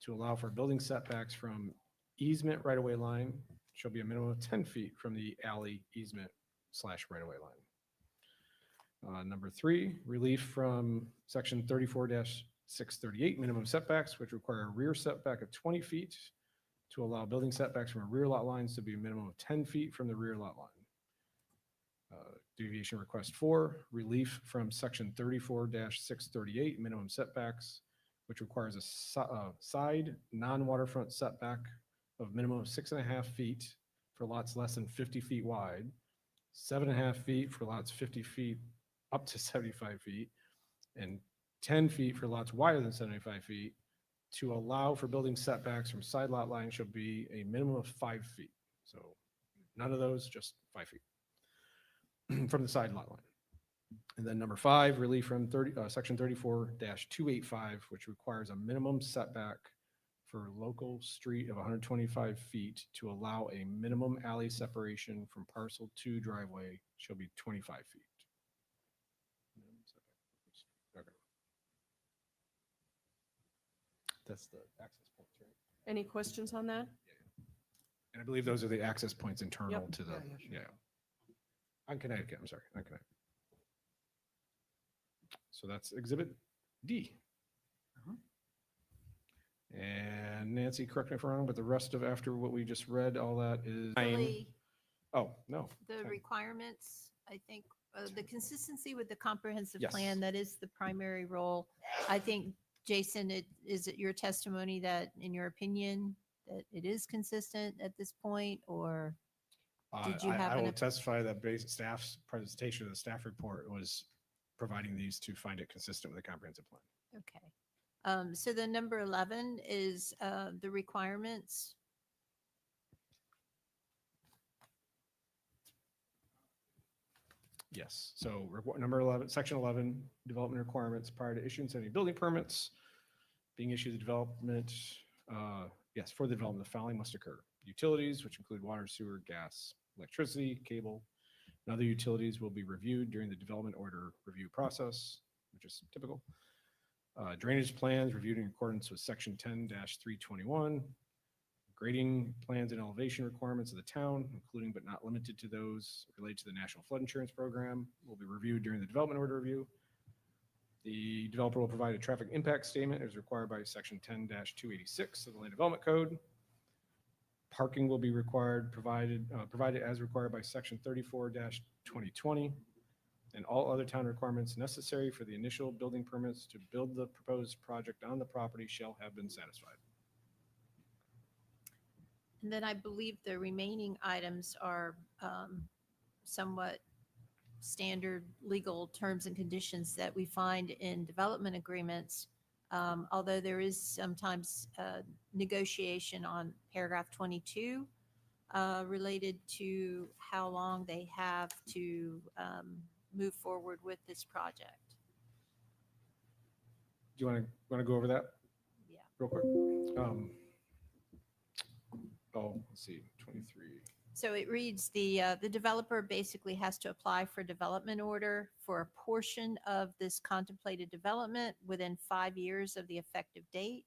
S16: to allow for building setbacks from easement right-of-way line shall be a minimum of 10 feet from the alley easement / right-of-way line. Number 3, relief from section 34-638, minimum setbacks, which require a rear setback of 20 feet to allow building setbacks from rear lot lines to be a minimum of 10 feet from the rear lot line. Deviation request 4, relief from section 34-638, minimum setbacks, which requires a side non-waterfront setback of minimum of 6.5 feet for lots less than 50 feet wide, 7.5 feet for lots 50 feet up to 75 feet, and 10 feet for lots wider than 75 feet. To allow for building setbacks from side lot lines shall be a minimum of 5 feet. So none of those, just 5 feet from the side lot line. And then number 5, relief from section 34-285, which requires a minimum setback for local street of 125 feet to allow a minimum alley separation from parcel 2 driveway shall be 25 feet. Okay. That's the access points, right?
S2: Any questions on that?
S16: And I believe those are the access points internal
S2: Yep.
S16: to the, yeah. On Connecticut, I'm sorry, on Connecticut. So that's Exhibit D. And Nancy, correct me if I'm wrong, but the rest of after what we just read, all that is.
S5: Really,
S16: Oh, no.
S5: the
S16: 10.
S5: requirements, I think, the consistency with the comprehensive
S16: Yes.
S5: plan, that is the primary role. I think, Jason, is it your testimony that, in your opinion, that it is consistent at this point, or did you have
S16: I
S5: an?
S16: will testify that basic staff's presentation of the staff report was providing these to find it consistent with the comprehensive plan.
S5: Okay. So the number 11 is the requirements.
S16: Yes, so number 11, section 11, development requirements prior to issuance of any building permits being issued the development, yes, for the development, the following must occur. Utilities, which include water, sewer, gas, electricity, cable, and other utilities will be reviewed during the development order review process, which is typical. Drainage plans reviewed in accordance with section 10-321. Grading plans and elevation requirements of the town, including but not limited to those related to the National Flood Insurance Program, will be reviewed during the development order review. The developer will provide a traffic impact statement as required by section 10-286 of the Land Development Code. Parking will be provided as required by section 34-2020, and all other town requirements necessary for the initial building permits to build the proposed project on the property shall have been satisfied.
S5: And then I believe the remaining items are somewhat standard legal terms and conditions that we find in development agreements. Although there is sometimes negotiation on paragraph 22 related to how long they have to move forward with this project.
S16: Do you want to go over that?
S5: Yeah.
S16: Real quick. Let's see, 23.
S5: So it reads, the developer basically has to apply for development order for a portion of this contemplated development within 5 years of the effective date.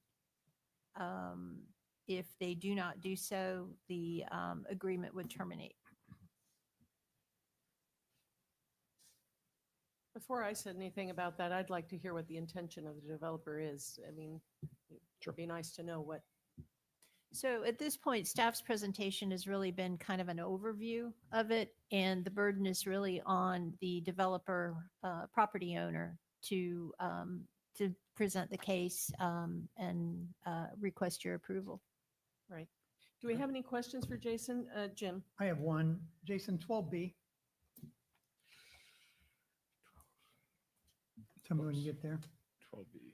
S5: If they do not do so, the agreement would terminate.
S2: Before I said anything about that, I'd like to hear what the intention of the developer is. I mean, it'd be nice to know what.
S5: So at this point, staff's presentation has really been kind of an overview of it, and the burden is really on the developer, property owner to present the case and request your approval.
S2: Right. Do we have any questions for Jason? Jim?
S3: I have one. Jason, 12B. Tell me when you get there.
S16: 12B.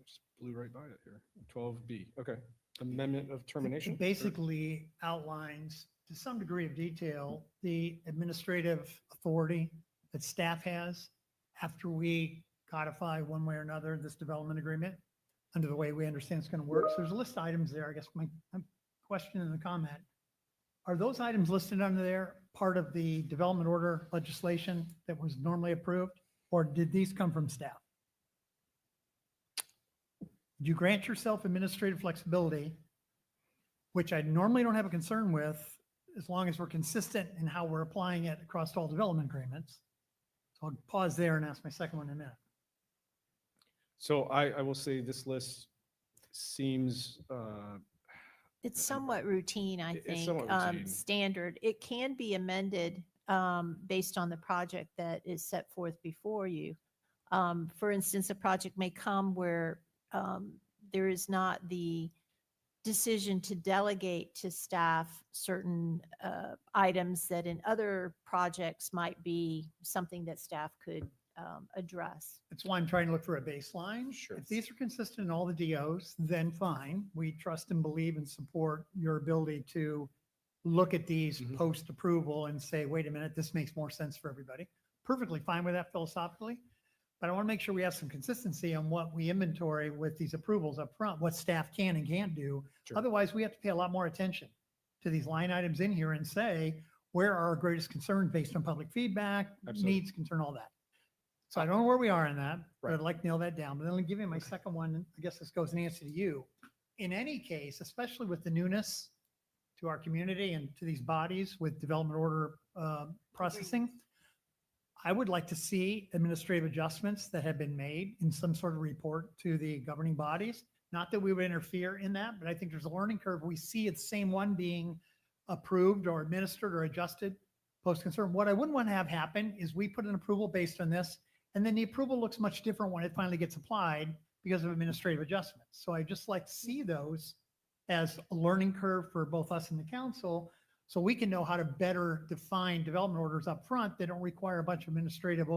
S16: Just blew right by it here. 12B, okay. Amendment of termination.
S3: It basically outlines to some degree of detail the administrative authority that staff has after we codify one way or another this development agreement under the way we understand it's going to work. So there's a list of items there. I guess my question and the comment, are those items listed under there part of the development order legislation that was normally approved? Or did these come from staff? Did you grant yourself administrative flexibility, which I normally don't have a concern with, as long as we're consistent in how we're applying it across all development agreements? So I'll pause there and ask my second one in a minute.
S16: So I will say this list seems,
S5: It's somewhat routine, I
S16: It's
S5: think,
S16: somewhat routine.
S5: standard. It can be amended based on the project that is set forth before you. For instance, a project may come where there is not the decision to delegate to staff certain items that in other projects might be something that staff could address.
S3: That's why I'm trying to look for a baseline.
S16: Sure.
S3: If these are consistent in all the DOs, then fine. We trust and believe and support your ability to look at these post-approval and say, wait a minute, this makes more sense for everybody. Perfectly fine with that philosophically. But I want to make sure we have some consistency on what we inventory with these approvals up front, what staff can and can't do.
S16: Sure.
S3: Otherwise, we have to pay a lot more attention to these line items in here and say, where are our greatest concerns based on public feedback,
S16: Absolutely.
S3: needs, concern, all that. So I don't know where we are in that, but
S16: Right.
S3: I'd like to nail that down. But then let me give you my second one. I guess this goes in answer to you. In any case, especially with the newness to our community and to these bodies with development order processing, I would like to see administrative adjustments that have been made in some sort of report to the governing bodies. Not that we would interfere in that, but I think there's a learning curve. We see the same one being approved or administered or adjusted post-concern. What I wouldn't want to have happen is we put an approval based on this, and then the approval looks much different when it finally gets applied because of administrative adjustments. So I just like to see those as a learning curve for both us and the council, so we can know how to better define development orders up front that don't require a bunch of administrative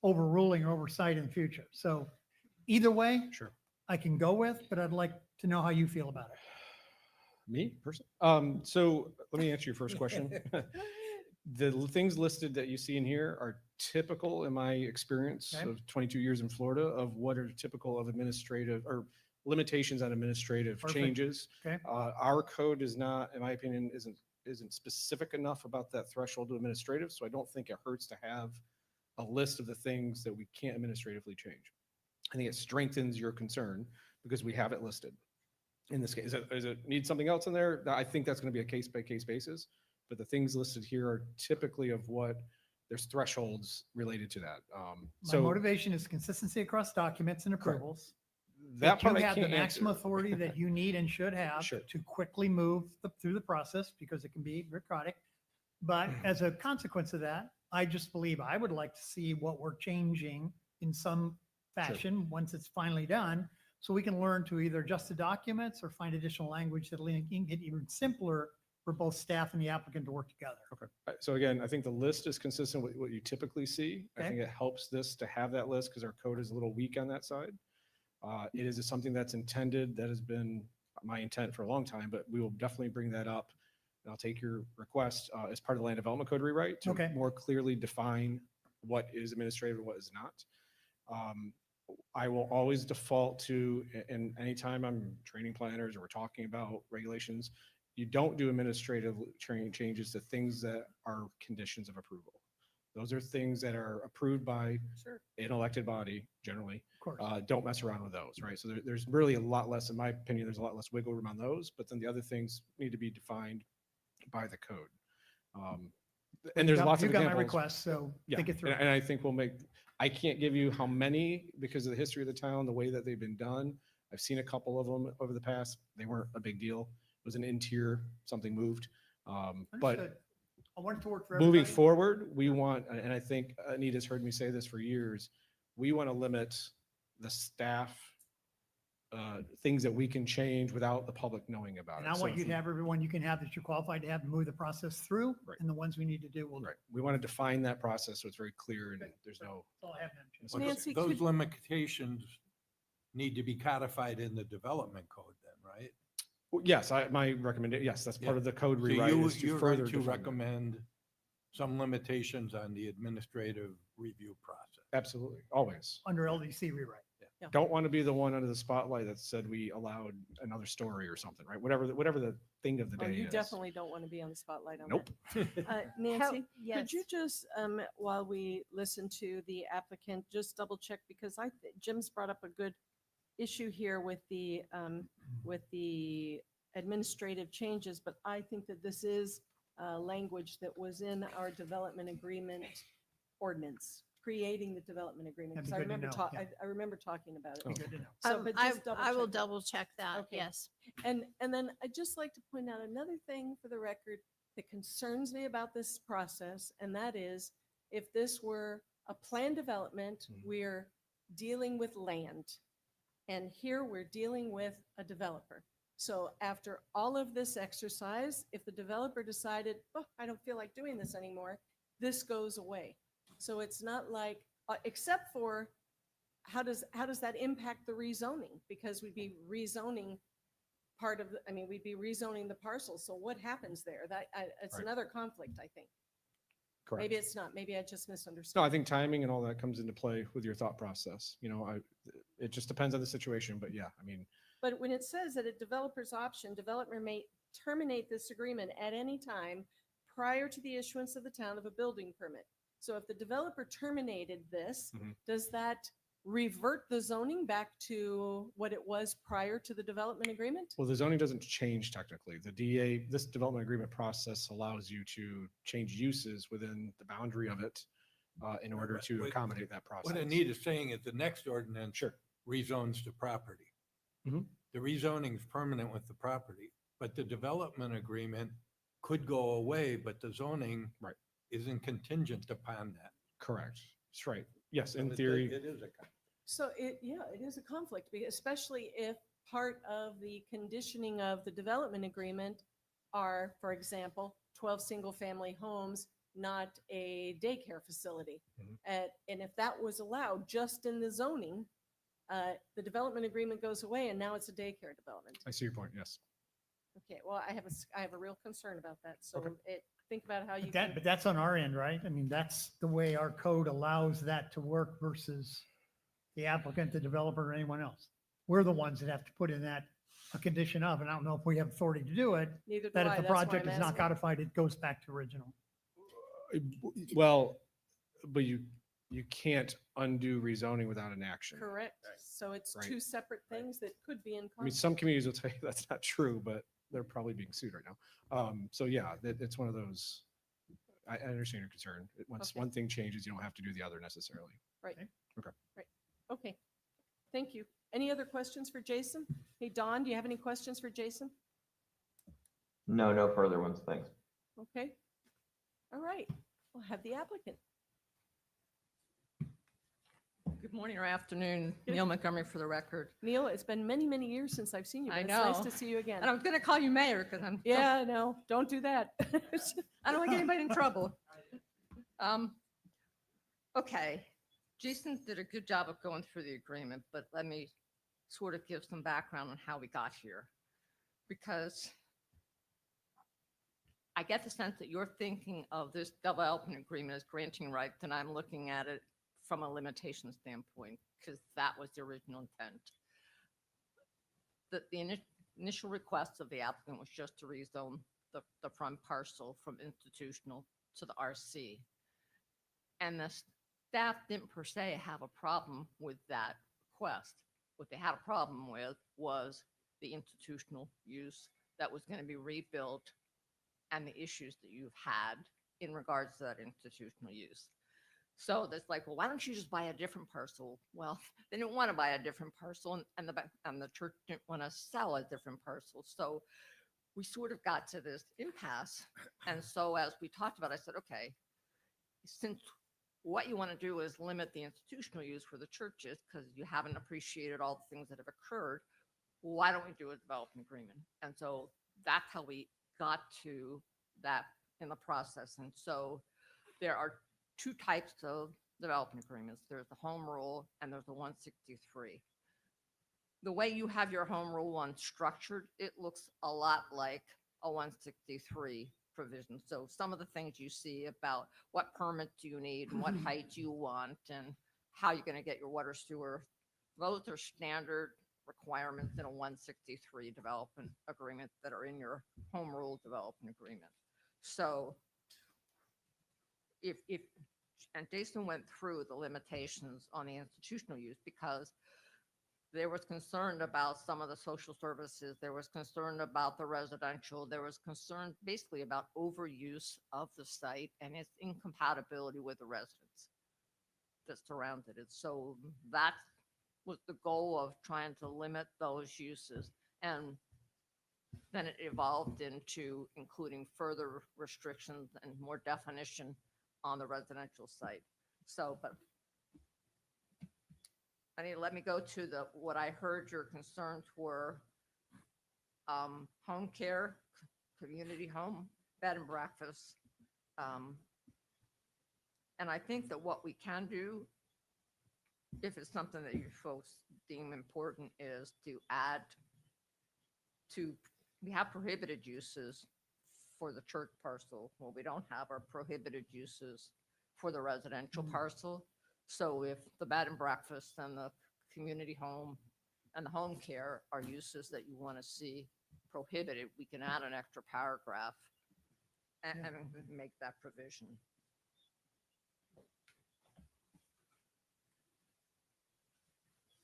S3: overruling or oversight in the future. So either way,
S16: Sure.
S3: I can go with, but I'd like to know how you feel about it.
S16: Me personally? So let me answer your first question. The things listed that you see in here are typical in my experience
S3: Okay.
S16: of 22 years in Florida of what are typical of administrative or limitations on administrative
S3: Perfect.
S16: changes.
S3: Okay.
S16: Our code is not, in my opinion, isn't specific enough about that threshold to administrative. So I don't think it hurts to have a list of the things that we can't administratively change. I think it strengthens your concern because we have it listed. In this case, does it need something else in there? I think that's going to be a case by case basis. But the things listed here are typically of what there's thresholds related to that.
S3: My
S16: So
S3: motivation is consistency across documents and approvals.
S16: that part
S3: you
S16: I
S3: have the
S16: can't
S3: maximum
S16: answer.
S3: authority that you need and should have
S16: Sure.
S3: to quickly move through the process because it can be bureaucratic. But as a consequence of that, I just believe I would like to see what we're changing in some fashion once it's finally done, so we can learn to either adjust the documents or find additional language that'll make it even simpler for both staff and the applicant to work together.
S16: Okay. So again, I think the list is consistent with what you typically see. I
S3: Okay.
S16: think it helps this to have that list because our code is a little weak on that side. It is something that's intended, that has been my intent for a long time, but we will definitely bring that up. And I'll take your request as part of the land development code rewrite to
S3: Okay.
S16: more clearly define what is administrative and what is not. I will always default to, and anytime I'm training planners or we're talking about regulations, you don't do administrative training changes to things that are conditions of approval. Those are things that are approved by an elected body generally.
S3: Of course.
S16: Don't mess around with those, right? So there's really a lot less, in my opinion, there's a lot less wiggle room on those, but then the other things need to be defined by the code. And there's lots of
S3: You got my
S16: examples.
S3: request, so
S16: Yeah,
S3: think it through.
S16: and I think I can't give you how many because of the history of the town, the way that they've been done. I've seen a couple of them over the past. They weren't a big deal. It was an interior, something moved.
S3: Understood.
S16: But
S3: I want it to work for
S16: moving
S3: everybody.
S16: forward, we want, and I think Anita's heard me say this for years, we want to limit the staff things that we can change without the public knowing about
S3: And
S16: it.
S3: I
S16: So
S3: want you
S16: if
S3: to have everyone you can have that you're qualified to have to move the process through.
S16: Right.
S3: And the ones we need to do, we'll do.
S16: Right. We want to define that process so it's very clear and there's no.
S3: That's all I have, Madam Chair.
S1: But
S2: Nancy,
S1: those
S2: could-
S1: limitations need to be codified in the development code then, right?
S16: Well, yes, my recommendation, yes, that's part
S1: Yeah.
S16: of the code
S1: So
S16: rewrite
S1: you,
S16: is to
S1: you're
S16: further
S1: going to
S16: define that.
S1: recommend some limitations on the administrative review process.
S16: Absolutely, always.
S3: Under LDC rewrite.
S2: Yeah.
S16: don't want to be the one under the spotlight that said we allowed another story or something, right? Whatever, whatever the thing of the
S2: Oh,
S16: day
S2: you
S16: is.
S2: definitely don't want to be on the spotlight on
S16: Nope.
S2: that. Nancy,
S5: yes.
S2: could you just, while we listen to the applicant, just double check, because Jim's brought up a good issue here with the administrative changes, but I think that this is language that was in our development agreement ordinance, creating the development agreement.
S3: That'd
S2: 'Cause
S3: be
S2: I
S3: good to
S2: remember
S3: know,
S2: talk,
S3: yeah.
S2: I remember talking about it.
S3: Be good to know.
S2: So, but
S5: I,
S2: just double
S5: I will
S2: check.
S5: double check that,
S2: Okay.
S5: yes.
S2: And then I'd just like to point out another thing for the record that concerns me about this process, and that is if this were a planned development, we're dealing with land. And here we're dealing with a developer. So after all of this exercise, if the developer decided, oh, I don't feel like doing this anymore, this goes away. So it's not like, except for how does that impact the rezoning? Because we'd be rezoning part of, we'd be rezoning the parcel. So what happens there? It's
S16: Right.
S2: another conflict, I think.
S16: Correct.
S2: Maybe it's not. Maybe I just misunderstood.
S16: No, I think timing and all that comes into play with your thought process. It just depends on the situation, but yeah, I mean,
S2: But when it says that at developer's option, developer may terminate this agreement at any time prior to the issuance of the town of a building permit. So if the developer terminated this, does that revert the zoning back to what it was prior to the development agreement?
S16: well, the zoning doesn't change technically. The DA, this development agreement process allows you to change uses within the boundary of it in order
S1: Right.
S16: to
S1: What-
S16: accommodate that process.
S1: What Anita's saying is the next ordinance rezones the property.
S16: Mhm.
S1: The rezoning is permanent with the property, but the development agreement could go away, but the zoning isn't contingent upon that.
S16: Correct. That's right. Yes,
S1: So
S16: in
S1: it-
S16: theory.
S1: It is a.
S2: So it is a conflict, especially if part of the conditioning of the development agreement are, for example, 12 single-family homes, not a daycare facility. And if that was allowed just in the zoning, the development agreement goes away and now it's a daycare development.
S16: I see your point. Yes.
S2: Okay, well, I have a real concern about that. So think about how you.
S3: But that's on our end, right? I mean, that's the way our code allows that to work versus the applicant, the developer, or anyone else. We're the ones that have to put in that a condition of, and I don't know if we have authority to do it.
S2: Neither do
S3: That
S2: I,
S3: if the
S2: that's why
S3: project
S2: I'm
S3: is not
S2: asking.
S3: codified, it goes back to original.
S16: Well, but you can't undo rezoning without an action.
S2: Correct. So it's
S16: Right.
S2: two separate things that could be in
S16: I mean,
S2: conflict.
S16: some communities will tell you that's not true, but they're probably being sued right now. So yeah, it's one of those, I understand your concern. Once
S2: Okay.
S16: one thing changes, you don't have to do the other necessarily.
S2: Right.
S16: Okay.
S2: Right. Okay. Thank you. Any other questions for Jason? Hey, Don, do you have any questions for Jason?
S12: No further ones, thanks.
S2: Okay. All right. We'll have the applicant.
S21: Good morning or afternoon, Neil Montgomery for the record.
S2: Neil, it's been many, many years since I've seen you.
S21: I
S2: but
S21: know.
S2: It's nice to see you again.
S21: And I'm going to call you mayor because I'm.
S2: Yeah, no, don't do that.
S21: I don't want to get anybody in trouble. Okay, Jason did a good job of going through the agreement, but let me sort of give some background on how we got here. Because I get the sense that you're thinking of this development agreement as granting rights, and I'm looking at it from a limitation standpoint, because that was the original intent. The initial request of the applicant was just to rezone the front parcel from institutional to the RC. And the staff didn't per se have a problem with that request. What they had a problem with was the institutional use that was going to be rebuilt and the issues that you've had in regards to that institutional use. So that's like, well, why don't you just buy a different parcel? Well, they didn't want to buy a different parcel, and the church didn't want to sell a different parcel. So we sort of got to this impasse. And so as we talked about, I said, okay, since what you want to do is limit the institutional use for the churches because you haven't appreciated all the things that have occurred, why don't we do a development agreement? And so that's how we got to that in the process. And so there are two types of development agreements. There's the home rule and there's the 163. The way you have your home rule one structured, it looks a lot like a 163 provision. So some of the things you see about what permits you need and what height you want and how you're going to get your water sewer those are standard requirements in a 163 development agreement that are in your home rule development agreement. So if, and Jason went through the limitations on the institutional use because there was concern about some of the social services, there was concern about the residential, there was concern basically about overuse of the site and its incompatibility with the residents that surrounded it. So that was the goal of trying to limit those uses. And then it evolved into including further restrictions and more definition on the residential site. So, but I need to let me go to the, what I heard your concerns were, home care, community home, bed and breakfast. And I think that what we can do, if it's something that you folks deem important, is to add to, we have prohibited uses for the church parcel. Well, we don't have our prohibited uses for the residential parcel. So if the bed and breakfast and the community home and the home care are uses that you want to see prohibited, we can add an extra paragraph and make that provision.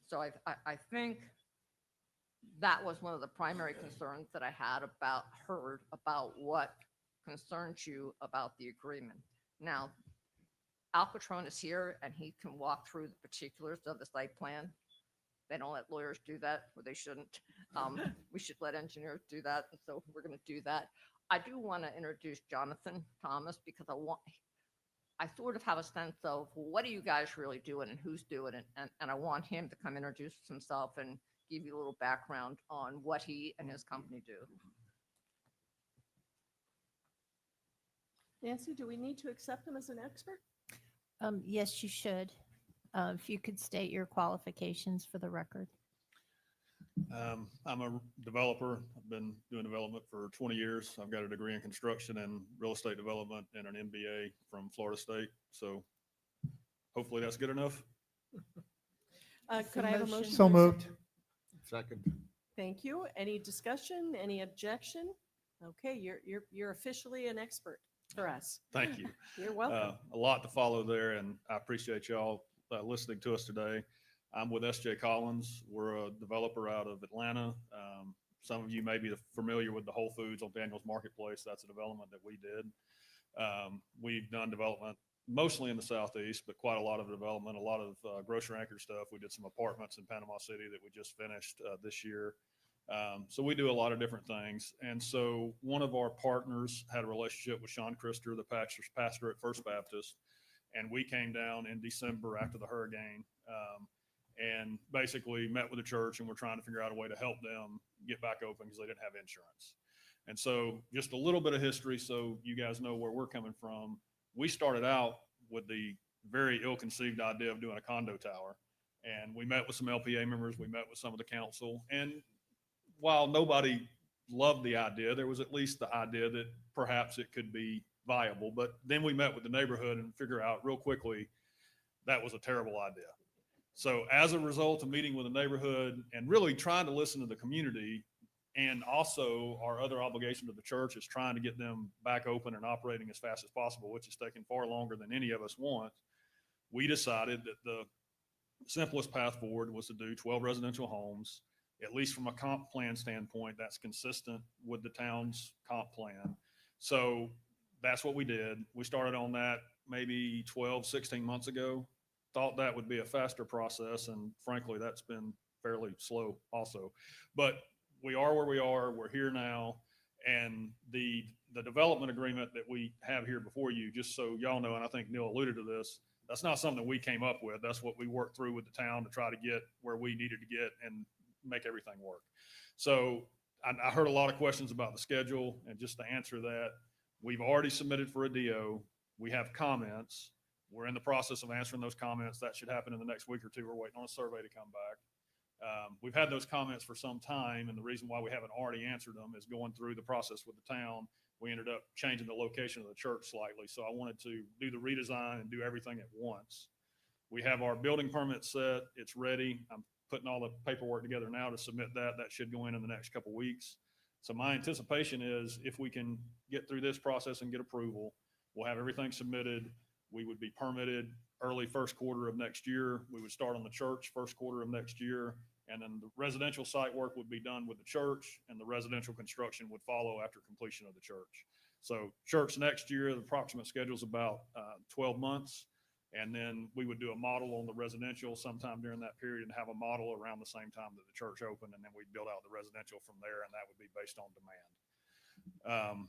S21: So I think that was one of the primary concerns that I had heard about what concerns you about the agreement. Now, Alcatron is here and he can walk through the particulars of the site plan. They don't let lawyers do that, or they shouldn't. We should let engineers do that. And so we're going to do that. I do want to introduce Jonathan Thomas because I sort of have a sense of what are you guys really doing and who's doing it. And I want him to come introduce himself and give you a little background on what he and his company do.
S2: Nancy, do we need to accept him as an expert?
S5: Yes, you should. If you could state your qualifications for the record.
S4: I'm a developer. I've been doing development for 20 years. I've got a degree in construction and real estate development and an MBA from Florida State. So hopefully that's good enough.
S2: Could I have a motion?
S3: So moved.
S11: Second.
S2: Thank you. Any discussion, any objection? Okay, you're officially an expert for us.
S4: Thank you.
S2: You're welcome.
S4: A lot to follow there, and I appreciate y'all listening to us today. I'm with S.J. Collins. We're a developer out of Atlanta. Some of you may be familiar with the Whole Foods on Daniels Marketplace. That's a development that we did. We've done development mostly in the Southeast, but quite a lot of development, a lot of grocery anchored stuff. We did some apartments in Panama City that we just finished this year. So we do a lot of different things. And so one of our partners had a relationship with Sean Krister, the pastor at First Baptist. And we came down in December after the hurricane and basically met with the church, and we're trying to figure out a way to help them get back open because they didn't have insurance. And so just a little bit of history so you guys know where we're coming from. We started out with the very ill-conceived idea of doing a condo tower. And we met with some LPA members, we met with some of the council. And while nobody loved the idea, there was at least the idea that perhaps it could be viable. But then we met with the neighborhood and figure out real quickly that was a terrible idea. So as a result of meeting with the neighborhood and really trying to listen to the community, and also our other obligation to the church is trying to get them back open and operating as fast as possible, which is taking far longer than any of us want, we decided that the simplest path forward was to do 12 residential homes, at least from a comp plan standpoint, that's consistent with the town's comp plan. So that's what we did. We started on that maybe 12, 16 months ago. Thought that would be a faster process, and frankly, that's been fairly slow also. But we are where we are. We're here now, and the development agreement that we have here before you, just so y'all know, and I think Neil alluded to this, that's not something we came up with. That's what we worked through with the town to try to get where we needed to get and make everything work. So I heard a lot of questions about the schedule, and just to answer that, we've already submitted for a DO. We have comments. We're in the process of answering those comments. That should happen in the next week or two. We're waiting on a survey to come back. We've had those comments for some time, and the reason why we haven't already answered them is going through the process with the town. We ended up changing the location of the church slightly. So I wanted to do the redesign and do everything at once. We have our building permit set. It's ready. I'm putting all the paperwork together now to submit that. That should go in the next couple weeks. So my anticipation is if we can get through this process and get approval, we'll have everything submitted. We would be permitted early first quarter of next year. We would start on the church first quarter of next year. And then the residential site work would be done with the church, and the residential construction would follow after completion of the church. So church next year, the approximate schedule is about 12 months. And then we would do a model on the residential sometime during that period and have a model around the same time that the church opened. And then we'd build out the residential from there, and that would be based on demand.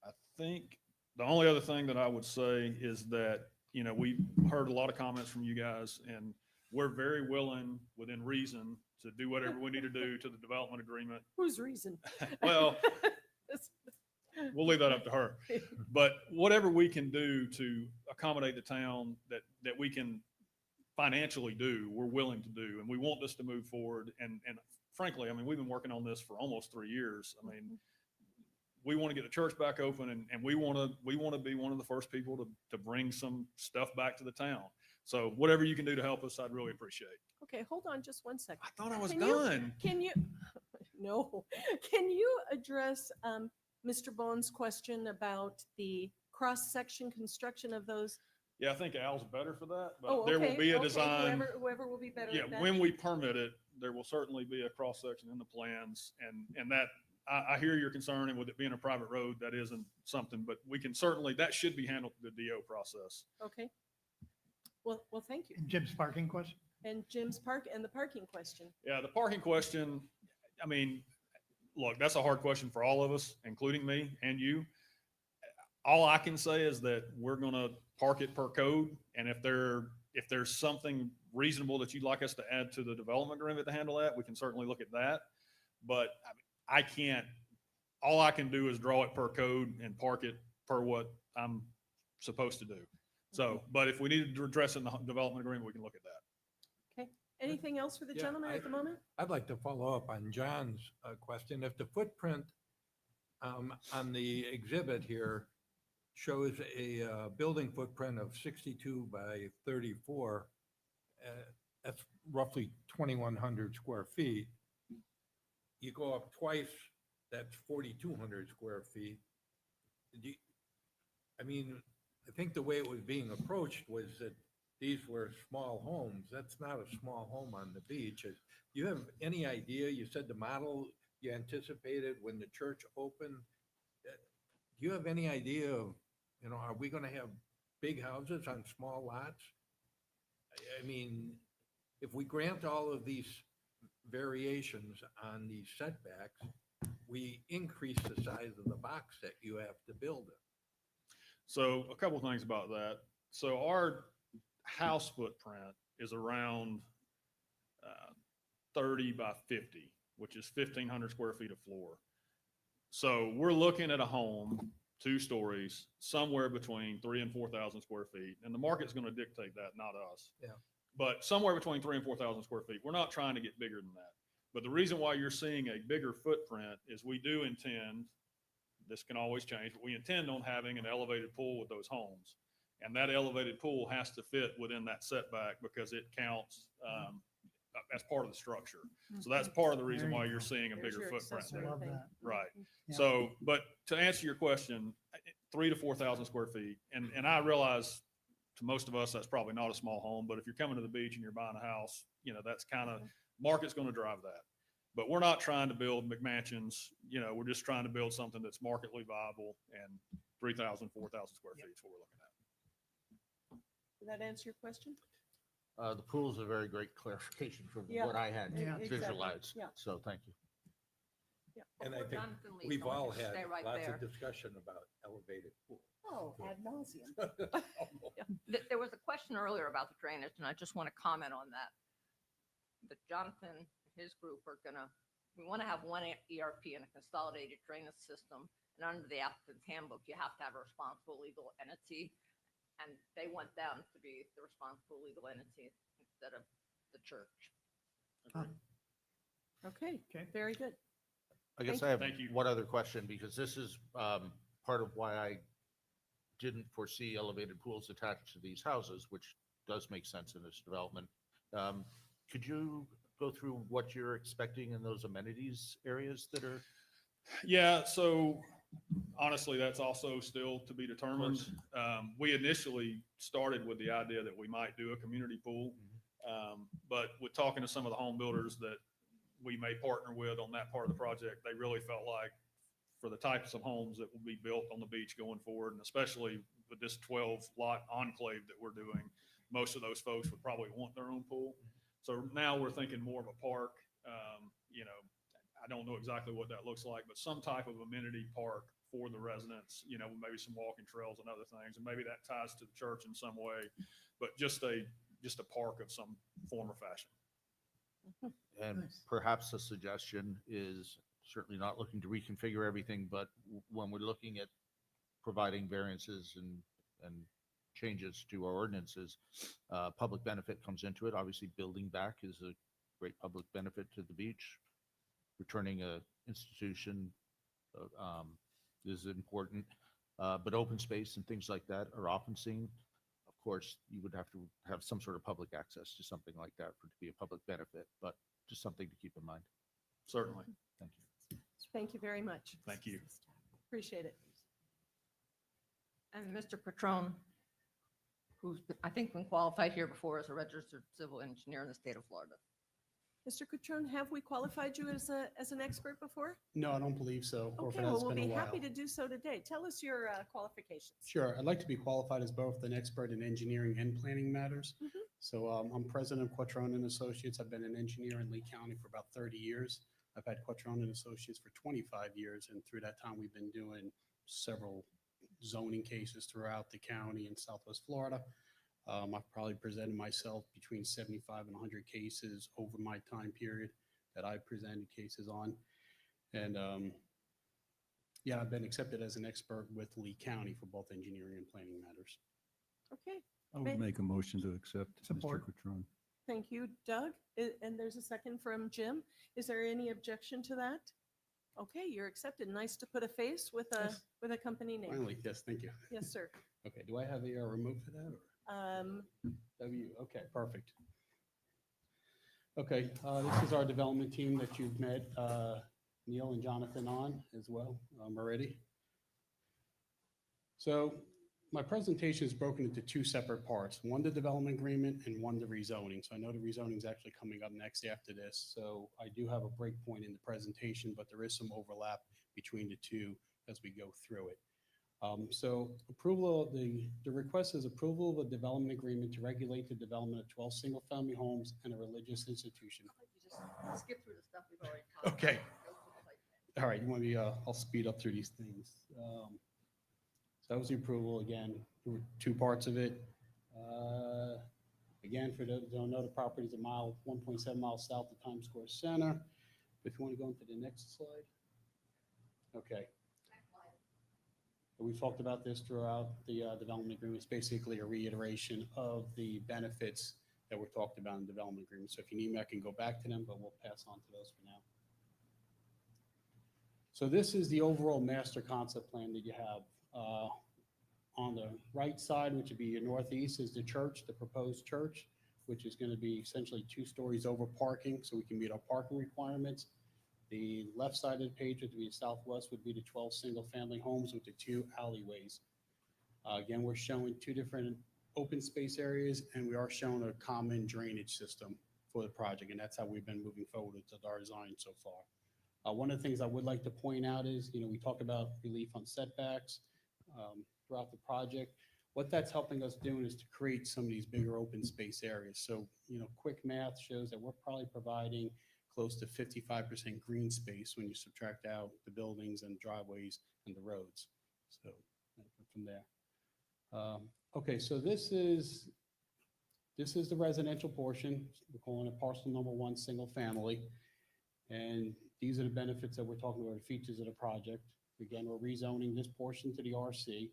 S4: I think the only other thing that I would say is that, you know, we heard a lot of comments from you guys, and we're very willing, within reason, to do whatever we need to do to the development agreement.
S2: Whose reason?
S4: Well, we'll leave that up to her. But whatever we can do to accommodate the town that we can financially do, we're willing to do. And we want this to move forward. And frankly, I mean, we've been working on this for almost 3 years. I mean, we want to get the church back open, and we want to be one of the first people to bring some stuff back to the town. So whatever you can do to help us, I'd really appreciate.
S2: Okay, hold on just one second.
S4: I thought I was
S2: Can
S4: done.
S2: Can you, no, can you address Mr. Bone's question about the cross-section construction of those?
S4: Yeah, I think Al's better for that, but
S2: Oh,
S4: there will
S2: okay,
S4: be a
S2: okay,
S4: design.
S2: Whoever will be better
S4: Yeah,
S2: at that.
S4: when we permit it, there will certainly be a cross-section in the plans, and that, I hear your concern, and with it being a private road, that isn't something, but we can certainly, that should be handled through the DO process.
S2: Okay. Well, thank you.
S3: And Jim's parking question?
S2: And Jim's the parking question.
S4: Yeah, the parking question, I mean, look, that's a hard question for all of us, including me and you. All I can say is that we're going to park it per code. And if there's something reasonable that you'd like us to add to the development agreement to handle that, we can certainly look at that. But I can't, all I can do is draw it per code and park it per what I'm supposed to do. So, but if we need to address it in the development agreement, we can look at that.
S2: Okay. Anything else for the
S1: Yeah,
S2: gentleman at the moment?
S1: I'd like to follow up on John's question. If the footprint on the exhibit here shows a building footprint of 62 by 34, that's roughly 2,100 square feet. You go up twice, that's 4,200 square feet. I mean, I think the way it was being approached was that these were small homes. That's not a small home on the beach. Do you have any idea? You said the model you anticipated when the church opened. Do you have any idea of, you know, are we going to have big houses on small lots? I mean, if we grant all of these variations on these setbacks, we increase the size of the box that you have to build it.
S4: So a couple of things about that. So our house footprint is around 30 by 50, which is 1,500 square feet of floor. So we're looking at a home, 2 stories, somewhere between 3,000 and 4,000 square feet. And the market's going to dictate that, not us.
S1: Yeah.
S4: But somewhere between 3,000 and 4,000 square feet. We're not trying to get bigger than that. But the reason why you're seeing a bigger footprint is we do intend, this can always change, but we intend on having an elevated pool with those homes. And that elevated pool has to fit within that setback because it counts as part of the structure. So that's part of the reason why you're seeing a
S2: There's
S4: bigger
S2: your
S4: footprint
S2: accessory
S4: there.
S3: Love
S2: thing.
S3: that.
S4: Right.
S3: Yeah.
S4: So, but to answer your question, 3,000 to 4,000 square feet. And I realize to most of us, that's probably not a small home, but if you're coming to the beach and you're buying a house, you know, that's kind of, market's going to drive that. But we're not trying to build McMansions, you know, we're just trying to build something that's marketly viable, and 3,000, 4,000 square feet is what we're looking at.
S2: Did that answer your question?
S11: The pool is a very great clarification from
S2: Yeah,
S11: what I had
S2: exactly.
S11: visualized.
S2: Yeah.
S11: So thank you.
S1: And I think
S21: Jonathan leaves,
S1: we've
S21: I want
S1: all
S21: to
S1: had
S21: stay right
S1: lots
S21: there.
S1: of discussion about elevated pools.
S2: Oh, ad nauseum.
S21: There was a question earlier about the drainage, and I just want to comment on that. That Jonathan, and his group are we want to have one ERP and a consolidated drainage system. And under the applicant's handbook, you have to have a responsible legal entity. And they want them to be the responsible legal entity instead of the church.
S2: Okay, very good.
S11: I guess
S2: Thank
S11: I have one other question, because this is part of why I didn't foresee elevated pools attached to these houses, which does make sense in this development. Could you go through what you're expecting in those amenities areas that are?
S4: Yeah, so honestly, that's also still to be determined. We initially started with the idea that we might do a community pool. But with talking to some of the home builders that we may partner with on that part of the project, they really felt like for the types of homes that will be built on the beach going forward, and especially with this 12 lot enclave that we're doing, most of those folks would probably want their own pool. So now we're thinking more of a park. You know, I don't know exactly what that looks like, but some type of amenity park for the residents, you know, maybe some walking trails and other things. And maybe that ties to the church in some way, but just a park of some form or fashion.
S11: And perhaps a suggestion is certainly not looking to reconfigure everything, but when we're looking at providing variances and changes to our ordinances, public benefit comes into it. Obviously, building back is a great public benefit to the beach. Returning a institution is important, but open space and things like that are often seen. Of course, you would have to have some sort of public access to something like that for it to be a public benefit, but just something to keep in mind.
S4: Certainly.
S11: Thank you.
S2: Thank you very much.
S4: Thank you.
S2: Appreciate it.
S21: And Mr. Patron, who's, I think, been qualified here before as a registered civil engineer in the state of Florida.
S2: Mr. Cutrone, have we qualified you as an expert before?
S8: No, I don't believe so. or if
S2: Okay,
S8: it has
S2: well, we'll
S8: been a
S2: be happy
S8: while.
S2: to do so today. Tell us your qualifications.
S8: Sure. I'd like to be qualified as both an expert in engineering and planning matters.
S2: Mhm.
S8: So I'm president of Quattrone and Associates. I've been an engineer in Lee County for about 30 years. I've had Quattrone and Associates for 25 years. And through that time, we've been doing several zoning cases throughout the county in Southwest Florida. I've probably presented myself between 75 and 100 cases over my time period that I presented cases on. And yeah, I've been accepted as an expert with Lee County for both engineering and planning matters.
S2: Okay,
S10: I would make a motion to accept Mr.
S3: Support.
S10: Cutrone.
S2: thank you, Doug. And there's a second from Jim. Is there any objection to that? Okay, you're accepted. Nice to put a face with a
S8: Yes.
S2: with a company name.
S8: Finally, yes, thank you.
S2: Yes, sir.
S8: Okay, do I have a remote for that? Or? Okay, perfect. Okay, this is our development team that you've met Neil and Jonathan on as well already. So my presentation is broken into two separate parts, one the development agreement and one the rezoning. So I know the rezoning is actually coming up next after this. So I do have a break point in the presentation, but there is some overlap between the two as we go through it. So approval of the request is approval of a development agreement to regulate the development of 12 single-family homes and a religious institution.
S21: Just skip through the stuff we've already talked about.
S8: Okay.
S21: Go to the site plan.
S8: All right, you want me, I'll speed up through these things. So that was the approval again, there were two parts of it. Again, for those who don't know, the property is 1.7 miles south of Times Square Center. If you want to go into the next slide. Okay. We've talked about this throughout the development agreement. It's basically a reiteration of the benefits that were talked about in the development agreement. So if you need me, I can go back to them, but we'll pass on to those for now. So this is the overall master concept plan that you have. On the right side, which would be your northeast, is the church, the proposed church, which is going to be essentially 2 stories over parking, so we can meet our parking requirements. The left side of the page would be southwest, would be the 12 single-family homes with the 2 alleyways. Again, we're showing 2 different open space areas, and we are showing a common drainage system for the project, and that's how we've been moving forward with our design so far. One of the things I would like to point out is, we talk about relief on setbacks throughout the project. What that's helping us doing is to create some of these bigger open space areas. So, quick math shows that we're probably providing close to 55% green space when you subtract out the buildings and driveways and the roads. So from there. Okay, so this is the residential portion. We're calling it parcel number 1, single family. And these are the benefits that we're talking about, the features of the project. Again, we're rezoning this portion to the RC.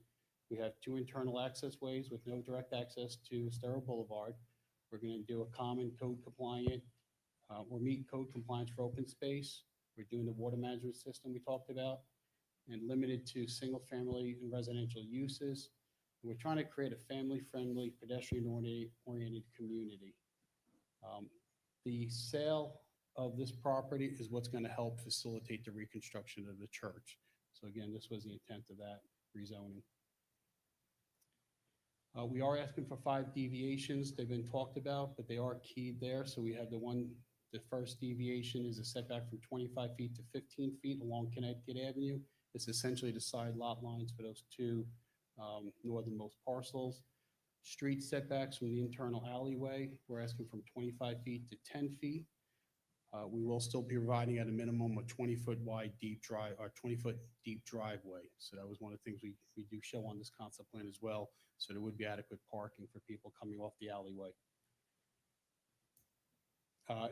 S8: We have 2 internal access ways with no direct access to Estero Boulevard. We're going to do a common code compliant. We're meeting code compliance for open space. We're doing the water management system we talked about and limited to single family and residential uses. And we're trying to create a family-friendly, pedestrian-oriented community. The sale of this property is what's going to help facilitate the reconstruction of the church. So again, this was the intent of that rezoning. We are asking for 5 deviations. They've been talked about, but they are keyed there. So we have the first deviation is a setback from 25 feet to 15 feet along Connecticut Avenue. It's essentially the side lot lines for those 2 northernmost parcels. Street setbacks from the internal alleyway, we're asking from 25 feet to 10 feet. We will still be providing at a minimum a 20-foot wide deep drive, or 20-foot deep driveway. So that was one of the things we do show on this concept plan as well. So there would be adequate parking for people coming off the alleyway.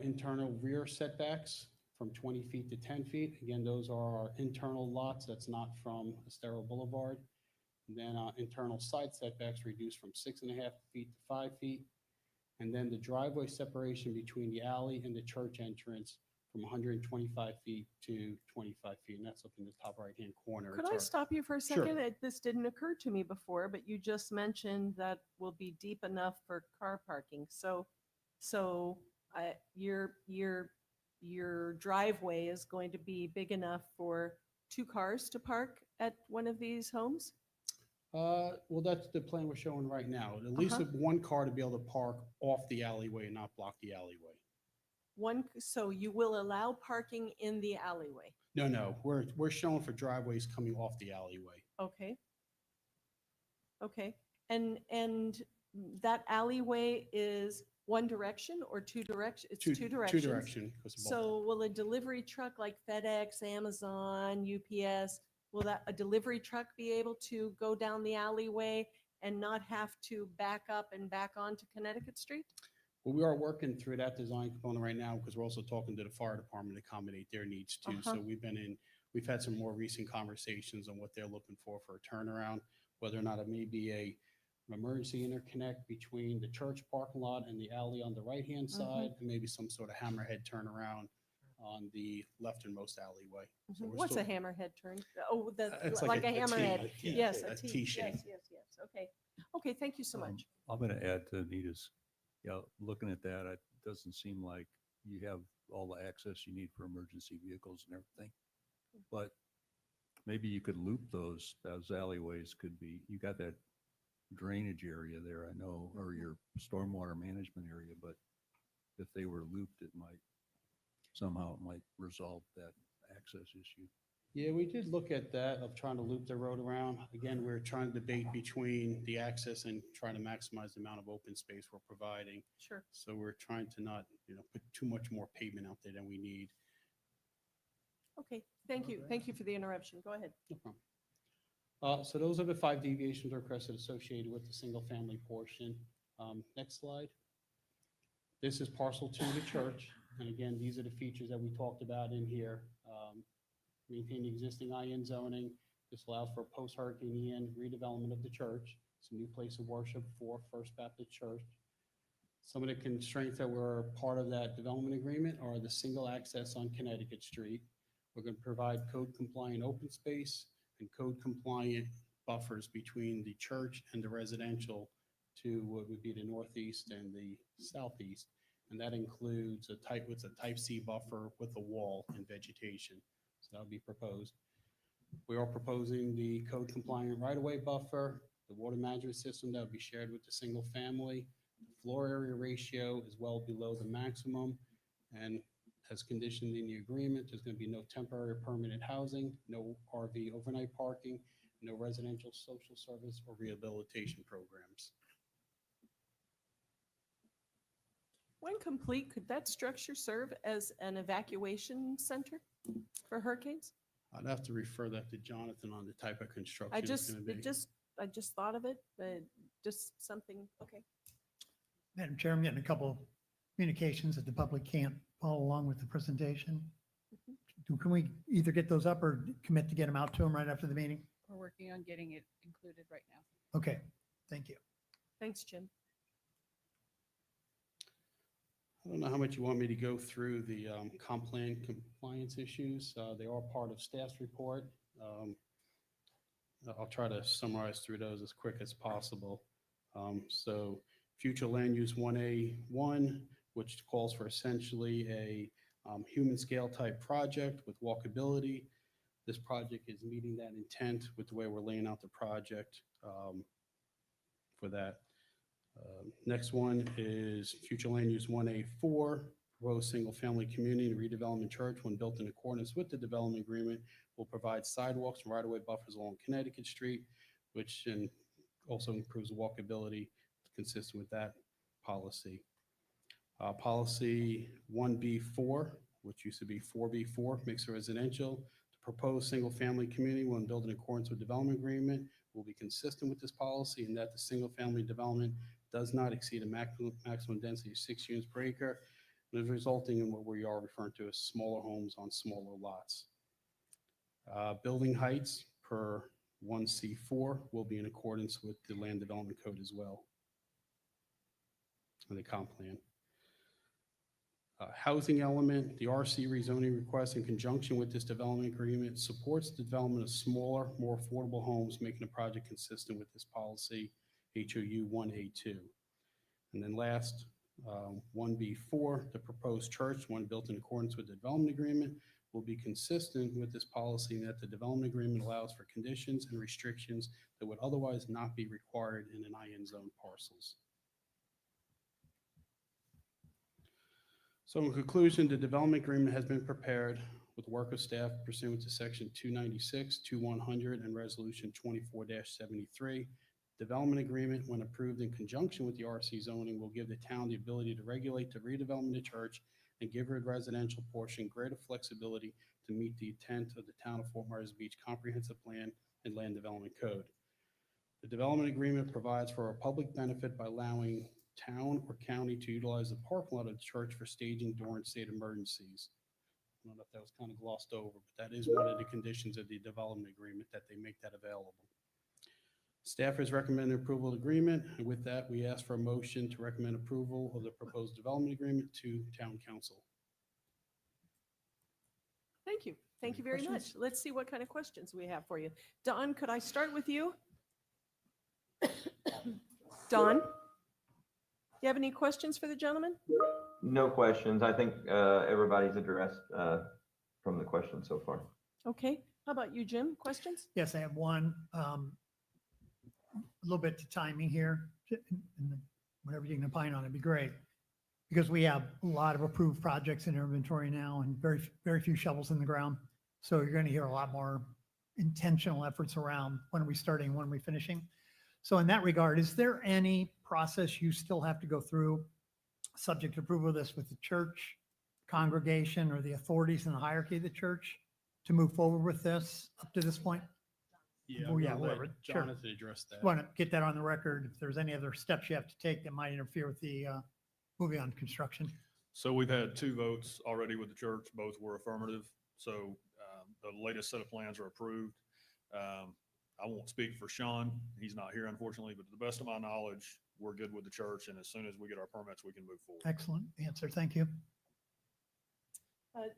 S8: Internal rear setbacks from 20 feet to 10 feet. Again, those are our internal lots. That's not from Estero Boulevard. And then internal side setbacks reduced from 6.5 feet to 5 feet. And then the driveway separation between the alley and the church entrance from 125 feet to 25 feet. And that's up in the top right-hand corner.
S2: Could
S8: It's
S2: I
S8: our-
S2: stop you for a
S8: Sure.
S2: second? This didn't occur to me before, but you just mentioned that will be deep enough for car parking. So your driveway is going to be big enough for 2 cars to park at one of these homes?
S8: Well, that's the plan we're showing right now. At least with 1 car to be able to park off the alleyway and not block the alleyway.
S2: So you will allow parking in the alleyway?
S8: No, we're showing for driveways coming off the alleyway.
S2: Okay. Okay. And that alleyway is one direction or 2 direction? It's 2 directions.
S8: 2 direction. 'Cause of both.
S2: So will a delivery truck like FedEx, Amazon, UPS, will a delivery truck be able to go down the alleyway and not have to back up and back onto Connecticut Street?
S8: Well, we are working through that design component right now because we're also talking to the fire department to accommodate their needs too. So we've had some more recent conversations on what they're looking for a turnaround, whether or not it may be an emergency interconnect between the church parking lot and the alley on the right-hand side, and maybe some sort of hammerhead turnaround on the lefternmost alleyway. So we're
S2: What's
S8: still-
S2: a hammerhead turn? Oh,
S8: It's
S2: like a
S8: T,
S2: hammerhead. Yes,
S8: a
S2: a T.
S8: T shape.
S2: Yes. Okay. Okay, thank you so much.
S10: I'm going to add to Anita's, looking at that, it doesn't seem like you have all the access you need for emergency vehicles and everything. But maybe you could loop those alleyways could be, you got that drainage area there, I know, or your stormwater management area, but if they were looped, it might resolve that access issue.
S8: Yeah, we did look at that of trying to loop the road around. Again, we're trying to debate between the access and trying to maximize the amount of open space we're providing.
S2: Sure.
S8: So we're trying to not, put too much more pavement out there than we need.
S2: Okay, thank you. Thank you for the interruption. Go ahead.
S8: No problem. So those are the 5 deviations requested associated with the single-family portion. Next slide. This is parcel 2 of the church. And again, these are the features that we talked about in here. Maintain the existing IN zoning. This allows for post-Hurricane Ian redevelopment of the church. It's a new place of worship for First Baptist Church. Some of the constraints that were part of that development agreement are the single access on Connecticut Street. We're going to provide code-compliant open space and code-compliant buffers between the church and the residential to what would be the northeast and the southeast. And that includes a type C buffer with a wall and vegetation. So that would be proposed. We are proposing the code compliant right-of-way buffer, the water management system that would be shared with the single family. The floor area ratio is well below the maximum. And as conditioned in the agreement, there's going to be no temporary or permanent housing, no RV overnight parking, no residential social service or rehabilitation programs.
S2: When complete, could that structure serve as an evacuation center for hurricanes?
S8: I'd have to refer that to Jonathan on the type of construction
S2: I
S8: it's
S2: just,
S8: going to be.
S2: I just thought of it, but just something, okay.
S3: Madam Chair, I'm getting a couple communications that the public can't follow along with the presentation. Can we either get those up or commit to get them out to them right after the meeting?
S6: We're working on getting it included right now.
S3: Okay, thank you.
S2: Thanks, Jim.
S8: I don't know how much you want me to go through the comp plan compliance issues. They are part of staff's report. I'll try to summarize through those as quick as possible. So future land use 1A1 which calls for essentially a human scale type project with walkability. This project is meeting that intent with the way we're laying out the project for that. Next one is future land use 1A4, proposed single-family community and redevelopment church, when built in accordance with the development agreement, will provide sidewalks and right-of-way buffers along Connecticut Street, which also improves walkability consistent with that policy. Policy 1B4, which used to be 4B4, mixed residential. The proposed single-family community, when built in accordance with development agreement, will be consistent with this policy in that the single-family development does not exceed a maximum density of 6 units per acre, and is resulting in what we are referring to as smaller homes on smaller lots. Building heights per 1C4 will be in accordance with the land development code as well, and the comp plan. Housing element, the RC rezoning request in conjunction with this development agreement supports the development of smaller, more affordable homes, making the project consistent with this policy, HOU 1A2. And then last, 1B4, the proposed church, when built in accordance with the development agreement, will be consistent with this policy in that the development agreement allows for conditions and restrictions that would otherwise not be required in an IN zone parcels. So in conclusion, the development agreement has been prepared with work of staff pursuant to section 296, 2100, and resolution 24-73. Development agreement, when approved in conjunction with the RC zoning, will give the town the ability to regulate the redevelopment of church and give her residential portion greater flexibility to meet the intent of the town of Fort Myers Beach Comprehensive Plan and Land Development Code. The development agreement provides for a public benefit by allowing town or county to utilize the parking lot of the church for staging during state emergencies. I don't know if that was kind of glossed over, but that is one of the conditions of the development agreement, that they make that available. Staff has recommended approval of the agreement, and with that, we ask for a motion to recommend approval of the proposed development agreement to town council.
S2: Thank you. Thank you very much.
S8: questions?
S2: Let's see what kind of questions we have for you. Don, could I start with you? Don, you have any questions for the gentleman?
S12: No questions. I think everybody's addressed from the questions so far.
S2: Okay. How about you, Jim? Questions?
S3: Yes, I have one. A little bit to timing here. And whatever you can opine on, it'd be great. Because we have a lot of approved projects in our inventory now and very few shovels in the ground. So you're going to hear a lot more intentional efforts around when are we starting, when are we finishing. So in that regard, is there any process you still have to go through, subject to approval of this, with the church, congregation, or the authorities in the hierarchy of the church to move forward with this up to this point?
S8: Yeah,
S3: Oh, yeah,
S8: we'll let
S3: whatever. Sure.
S8: Jonathan address that.
S3: Want to get that on the record, if there's any other steps you have to take that might interfere with the moving on construction.
S4: So we've had 2 votes already with the church. Both were affirmative. So the latest set of plans are approved. I won't speak for Sean. He's not here, unfortunately, but to the best of my knowledge, we're good with the church. And as soon as we get our permits, we can move forward.
S3: Excellent answer. Thank you.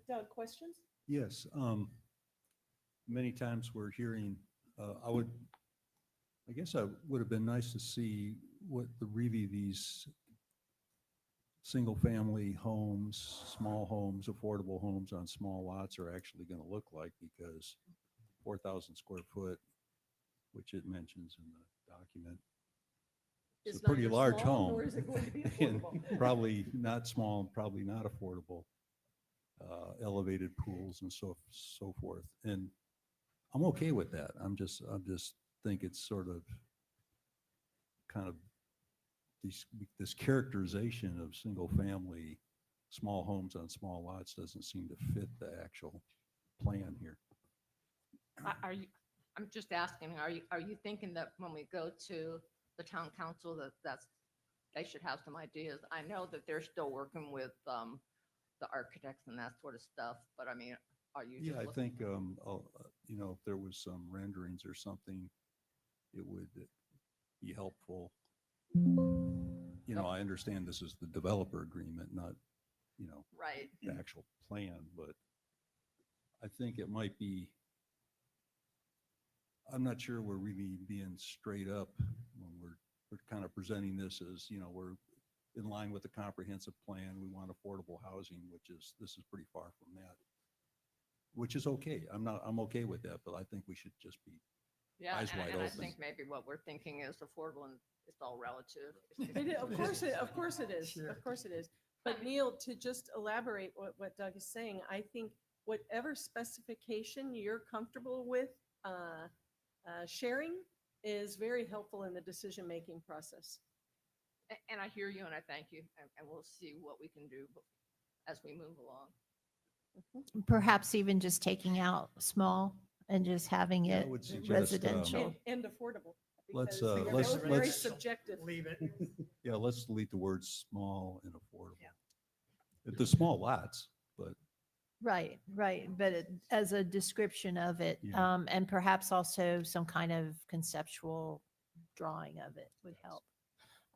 S2: Doug, questions?
S10: Yes. Many times we're hearing, I guess I would have been nice to see what really these single-family homes, small homes, affordable homes on small lots are actually going to look like, because 4,000 square foot, which it mentions in the document, it's a pretty large home.
S2: Or is it going to be
S10: And
S2: affordable?
S10: probably not small, probably not affordable, elevated pools and so forth. And I'm okay with that. I'm just think it's sort of kind of this characterization of single family small homes on small lots doesn't seem to fit the actual plan here.
S21: Are you, I'm just asking, are you thinking that when we go to the town council they should have some ideas? I know that they're still working with the architects and that sort of stuff, but I mean, are you?
S10: Yeah,
S21: just
S10: I
S21: looking-
S10: think, if there was some renderings or something, it would be helpful. I understand this is the developer agreement, not,
S21: Right.
S10: the actual plan, but I think it might be, I'm not sure we're really being straight up when we're kind of presenting this as, we're in line with the comprehensive plan. We want affordable housing, this is pretty far from that. Which is okay. I'm okay with that, but I think we should just be
S21: Yeah,
S10: eyes wide
S21: and I
S10: open.
S21: think maybe what we're thinking is affordable and it's all relative.
S2: Of course it is. Of course it is. But Neil, to just elaborate what Doug is saying, I think whatever specification you're comfortable with sharing is very helpful in the decision-making process.
S21: And I hear you and I thank you, and we'll see what we can do as we move along.
S5: Perhaps even just taking out small and just having
S10: Yeah, I
S5: it
S10: would suggest,
S5: residential.
S2: And affordable.
S10: Let's,
S2: because they're
S10: let's-
S2: both very
S10: let's-
S2: subjective.
S3: Leave it.
S10: Yeah, let's delete the words small and affordable. The small lots, but
S5: Right, but as a description of it,
S10: Yeah.
S5: and perhaps also some kind of conceptual drawing of it would help.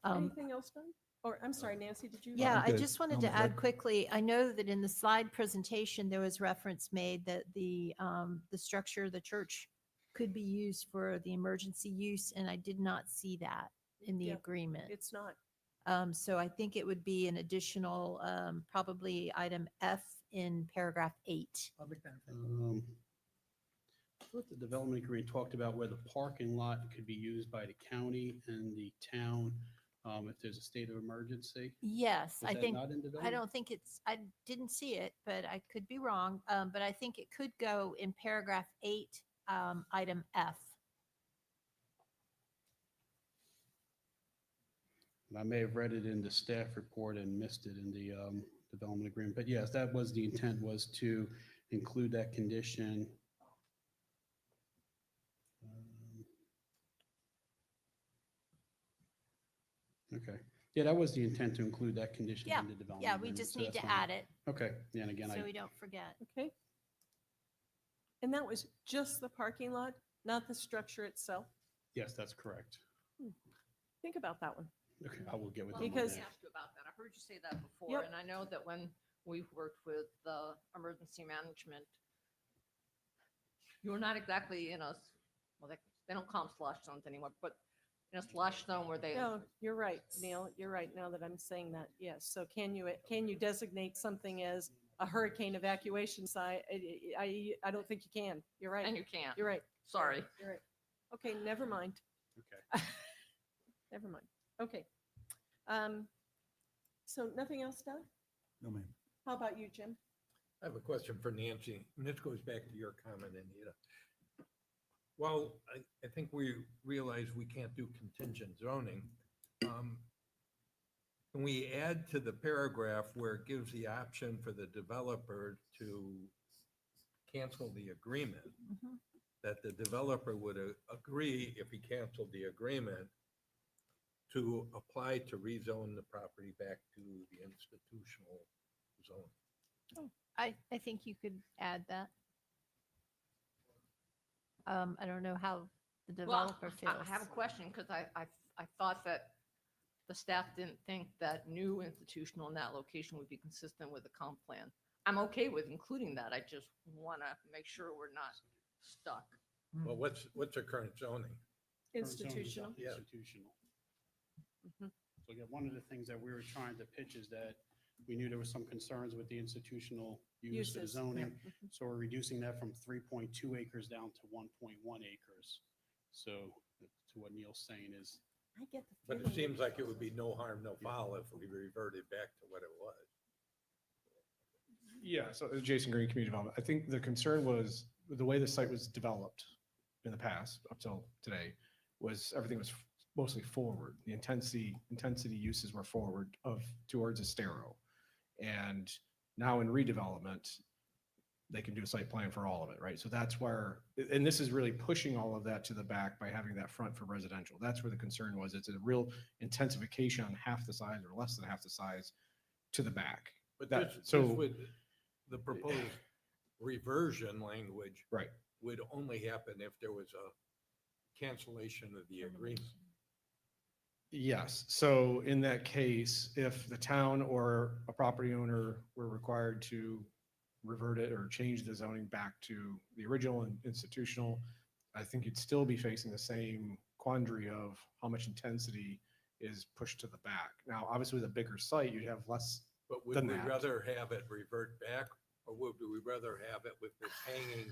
S2: Anything else, Doug? Or, I'm sorry, Nancy, did you?
S5: Yeah, I
S10: good.
S5: just wanted
S10: No,
S5: to
S10: but
S5: add
S10: that-
S5: quickly, I know that in the slide presentation, there was reference made that the structure of the church could be used for the emergency use, and I did not see that in the
S2: Yeah,
S5: agreement.
S2: It's not.
S5: So I think it would be an additional, probably item F in paragraph 8.
S3: Public benefit.
S8: I thought the development agreement talked about where the parking lot could be used by the county and the town if there's a state of emergency.
S5: Yes,
S8: Was
S5: I
S8: that
S5: think,
S8: not in
S5: I
S8: development?
S5: don't think I didn't see it, but I could be wrong. But I think it could go in paragraph 8, item F.
S8: I may have read it in the staff report and missed it in the development agreement, but yes, that was the intent, was to include that condition. Okay, yeah, that was the intent, to include that condition
S5: Yeah,
S8: in the development.
S5: yeah, we
S8: agreement,
S5: just
S8: so
S5: need
S8: that's
S5: to
S8: fine.
S5: add it
S8: Okay, yeah, and again,
S5: so we don't forget.
S2: Okay. And that was just the parking lot, not the structure itself?
S8: yes, that's correct.
S2: Think about that one.
S8: Okay, I will get with
S21: Well,
S8: you on
S21: let
S2: Because-
S21: me
S8: that.
S21: ask you about that. I heard you say that before,
S2: Yep.
S21: and I know that when we've worked with the emergency management, you were not exactly in a, well, they don't call them slush zones anymore, but in a slush zone where they,
S2: No, you're right, Neil. You're right now that I'm saying that. Yes. So can you designate something as a hurricane evacuation site? I don't think you can. You're right.
S21: and you can't.
S2: You're right.
S21: Sorry.
S2: You're right. Okay, never mind.
S8: Okay.
S2: Never mind. Okay. So nothing else, Doug?
S10: no, ma'am.
S2: How about you, Jim?
S1: I have a question for Nancy, and this goes back to your comment, Anita. Well, I think we realize we can't do contingent zoning. Can we add to the paragraph where it gives the option for the developer to cancel the agreement?
S5: Mhm.
S1: That the developer would agree, if he canceled the agreement, to apply to rezone the property back to the institutional zone?
S5: I think you could add that. I don't know how the developer feels.
S21: I have a question, because I thought that the staff didn't think that new institutional in that location would be consistent with the comp plan. I'm okay with including that. I just want to make sure we're not stuck.
S1: Well, what's our current zoning?
S2: Institutional.
S1: Yeah.
S8: Institutional.
S2: Mhm.
S8: So again, one of the things that we were trying to pitch is that we knew there was some concerns with the institutional use of
S2: Uses,
S8: zoning.
S2: yeah. Mhm.
S8: So we're reducing that from 3.2 acres down to 1.1 acres. So to what Neil's saying is,
S2: I get the
S1: But it
S2: feeling.
S1: seems like it would be no harm, no foul if we reverted back to what it was.
S16: Yeah, so Jason Green, Community Development. I think the concern was the way the site was developed in the past up till today was everything was mostly forward. The intensity uses were forward towards Estero. And now in redevelopment, they can do a site plan for all of it, right? So that's where, and this is really pushing all of that to the back by having that front for residential. That's where the concern was. It's a real intensification on half the size or less than half the size to the back.
S1: But
S16: That-
S1: this
S16: so-
S1: would, the proposed reversion language
S16: Right.
S1: would only happen if there was a cancellation of the agreement.
S16: Yes, so in that case, if the town or a property owner were required to revert it or change the zoning back to the original and institutional, I think you'd still be facing the same quandary of how much intensity is pushed to the back. Now, obviously with a bigger site, you'd have less
S1: But would
S16: than
S1: we
S16: that.
S1: rather have it revert back, or would we rather have it with this hanging,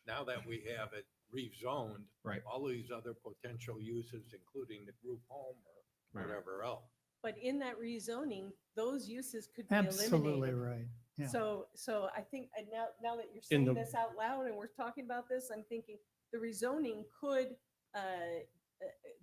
S1: now that we have it rezoned?
S16: Right.
S1: All these other potential uses, including the group home or
S16: Right.
S1: whatever else.
S2: But in that rezoning, those uses could be
S3: Absolutely
S2: eliminated.
S3: right. Yeah.
S2: So I think, and now that you're
S16: In
S2: saying
S16: the-
S2: this out loud and we're talking about this, I'm thinking the rezoning could,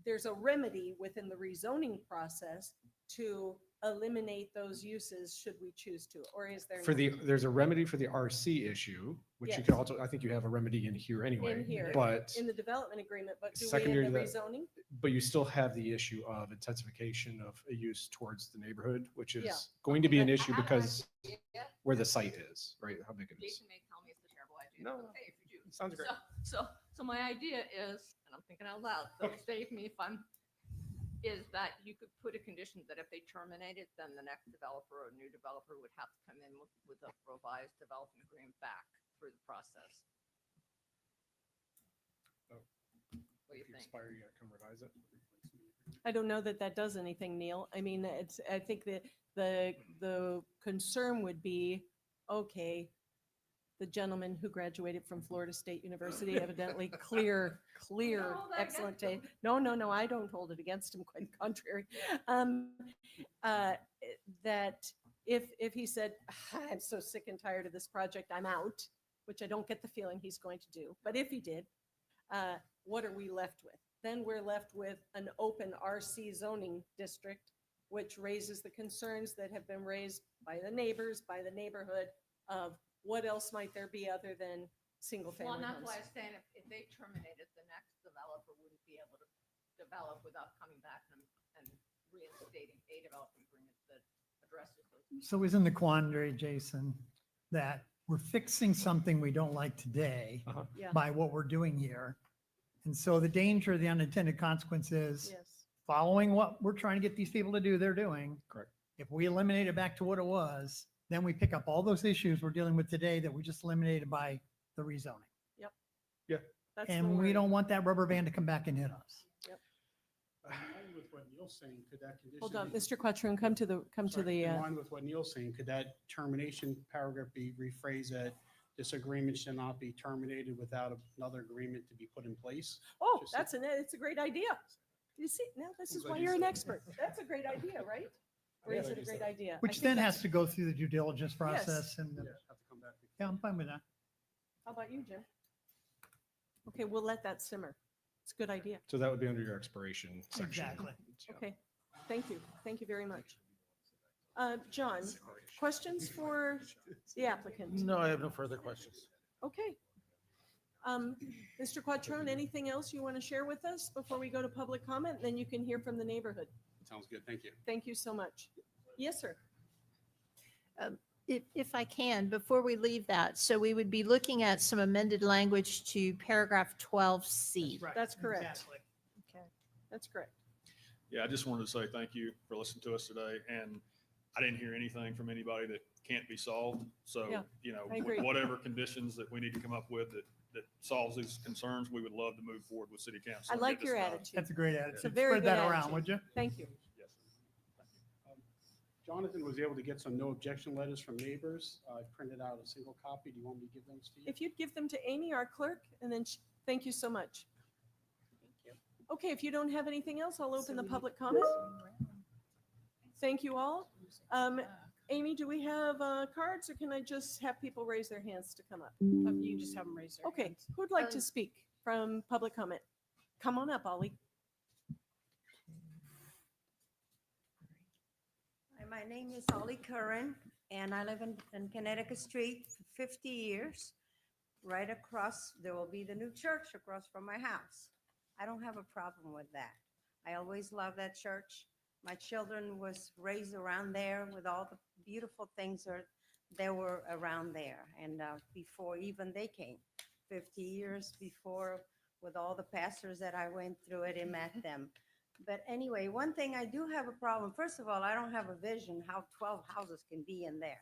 S2: there's a remedy within the rezoning process to eliminate those uses should we choose to, or is there?
S16: For
S2: not?
S16: there's a remedy for the RC issue, which you
S2: Yes.
S16: could also, I think you have a remedy in here anyway.
S2: In here,
S16: But,
S2: in the development agreement, but do we
S16: secondary
S2: in
S16: to
S2: the
S16: that-
S2: rezoning?
S16: but you still have the issue of intensification of a use towards the neighborhood, which
S2: Yeah.
S16: is going to be an
S21: I
S16: issue
S21: have an
S16: because
S21: idea.
S16: where the site is, right? How big it is.
S21: Jason may tell me it's a terrible idea.
S16: No,
S21: but
S16: no.
S21: okay if you do.
S16: Sounds great.
S21: So my idea is, and I'm thinking out loud, so save me if I'm, is that you could put a condition that if they terminate it, then the next developer or new developer would have to come in with a revised development agreement back through the process.
S16: Oh.
S21: What do you
S16: If you
S21: think?
S16: expire, you gotta come revise it.
S2: I don't know that that does anything, Neil. I mean, I think that the concern would be, okay, the gentleman who graduated from Florida State University, evidently clear,
S21: hold that
S2: excellent
S21: against
S2: taste. No, I don't hold it against him, quite the contrary. That if he said, I'm so sick and tired of this project, I'm out, which I don't get the feeling he's going to do, but if he did, what are we left with? Then we're left with an open RC zoning district, which raises the concerns that have been raised by the neighbors, by the neighborhood of what else might there be other than single
S21: Well,
S2: family
S21: and that's
S2: homes.
S21: why I'm saying if they terminated, the next developer wouldn't be able to develop without coming back and reinstating a development agreement that addresses those.
S3: So isn't the quandary, Jason, that we're fixing something we don't like today
S2: Yeah.
S3: by what we're doing here? And so the danger, the unintended consequence is
S2: Yes.
S3: following what we're trying to get these people to do, they're doing.
S16: Correct.
S3: If we eliminate it back to what it was, then we pick up all those issues we're dealing with today that we just eliminated by the rezoning.
S2: Yep.
S16: Yeah.
S2: That's the
S3: And we
S2: worry.
S3: don't want that rubber band to come back and hit us.
S8: In line with what Neil's saying, could that condition?
S2: Hold on,
S8: be-
S2: Mr. Quattroon, come to the,
S8: Sorry, In line with what Neil's saying, could that termination paragraph be rephrased that this agreement shall not be terminated without another agreement to be put in place?
S2: oh,
S8: Just-
S2: it's a great idea. You see, now this is
S8: glad
S2: why
S8: you
S2: you're an
S8: said
S2: expert. That's a great idea, right? Or is it a great idea? I
S3: Which
S2: think
S3: then
S2: that's-
S3: has to go through the due diligence process and,
S8: Yeah, have to come back.
S3: yeah, I'm fine with that.
S2: How about you, Jim? Okay, we'll let that simmer. It's a good idea.
S16: So that would be under your expiration section.
S3: Exactly.
S16: Yeah.
S2: Okay, thank you. Thank you very much. John, questions for the applicant?
S20: No, I have no further questions.
S2: Okay. Mr. Quattrone, anything else you want to share with us before we go to public comment? Then you can hear from the neighborhood.
S8: Sounds good. Thank you.
S2: Thank you so much. Yes, sir.
S5: If I can, before we leave that, so we would be looking at some amended language to paragraph 12C.
S2: That's correct. Okay, that's correct.
S4: Yeah, I just wanted to say thank you for listening to us today. And I didn't hear anything from anybody that can't be solved. So,
S2: Yeah,
S4: you know,
S2: I agree.
S4: whatever conditions that we need to come up with that solves these concerns, we would love to move forward with city council.
S2: I
S4: and
S2: like
S4: get
S2: your
S4: this done.
S2: attitude.
S3: That's a great
S2: It's a
S3: attitude.
S2: very
S3: Spread
S2: good
S3: that around,
S2: attitude.
S3: would you?
S2: Thank you.
S8: Jonathan was able to get some no objection letters from neighbors. I printed out a single copy. Do you want me to give those to you?
S2: If you'd give them to Amy, our clerk, and then, thank you so much. Okay, if you don't have anything else, I'll open the public comment. Thank you all. Amy, do we have cards or can I just have people raise their hands to come up?
S6: You just have them raise their
S2: Okay,
S6: hands.
S2: who'd like to speak from public comment? Come on up, Ollie.
S14: Hi, my name is Ollie Curran, and I live in Connecticut Street for 50 years. Right across, there will be the new church across from my house. I don't have a problem with that. I always love that church. My children was raised around there with all the beautiful things that were around there. And before even they came, 50 years before, with all the pastors that I went through it and met them. But anyway, one thing I do have a problem. First of all, I don't have a vision how 12 houses can be in there.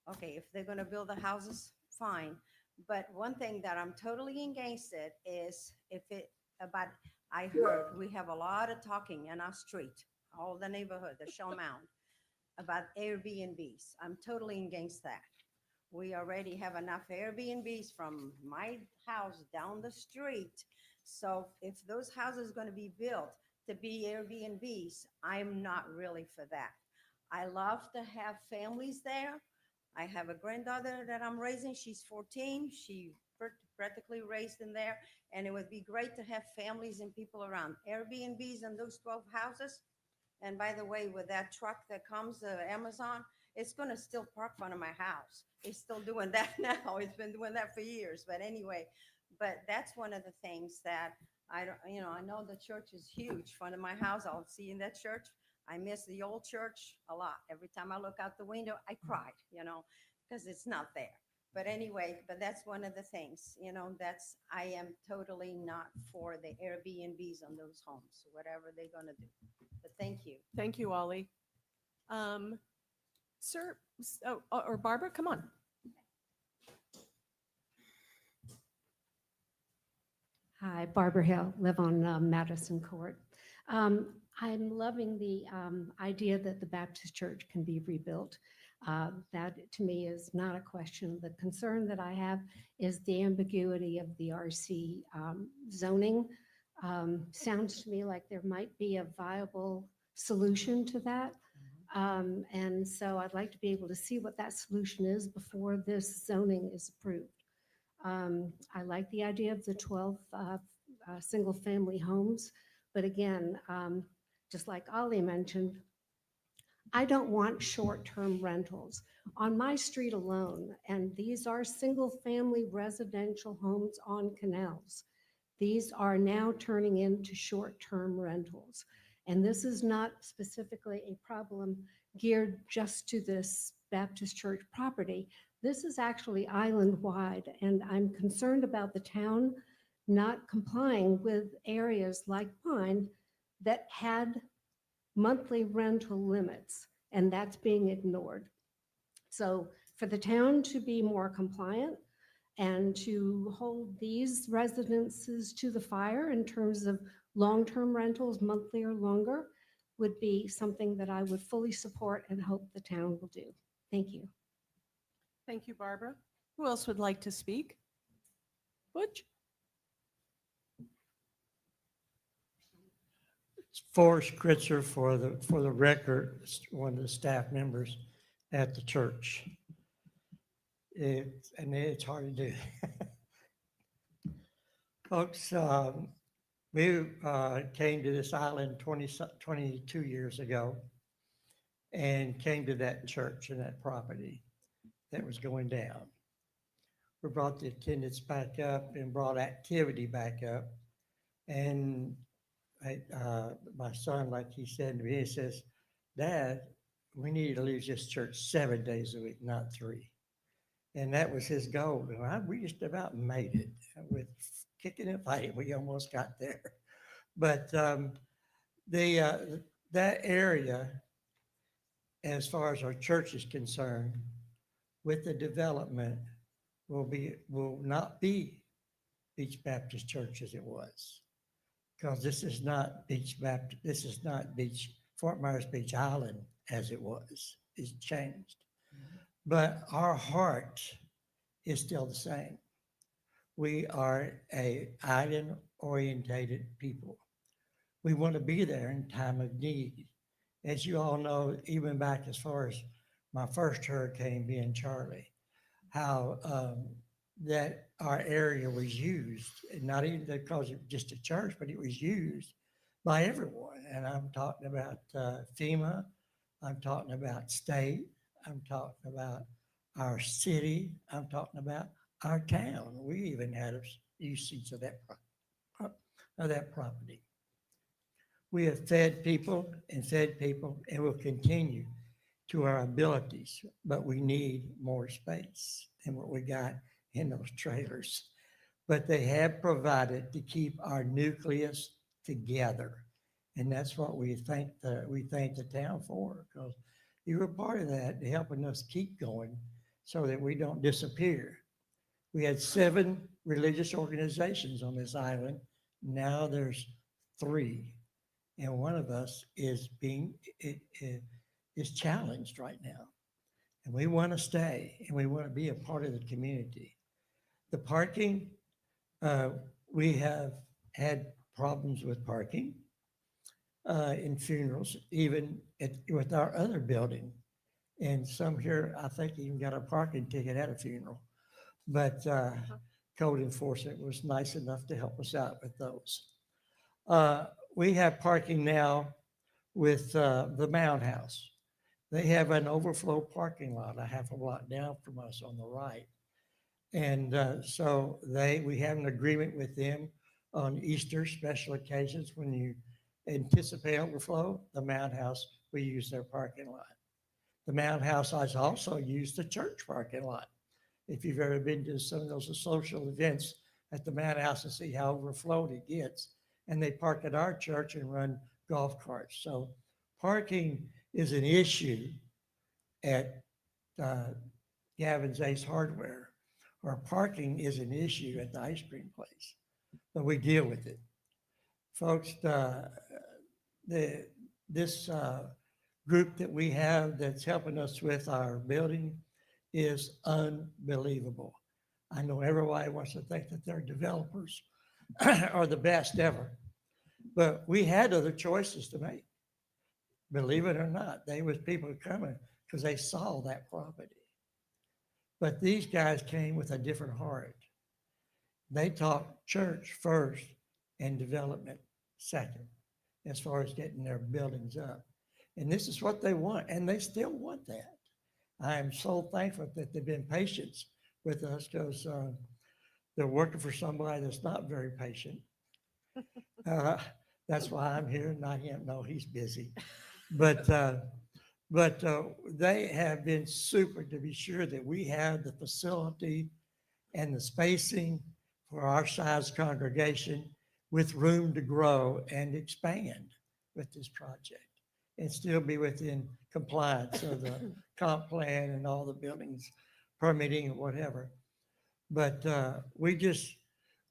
S14: Okay, if they're gonna build the houses, fine. But one thing that I'm totally against it is if it but I heard we have a lot of talking in our street, all the neighborhood, the Shell Mound, about Airbnbs. I'm totally against that. We already have enough Airbnbs from my house down the street. So if those houses are going to be built to be Airbnbs, I'm not really for that. I love to have families there. I have a granddaughter that I'm raising. She's 14. She practically raised in there. And it would be great to have families and people around. Airbnbs in those 12 houses. And by the way, with that truck that comes, Amazon, it's going to still park in front of my house. It's still doing that now. It's been doing that for years. But anyway, but that's one of the things that I don't, I know the church is huge. In front of my house, I'll see in that church. I miss the old church a lot. Every time I look out the window, I cried, because it's not there. But anyway, but that's one of the things, I am totally not for the Airbnbs on those homes, whatever they're going to do. But thank you.
S2: Thank you, Ollie. Sir, or Barbara, come on.
S18: Hi, Barbara Hill, live on Madison Court. I'm loving the idea that the Baptist church can be rebuilt. That to me is not a question. The concern that I have is the ambiguity of the RC zoning. Sounds to me like there might be a viable solution to that. And so I'd like to be able to see what that solution is before this zoning is approved. I like the idea of the 12 single-family homes, but again, just like Ollie mentioned, I don't want short-term rentals. On my street alone, and these are single-family residential homes on canals, these are now turning into short-term rentals. And this is not specifically a problem geared just to this Baptist church property. This is actually island-wide, and I'm concerned about the town not complying with areas like mine that had monthly rental limits, and that's being ignored. So for the town to be more compliant and to hold these residences to the fire in terms of long-term rentals, monthly or longer, would be something that I would fully support and hope the town will do. Thank you.
S2: Thank you, Barbara. Who else would like to speak? Butch?
S7: It's Forrest Kritzer for the record, one of the staff members at the church. It's hard to do. Folks, we came to this island 22 years ago and came to that church and that property that was going down. We brought the attendance back up and brought activity back up. And my son, like he said to me, he says, "Dad, we need to leave this church 7 days a week, not 3." And that was his goal. And we just about made it with kicking and fighting. We almost got there. But that area, as far as our church is concerned, with the development, will not be Beach Baptist Church as it was. Because this is not Beach Baptist, this is not Fort Myers Beach Island as it was. It's changed. But our heart is still the same. We are a island-orientated people. We want to be there in time of need. As you all know, even back as far as my first hurricane being Charlie, how that our area was used, not even because it was just a church, but it was used by everyone. And I'm talking about FEMA, I'm talking about state, I'm talking about our city, I'm talking about our town. We even had usage of that property. We have fed people and will continue to our abilities, but we need more space than what we got in those trailers. But they have provided to keep our nucleus together. And that's what we thank the town for, because you were part of that, helping us keep going so that we don't disappear. We had 7 religious organizations on this island Now there's 3. And one of us is is challenged right now. And we want to stay and we want to be a part of the community. The parking, we have had problems with parking in funerals, even with our other building. And some here, I think even got a parking ticket at a funeral. But code enforcement was nice enough to help us out with those. We have parking now with the Mound House. They have an overflow parking lot, a half a block down from us on the right. And so we have an agreement with them on Easter special occasions when you anticipate overflow, the Mound House, we use their parking lot. The Mound House has also used the church parking lot. If you've ever been to some of those social events at the Mound House and see how overflowed it gets, and they park at our church and run golf carts. So parking is an issue at Gavin's Ace Hardware, or parking is an issue at the ice cream place, but we deal with it. Folks, this group that we have that's helping us with our building is unbelievable. I know everybody wants to think that their developers are the best ever, but we had other choices to make. Believe it or not, they was people coming because they saw that property. But these guys came with a different heart. They talked church first and development second, as far as getting their buildings up. And this is what they want, and they still want that. I am so thankful that they've been patient with us, because they're working for somebody that's not very patient. That's why I'm here, not him. No, he's busy. But they have been super to be sure that we have the facility and the spacing for our size congregation with room to grow and expand with this project and still be within compliance of the comp plan and all the buildings, permitting and whatever. But we just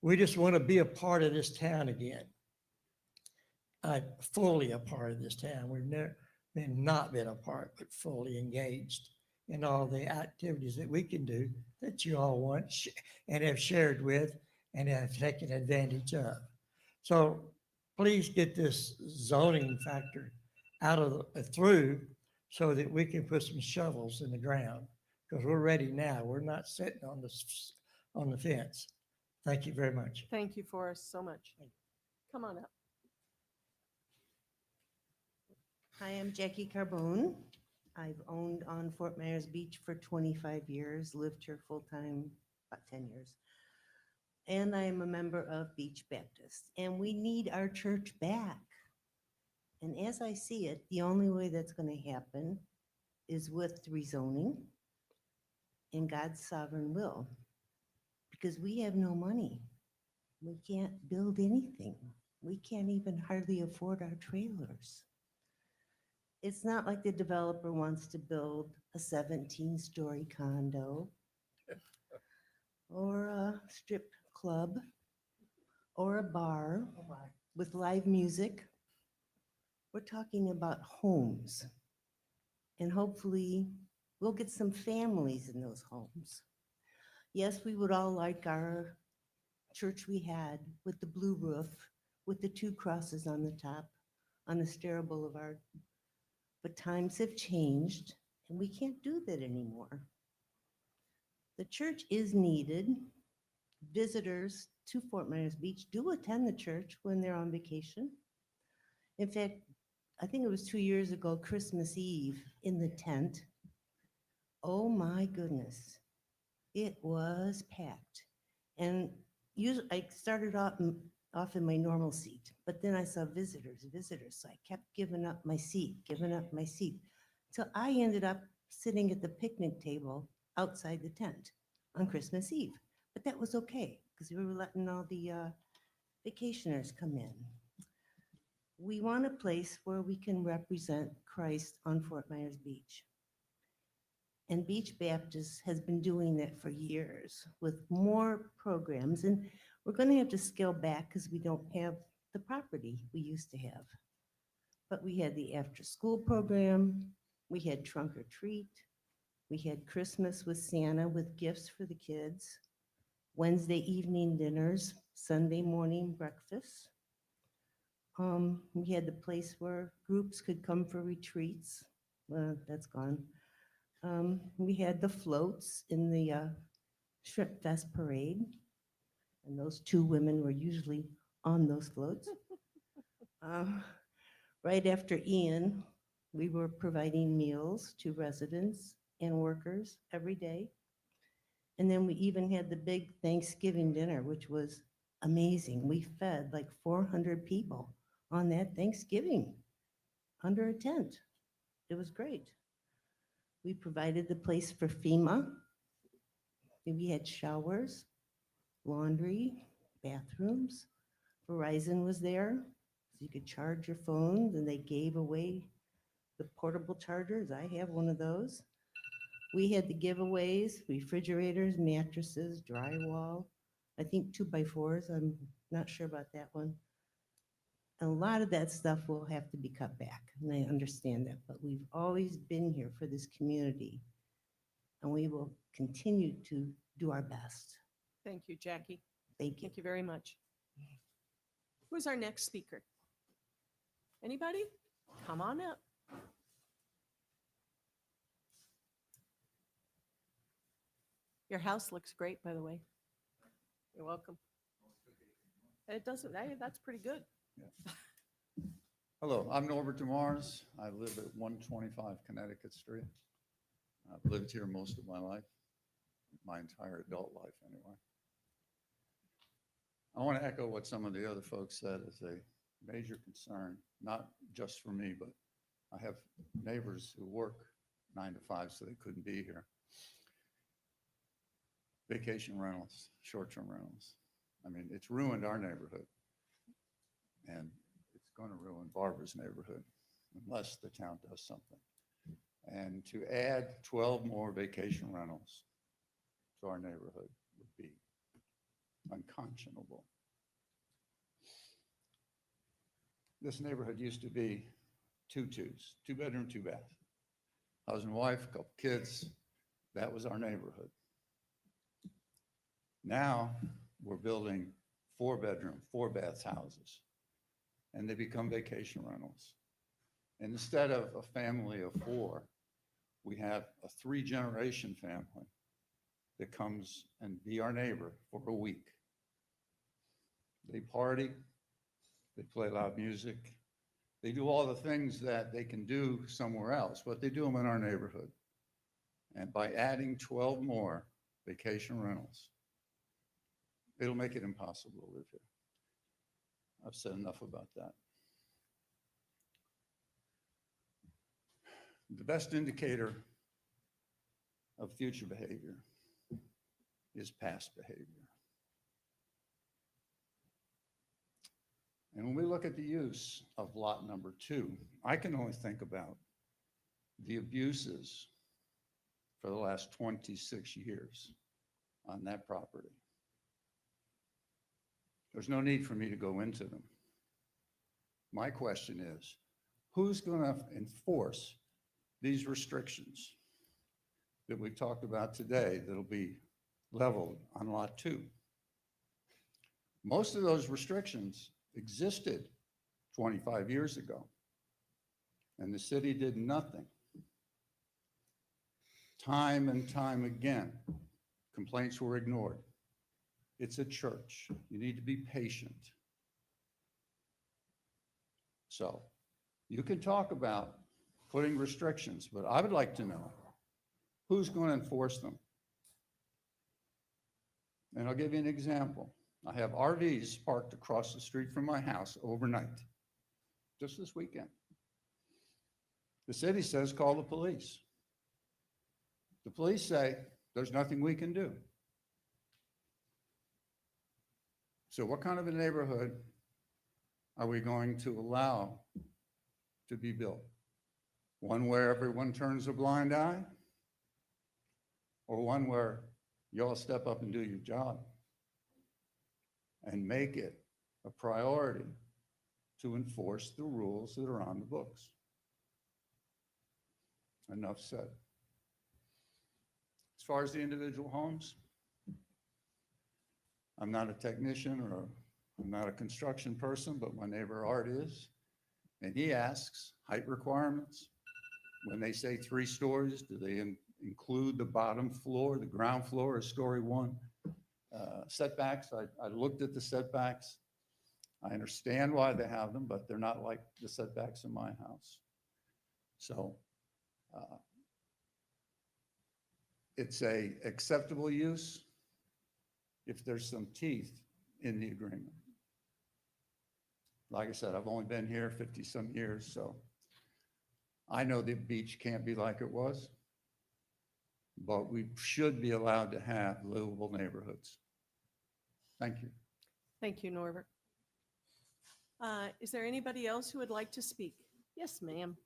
S7: want to be a part of this town again. Fully a part of this town. We've never not been a part, but fully engaged in all the activities that we can do that you all want and have shared with and have taken advantage of. So please get this zoning factor out of through so that we can put some shovels in the ground, because we're ready now. We're not sitting on the fence. Thank you very much.
S2: Thank you, Forrest, so much. Come on up.
S15: Hi, I'm Jackie Carbone. I've owned on Fort Myers Beach for 25 years, lived here full-time about 10 years. And I am a member of Beach Baptist, and we need our church back. And as I see it, the only way that's going to happen is with rezoning and God's sovereign will, because we have no money. We can't build anything. We can't even hardly afford our trailers. It's not like the developer wants to build a 17-story condo or a strip club or a bar with live music. We're talking about homes, and hopefully we'll get some families in those homes. Yes, we would all like our church we had with the blue roof, with the 2 crosses on the top, on Estero Boulevard. But times have changed, and we can't do that anymore. The church is needed. Visitors to Fort Myers Beach do attend the church when they're on vacation. In fact, I think it was 2 years ago, Christmas Eve, in the tent. Oh my goodness, it was packed. And usually I started off in my normal seat, but then I saw visitors, so I kept giving up my seat, till I ended up sitting at the picnic table outside the tent on Christmas Eve. But that was okay, because we were letting all the vacationers come in. We want a place where we can represent Christ on Fort Myers Beach. And Beach Baptist has been doing that for years with more programs. And We're going to have to scale back because we don't have the property we used to have. But we had the after-school program, we had trunk or treat, we had Christmas with Santa with gifts for the kids, Wednesday evening dinners, Sunday morning breakfast. We had the place where groups could come for retreats. That's gone. We had the floats in the Shrimp Fest parade. And those two women were usually on those floats. Right after Ian, we were providing meals to residents and workers every day. And then we even had the big Thanksgiving dinner, which was amazing. We fed like 400 people on that Thanksgiving under a tent. It was great. We provided the place for FEMA. We had showers, laundry, bathrooms. Verizon was there, so you could charge your phones, and they gave away the portable chargers. I have one of those. We had the giveaways, refrigerators, mattresses, drywall, I think 2x4s, I'm not sure about that one. A lot of that stuff will have to be cut back, and I understand that, but we've always been here for this community, and we will continue to do our best.
S2: Thank you, Jackie.
S15: Thank you.
S2: Thank you very much. Who's our next speaker? Anybody? Come on up. Your house looks great, by the way. You're welcome. It doesn't, that's pretty good.
S13: Hello, I'm Norbert DeMars. I live at 125 Connecticut Street. I've lived here most of my life, my entire adult life anyway. I want to echo what some of the other folks said as a major concern, not just for me, but I have neighbors who work 9 to 5, so they couldn't be here. Vacation rentals, short-term rentals. I mean, it's ruined our neighborhood. And it's going to ruin Barbara's neighborhood unless the town does something. And to add 12 more vacation rentals to our neighborhood would be unconscionable. This neighborhood used to be 2-2s, 2-bedroom, 2-bath. Husband, wife, couple kids, that was our neighborhood. Now we're building 4-bedroom, 4-bath houses, and they become vacation rentals. And instead of a family of 4, we have a 3-generation family that comes and be our neighbor for a week. They party, they play loud music, they do all the things that they can do somewhere else, but they do them in our neighborhood. And by adding 12 more vacation rentals, it'll make it impossible to live here. I've said enough about that. The best indicator of future behavior is past behavior. And when we look at the use of lot number 2, I can only think about the abuses for the last 26 years on that property. There's no need for me to go into them. My question is, who's going to enforce these restrictions that we've talked about today that'll be leveled on lot 2? Most of those restrictions existed 25 years ago, and the city did nothing. Time and time again, complaints were ignored. It's a church. You need to be patient. So you can talk about putting restrictions, but I would like to know who's going to enforce them. And I'll give you an example. I have RVs parked across the street from my house overnight, just this weekend. The city says, call the police. The police say, there's nothing we can do. So what kind of a neighborhood are we going to allow to be built? One where everyone turns a blind eye? Or one where you all step up and do your job? and make it a priority to enforce the rules that are on the books. Enough said. As far as the individual homes, I'm not a technician or I'm not a construction person, but my neighbor Art is. And he asks height requirements. When they say 3 stories, do they include the bottom floor, the ground floor, or story 1? Setbacks, I looked at the setbacks. I understand why they have them, but they're not like the setbacks in my house. So it's a acceptable use if there's some teeth in the agreement. Like I said, I've only been here 50-some years, so I know the beach can't be like it was, but we should be allowed to have livable neighborhoods. Thank you.
S2: Thank you, Norbert. Is there anybody else who would like to speak? Yes, ma'am.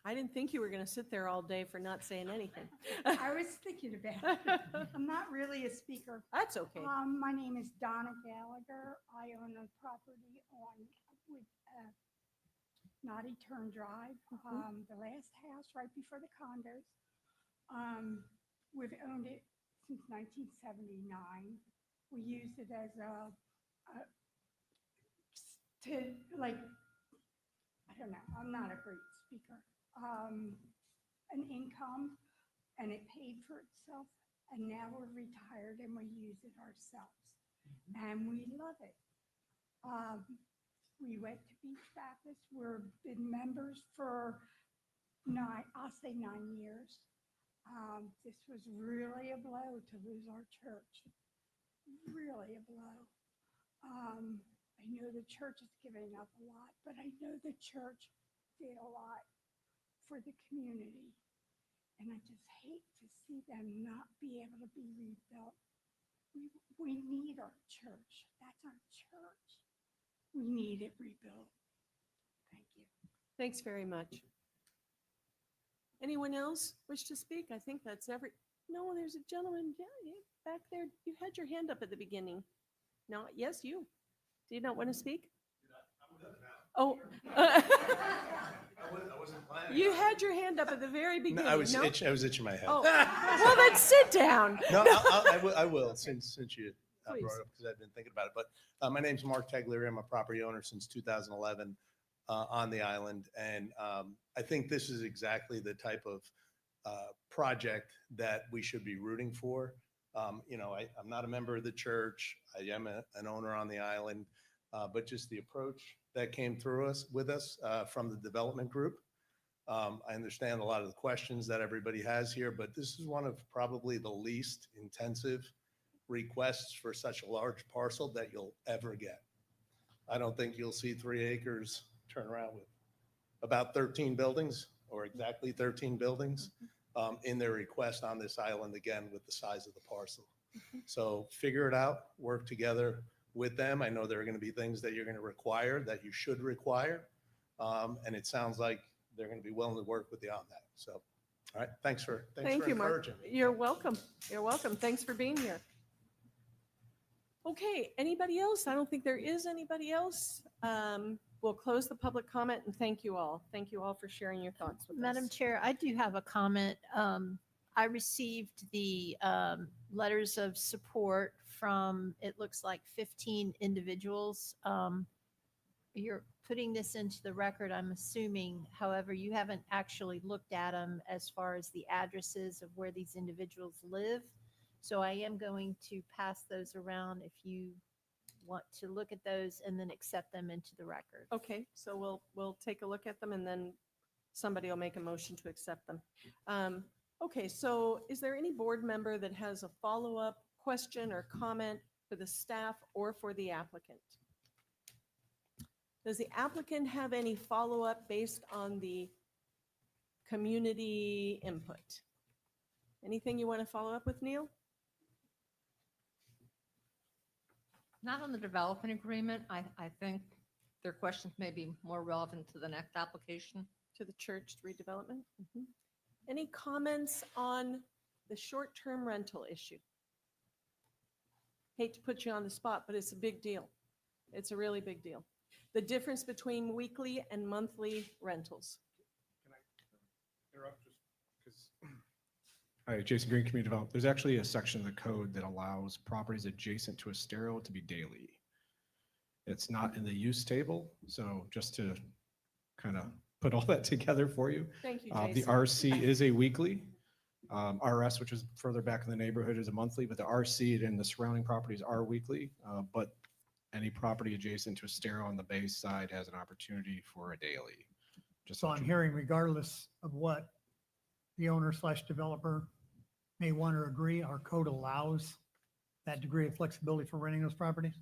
S2: I didn't think you were going to sit there all day for not saying anything.
S17: I was thinking about it. I'm not really a speaker.
S2: That's okay.
S17: My name is Donna Gallagher. I own a property with Naughty Turn Drive, the last house right before the condos. We've owned it since 1979. We used it as I don't know, I'm not a great speaker. An income, and it paid for itself. And now we're retired and we use it ourselves. And we love it. We went to Beach Baptist. We've been members for I'll say 9 years. This was really a blow to lose our church. Really a blow. I know the church is giving up a lot, but I know the church did a lot for the community. And I just hate to see them not be able to be rebuilt. We need our church. That's our church. We need it rebuilt. Thank you.
S2: Thanks very much. Anyone else wish to speak? I think that's no, there's a gentleman back there. You had your hand up at the beginning. No, yes, you. Do you not want to speak? Oh.
S22: I wasn't planning.
S2: You had your hand up at the very beginning.
S22: No, I was
S2: no?
S22: I was itching my head.
S2: Oh. Well, then sit down.
S22: No, I will since you brought it up because I've been thinking about it. But my name's Mark Teglieri. I'm a property owner since 2011 on the island. And I think this is exactly the type of project that we should be rooting for. You know, I'm not a member of the church. I am an owner on the island. But just the approach that came through with us from the development group. I understand a lot of the questions that everybody has here, but this is one of probably the least intensive requests for such a large parcel that you'll ever get. I don't think you'll see 3 acres turn around with about 13 buildings or exactly 13 buildings in their request on this island, again, with the size of the parcel. So figure it out, work together with them. I know there are going to be things that you're going to require that you should require. And it sounds like they're going to be willing to work with you on that. So, all right. Thanks for
S2: Thank you, Mark.
S22: encouraging me.
S2: You're welcome. You're welcome. Thanks for being here. Okay. Anybody else? I don't think there is anybody else. We'll close the public comment and thank you all. Thank you all for sharing your thoughts with us.
S5: Madam Chair, I do have a comment. I received the letters of support from, it looks like 15 individuals. You're putting this into the record, I'm assuming. However, you haven't actually looked at them as far as the addresses of where these individuals live. So I am going to pass those around if you want to look at those and then accept them into the record.
S2: Okay, so we'll take a look at them and then somebody will make a motion to accept them. Okay, so is there any board member that has a follow-up question or comment for the staff or for the applicant? Does the applicant have any follow-up based on the community input? Anything you want to follow up with, Neil?
S21: Not on the development agreement. I think their questions may be more relevant to the next application.
S2: To the church redevelopment? Any comments on the short-term rental issue? hate to put you on the spot, but it's a big deal. It's a really big deal. The difference between weekly and monthly rentals.
S16: Hi, Jason Green, Community Development. There's actually a section of the code that allows properties adjacent to a stereo to be daily. It's not in the use table, so just to kind of put all that together for you.
S2: Thank you,
S16: The
S2: Jason.
S16: RC is a weekly. RS, which is further back in the neighborhood, is a monthly, but the RC and the surrounding properties are weekly. But any property adjacent to a stereo on the base side has an opportunity for a daily. Just
S3: So
S16: let
S3: I'm
S16: you know.
S3: hearing regardless of what the owner / developer may want or agree, our code allows that degree of flexibility for renting those properties?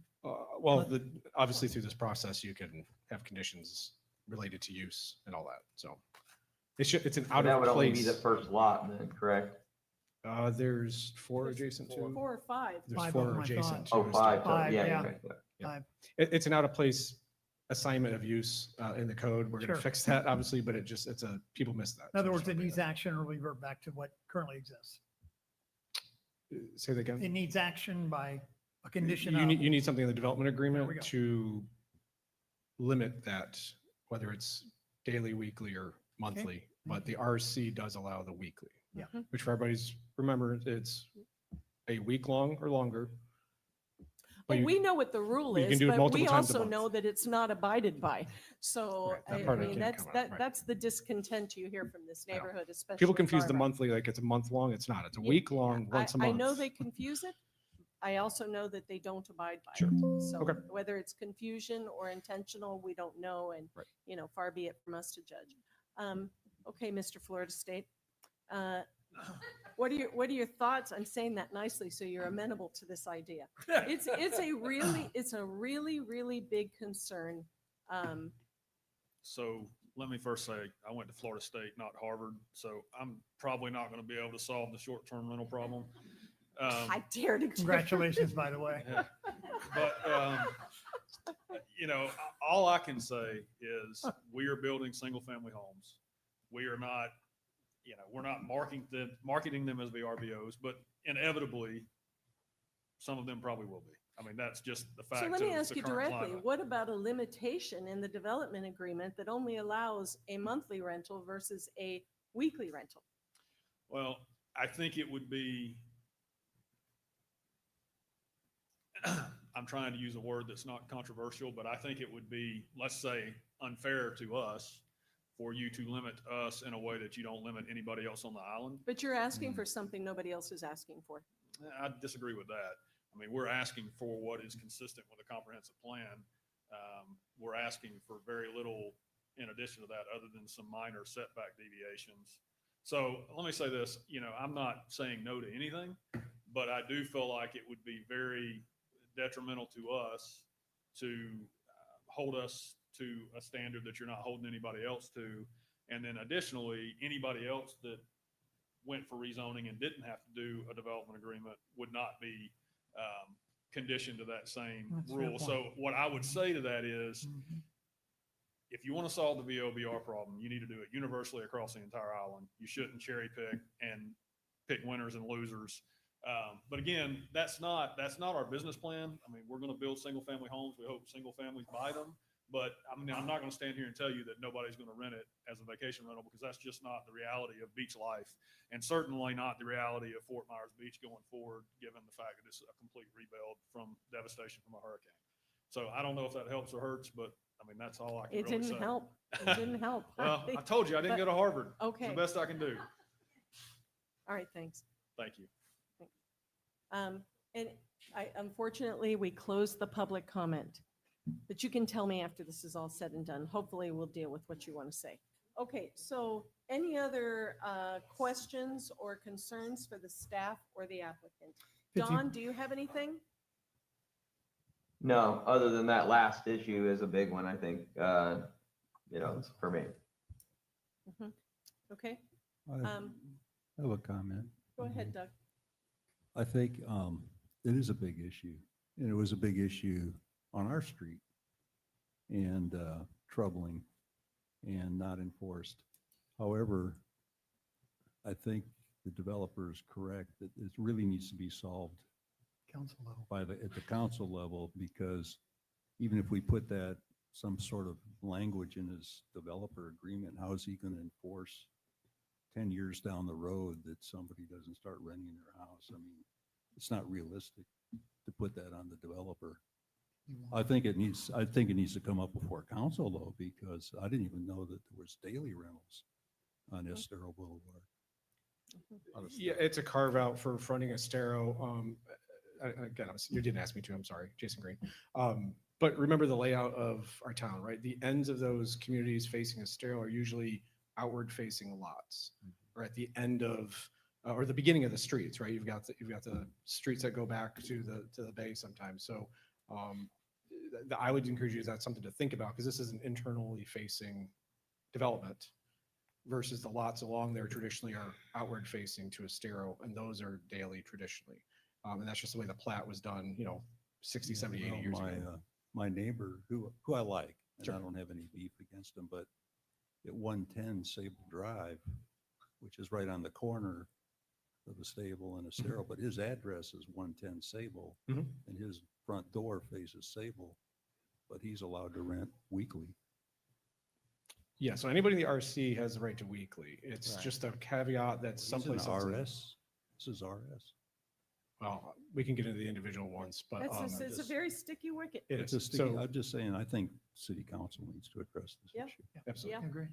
S16: Well, obviously through this process, you can have conditions related to use and all that. So it's an
S12: So
S16: out
S12: that
S16: of
S12: would only be the
S16: place.
S12: first lot then, correct?
S16: There's four adjacent to.
S2: 4 or 5.
S16: There's
S3: Five of
S16: four
S3: them, I
S16: adjacent.
S3: thought.
S16: to
S12: Oh,
S16: a
S12: five,
S16: stereo.
S12: so, yeah,
S3: yeah.
S12: okay.
S16: Yeah.
S3: Five.
S16: It's an out of place assignment of use in the code. We're going
S3: Sure.
S16: to fix that, obviously, but people miss that.
S3: In other
S16: So
S3: words,
S16: just
S3: it
S16: wanna
S3: needs action or revert back to what currently exists.
S16: bring that up. Say that again.
S3: It needs action by a condition
S16: You
S3: of.
S16: need something in the development
S3: There we
S16: agreement
S3: go.
S16: to limit that, whether it's daily, weekly, or monthly. But the RC does allow the weekly.
S3: Yeah.
S16: Which for everybody's, remember, it's a week long or longer. But
S2: Well,
S16: you-
S2: we know what the rule
S16: you can
S2: is,
S16: do it
S2: but
S16: multiple
S2: we
S16: times a
S2: also
S16: month.
S2: know that it's not abided by. So,
S16: Right, that
S2: I
S16: part I
S2: mean,
S16: can't
S2: that's,
S16: comment on, right.
S2: that's the discontent you hear from this neighborhood, especially.
S16: People confuse the
S2: far right.
S16: monthly like it's a month long. It's not. It's a
S2: Yeah,
S16: week long, once a
S2: I
S16: month.
S2: know they confuse it. I also know that they don't abide by
S16: Sure.
S2: it. So
S16: Okay.
S2: whether it's confusion or intentional, we don't know. And,
S16: Right.
S2: far be it from us to judge. Okay, Mr. Florida State. What are your thoughts? I'm saying that nicely, so you're amenable to this idea. It's a really big concern.
S4: So let me first say, I went to Florida State, not Harvard, so I'm probably not going to be able to solve the short-term rental problem.
S2: I dare to.
S3: Congratulations, by the way.
S4: Yeah. But, all I can say is we are building single-family homes. We are not, we're not marketing them as VRBOs, but inevitably, some of them probably will be. I mean, that's just the fact
S2: So
S4: of
S2: let me ask
S4: the
S2: you
S4: current
S2: directly,
S4: climate.
S2: what about a limitation in the development agreement that only allows a monthly rental versus a weekly rental?
S4: Well, I think it would be, I'm trying to use a word that's not controversial, but I think it would be, let's say, unfair to us for you to limit us in a way that you don't limit anybody else on the island.
S2: But you're asking for something nobody else is asking for.
S4: I disagree with that. I mean, we're asking for what is consistent with a comprehensive plan. We're asking for very little in addition to that, other than some minor setback deviations. So let me say this, I'm not saying no to anything, but I do feel like it would be very detrimental to us to hold us to a standard that you're not holding anybody else to. And then additionally, anybody else that went for rezoning and didn't have to do a development agreement would not be conditioned to that same
S3: That's a fair
S4: rule.
S3: point.
S4: So what I would say to that is, if you want to solve the VOBR problem, you need to do it universally across the entire island. You shouldn't cherry pick and pick winners and losers. But again, that's not our business plan. I mean, we're going to build single family homes. We hope single families buy them. But I mean, I'm not going to stand here and tell you that nobody's going to rent it as a vacation rental, because that's just not the reality of beach life, and certainly not the reality of Fort Myers Beach going forward, given the fact that it's a complete rebuild from devastation from a hurricane. So I don't know if that helps or hurts, but I mean, that's all I can
S2: It
S4: really
S2: didn't
S4: say.
S2: help. It didn't help.
S4: Well, I told you I didn't go to Harvard.
S2: Okay.
S4: It's the best I can do.
S2: All right, thanks.
S4: Thank you.
S2: And unfortunately, we closed the public comment, but you can tell me after this is all said and done. Hopefully, we'll deal with what you want to say. Okay, so any other questions or concerns for the staff or the applicant? Don, do you have anything?
S12: No, other than that last issue is a big one, I think, it's for me.
S2: Mhm. Okay,
S10: I have a comment.
S2: go ahead, Doug.
S10: I think it is a big issue, and it was a big issue on our street, and troubling and not enforced. However, I think the developer is correct that it really needs to be solved
S3: Council level.
S10: at the council level, because even if we put that, some sort of language in his developer agreement, how is he going to enforce 10 years down the road that somebody doesn't start renting their house? I mean, it's not realistic to put that on the developer. I think it needs to come up before council though, because I didn't even know that there was daily rentals on Estero Boulevard.
S16: Yeah, it's a carve out for fronting Estero. Again, you didn't ask me to, I'm sorry, Jason Green. But remember the layout of our town, right? The ends of those communities facing Estero are usually outward facing lots, or at the end of, or the beginning of the streets, right? You've got the streets that go back to the bay sometimes. So I would encourage you, that's something to think about, because this is an internally facing development versus the lots along there traditionally are outward facing to Estero, and those are daily traditionally. And that's just the way the plat was done, 60, 70, 80 years ago.
S10: My neighbor, who I like, and I don't have any beef against him, but at 110 Sable Drive, which is right on the corner of the stable and Estero, but his address is 110 Sable, and his front door faces Sable, but he's allowed to rent weekly.
S16: Yeah, so anybody in the RC has the right to weekly. It's just a caveat that
S10: He's in
S16: someplace.
S10: RS. This is RS.
S16: Well, we can get into the individual ones, but.
S2: It's a very sticky wicket.
S16: It
S10: It's
S16: is.
S10: a sticky-
S16: So,
S10: I'm just saying, I think city council needs to address this
S2: Yep.
S10: issue.
S16: absolutely.
S2: Yeah.
S3: Agree.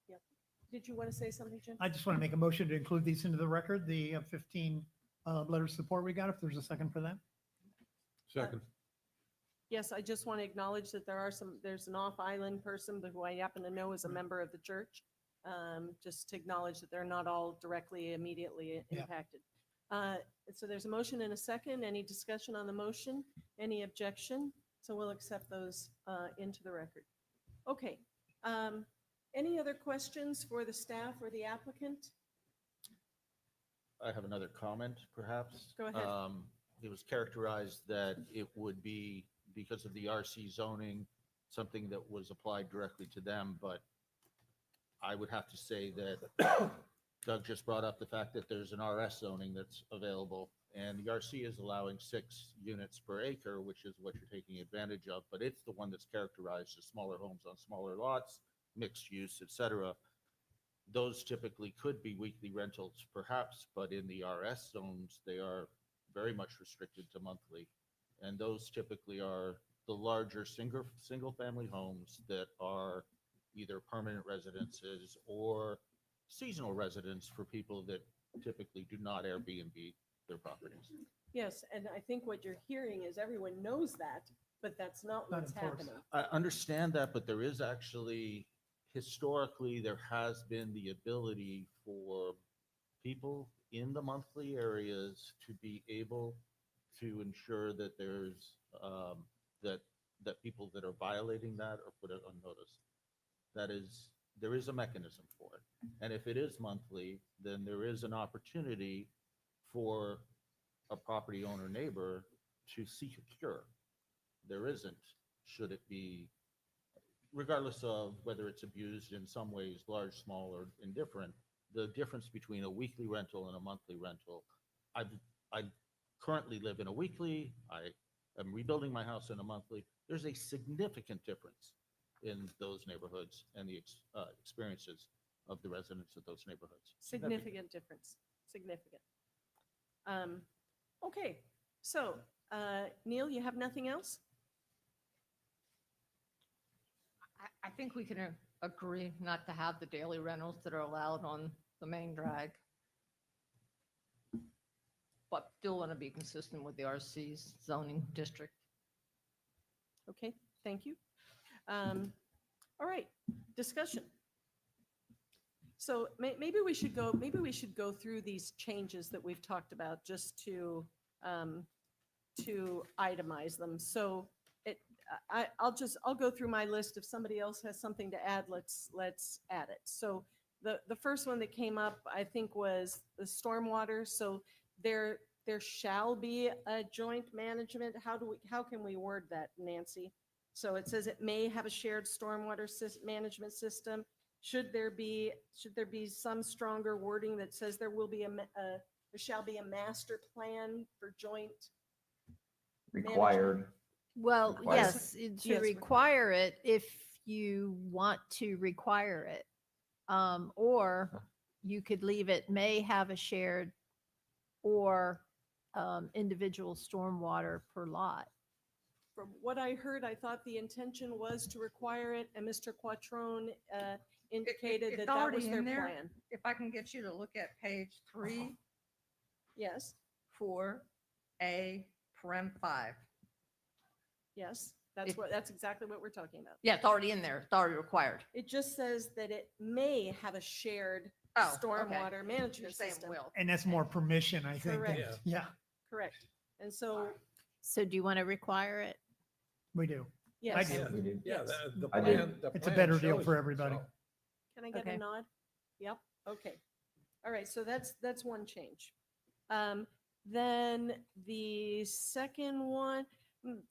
S2: Yep. Did you want to say something, Jim?
S3: I just want to make a motion to include these into the record, the 15 letters of support we got, if there's a second for that.
S1: Second.
S2: Yes, I just want to acknowledge that there's an off-island person who I happen to know is a member of the church. Just to acknowledge that they're not all directly, immediately
S3: Yeah.
S2: impacted. So there's a motion and a second. Any discussion on the motion? Any objection? So we'll accept those into the record. Okay. Any other questions for the staff or the applicant?
S11: I have another comment, perhaps.
S2: Go ahead.
S11: It was characterized that it would be, because of the RC zoning, something that was applied directly to them, but I would have to say that Doug just brought up the fact that there's an RS zoning that's available, and the RC is allowing 6 units per acre, which is what you're taking advantage of, but it's the one that's characterized as smaller homes on smaller lots, mixed use, et cetera. Those typically could be weekly rentals perhaps, but in the RS zones, they are very much restricted to monthly. And those typically are the larger single family homes that are either permanent residences or seasonal residents for people that typically do not Airbnb their properties.
S2: Yes, and I think what you're hearing is everyone knows that, but that's not
S3: Not
S2: what's
S3: enforced.
S2: happening.
S11: I understand that, but there is actually, historically, there has been the ability for people in the monthly areas to be able to ensure that there's, that people that are violating that are put on notice. There is a mechanism for it. And if it is monthly, then there is an opportunity for a property owner neighbor to seek a cure. There isn't, should it be, regardless of whether it's abused in some ways, large, small, or indifferent, the difference between a weekly rental and a monthly rental. I currently live in a weekly, I am rebuilding my house in a monthly. There's a significant difference in those neighborhoods and the experiences of the residents of those neighborhoods.
S2: Significant difference, significant. Okay, so Neil, you have nothing else?
S21: I think we can agree not to have the daily rentals that are allowed on the main drag, but still want to be consistent with the RC's zoning district.
S2: Okay, thank you. All right, discussion. So maybe we should go through these changes that we've talked about just to itemize them. So I'll go through my list. If somebody else has something to add, let's add it. So the first one that came up, I think, was the stormwater. So there shall be a joint management. How can we word that, Nancy? So it says it may have a shared stormwater management system. Should there be some stronger wording that says there shall be a master plan for joint
S12: required.
S5: Well,
S12: Require-
S5: yes, to
S2: Yes,
S5: require it if you want to require it. Or you could leave it may have a shared or individual stormwater per lot.
S2: From what I heard, I thought the intention was to require it, and Mr. Quattrone indicated that that was their plan.
S21: If I can get you to look at page 3,
S2: Yes,
S21: 4A, paren 5.
S2: yes, that's exactly what we're talking about.
S21: Yeah, it's already in there. It's already required.
S2: It just says that it may have a shared
S21: Oh, okay.
S2: stormwater
S21: You're
S2: management
S21: saying
S2: system.
S21: will.
S3: And that's more permission, I think. than-
S2: Correct.
S3: Yeah,
S2: Correct. And so,
S5: So do you want to require it?
S3: we do.
S2: yes.
S3: do.
S1: Yeah, yeah,
S2: Yes.
S1: the
S12: I do.
S1: plan. the
S3: It's a
S1: plan
S3: better deal
S1: shows
S3: for
S1: it,
S3: everybody.
S1: so.
S2: Can I get
S5: Okay.
S2: a nod? Yep, okay. All right, so that's one change. Then the second one,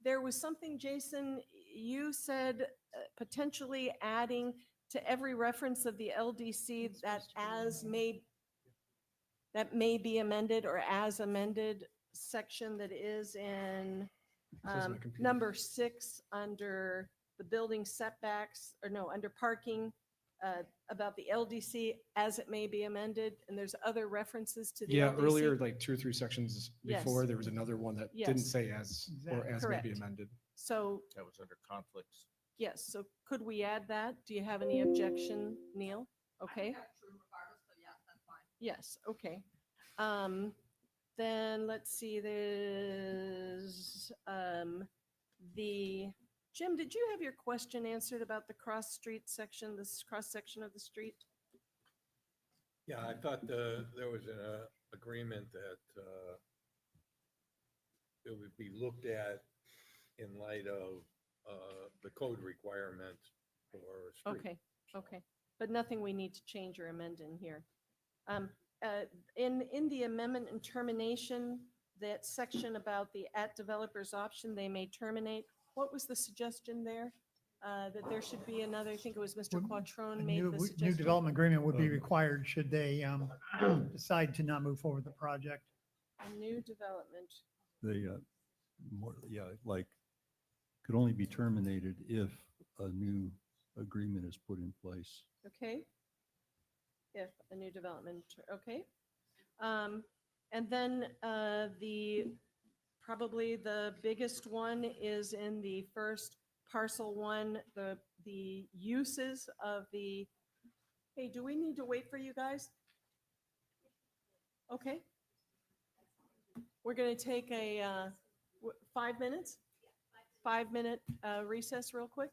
S2: there was something, Jason, you said potentially adding to every reference of the LDC that may be amended or as amended section that is in
S16: Says my computer.
S2: number 6 under the building setbacks, or no, under parking, about the LDC as it may be amended, and there's other references to the
S16: Yeah,
S2: LDC.
S16: earlier, like 2 or 3 sections
S2: Yes.
S16: before, there was another one that didn't
S2: Yes.
S16: say as, or as may be
S2: Correct.
S16: amended.
S2: So,
S11: That was under conflicts.
S2: yes, so could we add that? Do you have any objection, Neil? Okay. Yes, okay. Then let's see, there's Jim, did you have your question answered about the cross street section, this cross section of the street?
S1: Yeah, I thought there was an agreement that it would be looked at in light of the code requirements for a street.
S2: Okay, okay, but nothing we need to change or amend in here. In the amendment and termination, that section about the at developer's option, they may terminate. What was the suggestion there? That there should be another, I think it was Mr.
S3: A
S2: Quattrone made
S3: new,
S2: the
S3: new
S2: suggestion.
S3: development agreement would be required should they decide to not move forward with the project.
S2: A new development.
S10: They, more, yeah, like, could only be terminated if a new agreement is put in place.
S2: Okay. If a new development, okay. And then probably the biggest one is in the first parcel 1, the uses of the, hey, do we need to wait for you guys? Okay. We're going to take a 5 minutes? 5-minute recess real quick?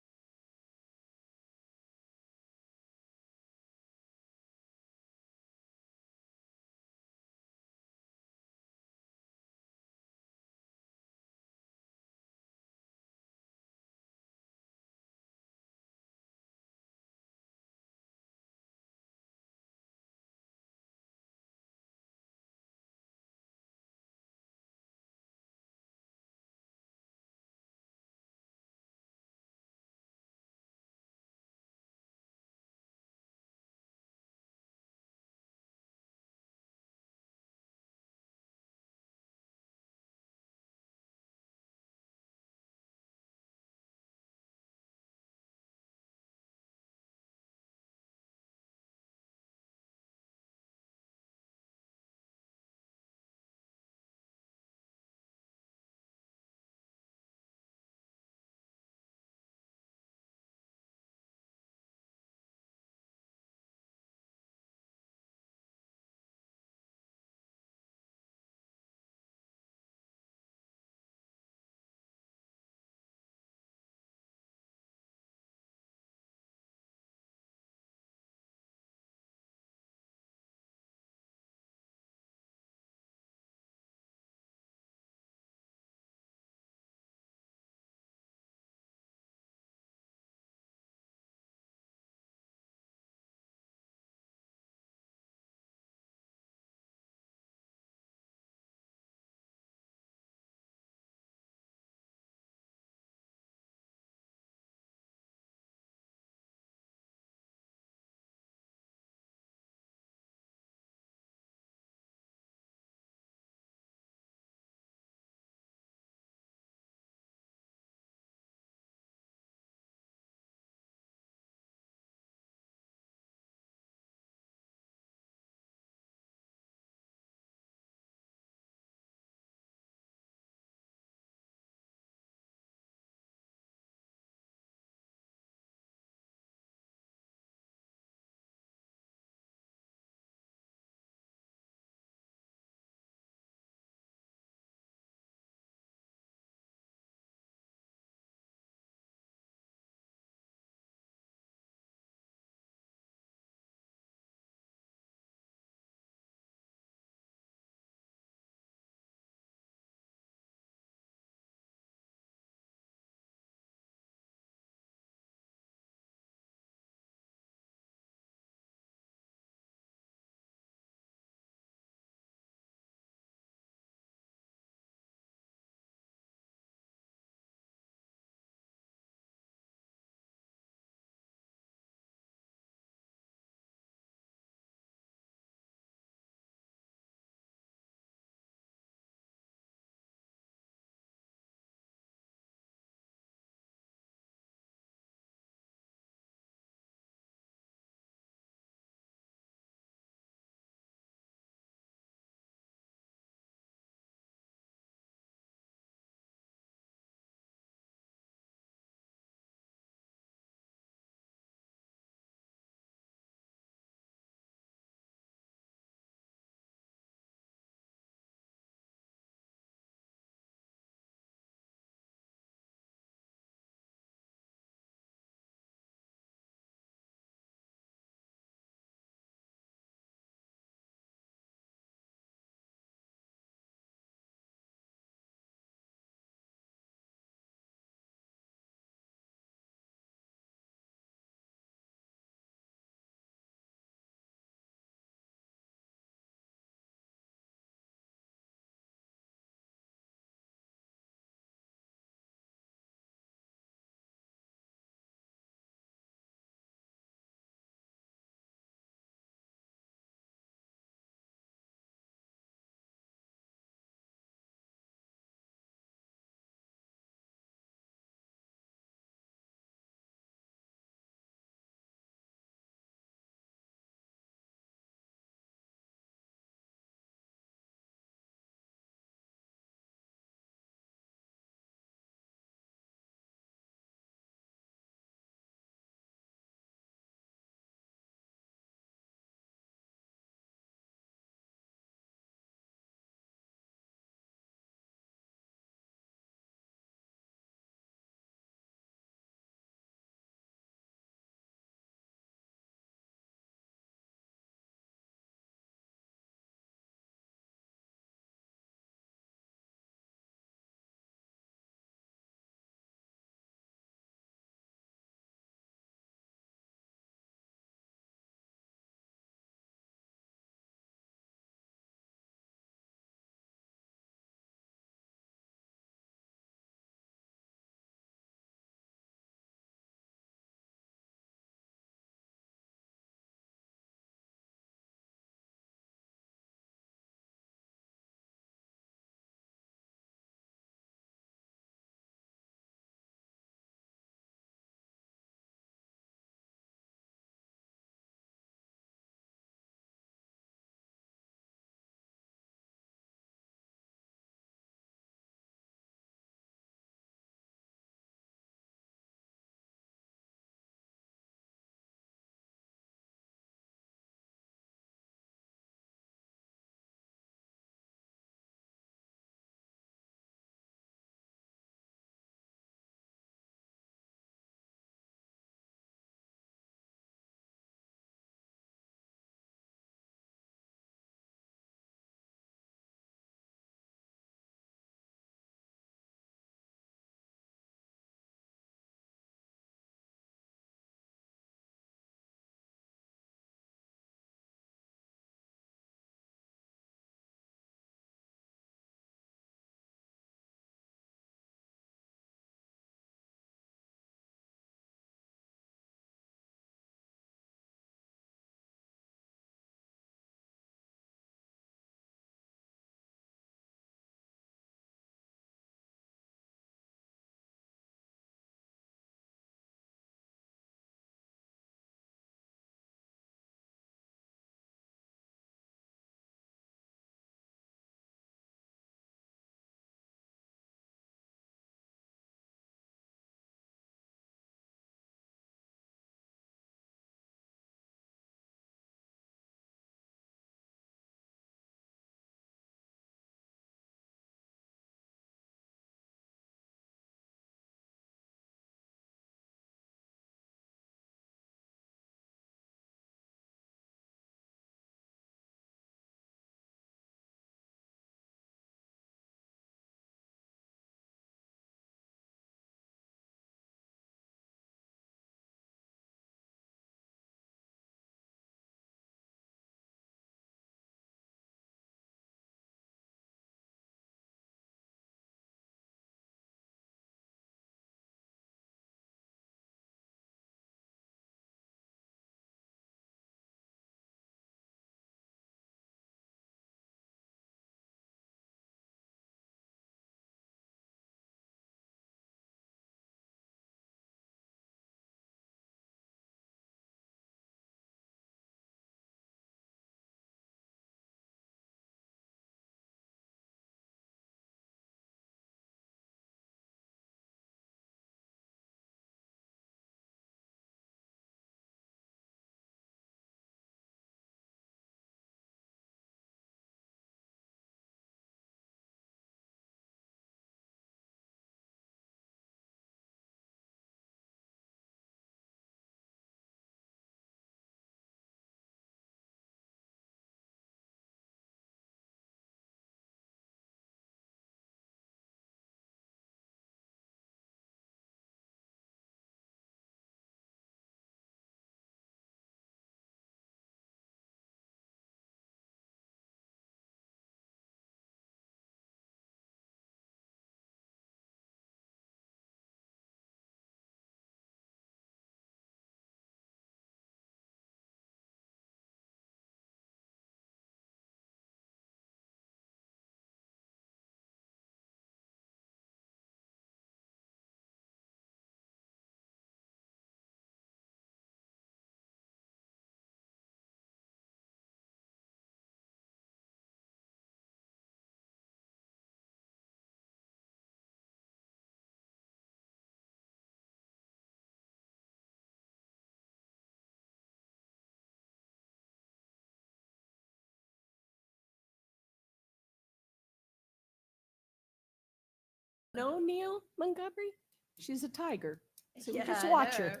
S2: No, Neil Montgomery? She's a tiger. So
S5: Yeah,
S2: just
S5: I
S2: watch her.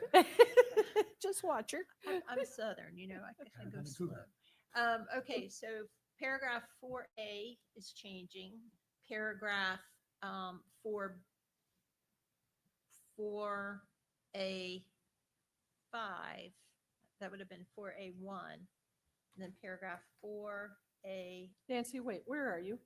S2: Just watch her.
S5: I'm Southern, I go slow. Okay, so paragraph 4A is changing. Paragraph 4A5, that would have been 4A1. And then paragraph 4A,
S2: Nancy, wait, where are you?